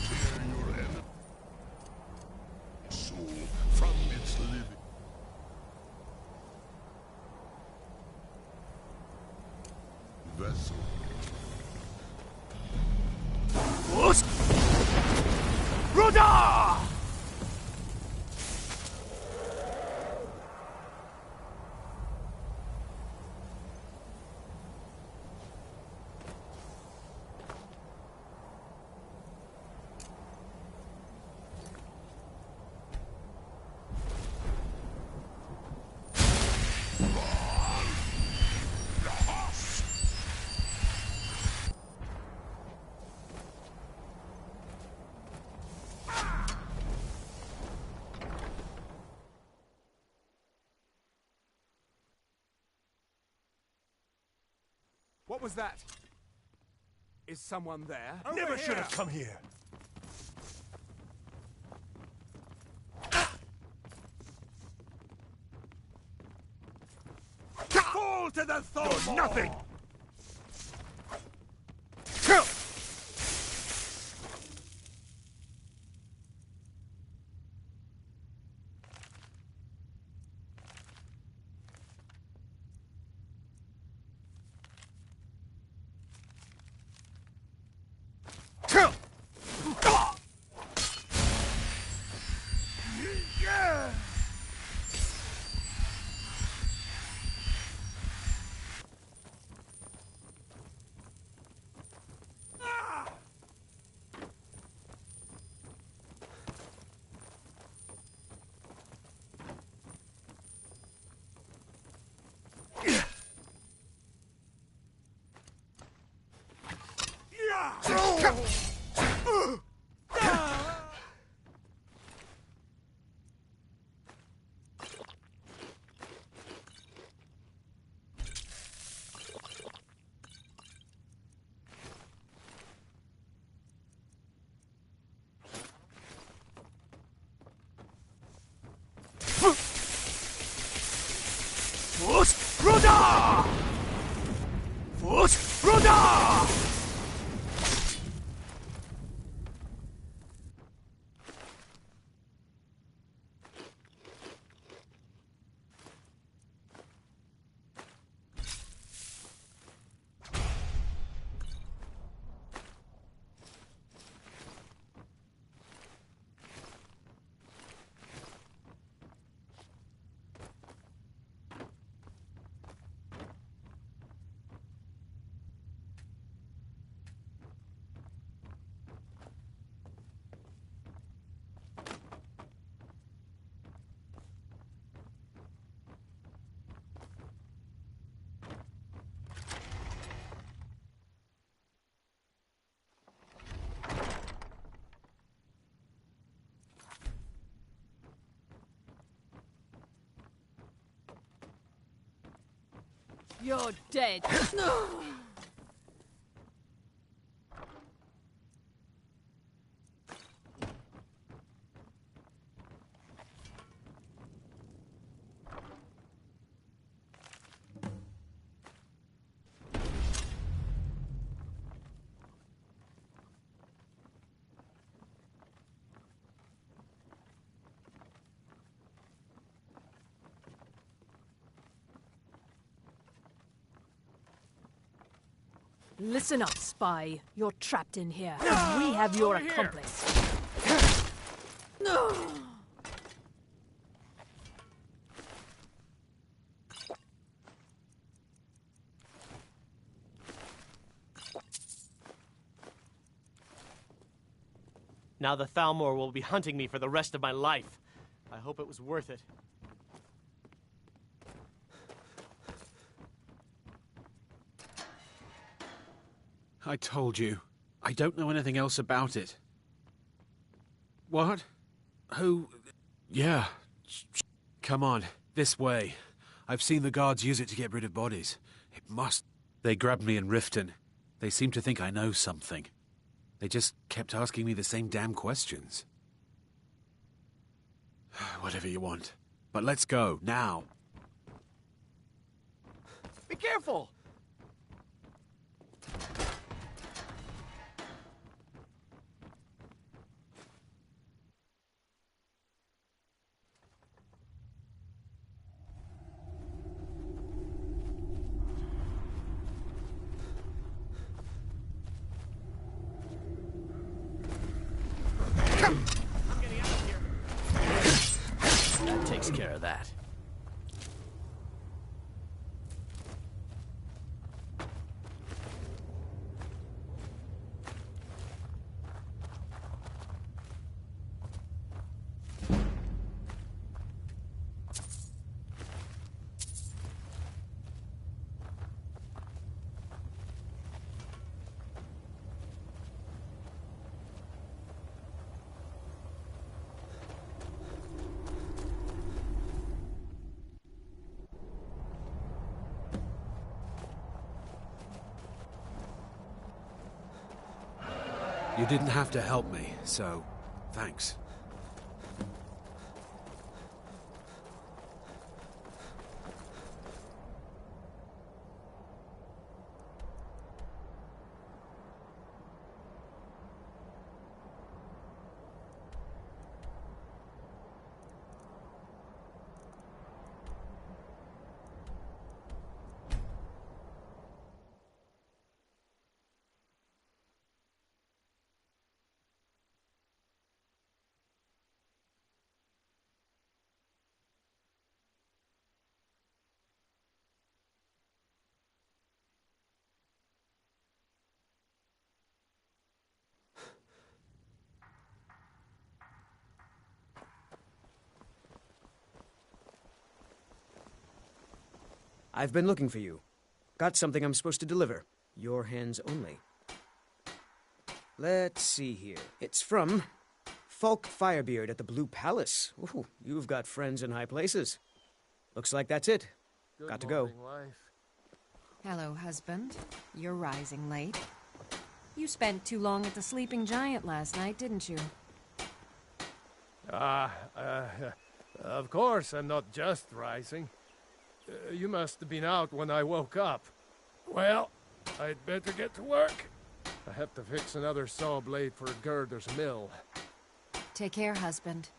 Tear your enemy soul from its living. Vessel. Ruda! What was that? Is someone there? Never should have come here. Fall to the Thorn! You're nothing! Ruda! Ruda! You're dead. Listen up, spy. You're trapped in here. And we have your accomplice. Now the Thalmor will be hunting me for the rest of my life. I hope it was worth it. I told you. I don't know anything else about it. What? Who? Yeah. Come on, this way. I've seen the guards use it to get rid of bodies. It must... They grabbed me in Riften. They seem to think I know something. They just kept asking me the same damn questions. Whatever you want. But let's go, now. Be careful! That takes care of that. You didn't have to help me, so thanks. I've been looking for you. Got something I'm supposed to deliver. Your hands only. Let's see here. It's from Falk Firebeard at the Blue Palace. Ooh, you've got friends in high places. Looks like that's it. Got to go. Hello, husband. You're rising late. You spent too long at the Sleeping Giant last night, didn't you? Of course I'm not just rising. You must have been out when I woke up. Well, I'd better get to work. I have to fix another saw blade for Gerder's mill. Take care, husband.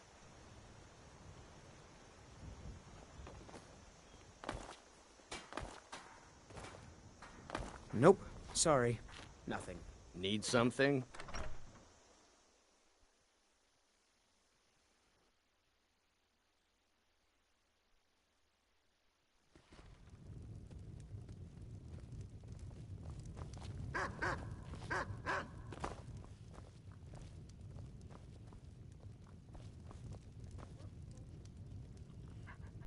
Nope. Sorry. Nothing. Need something?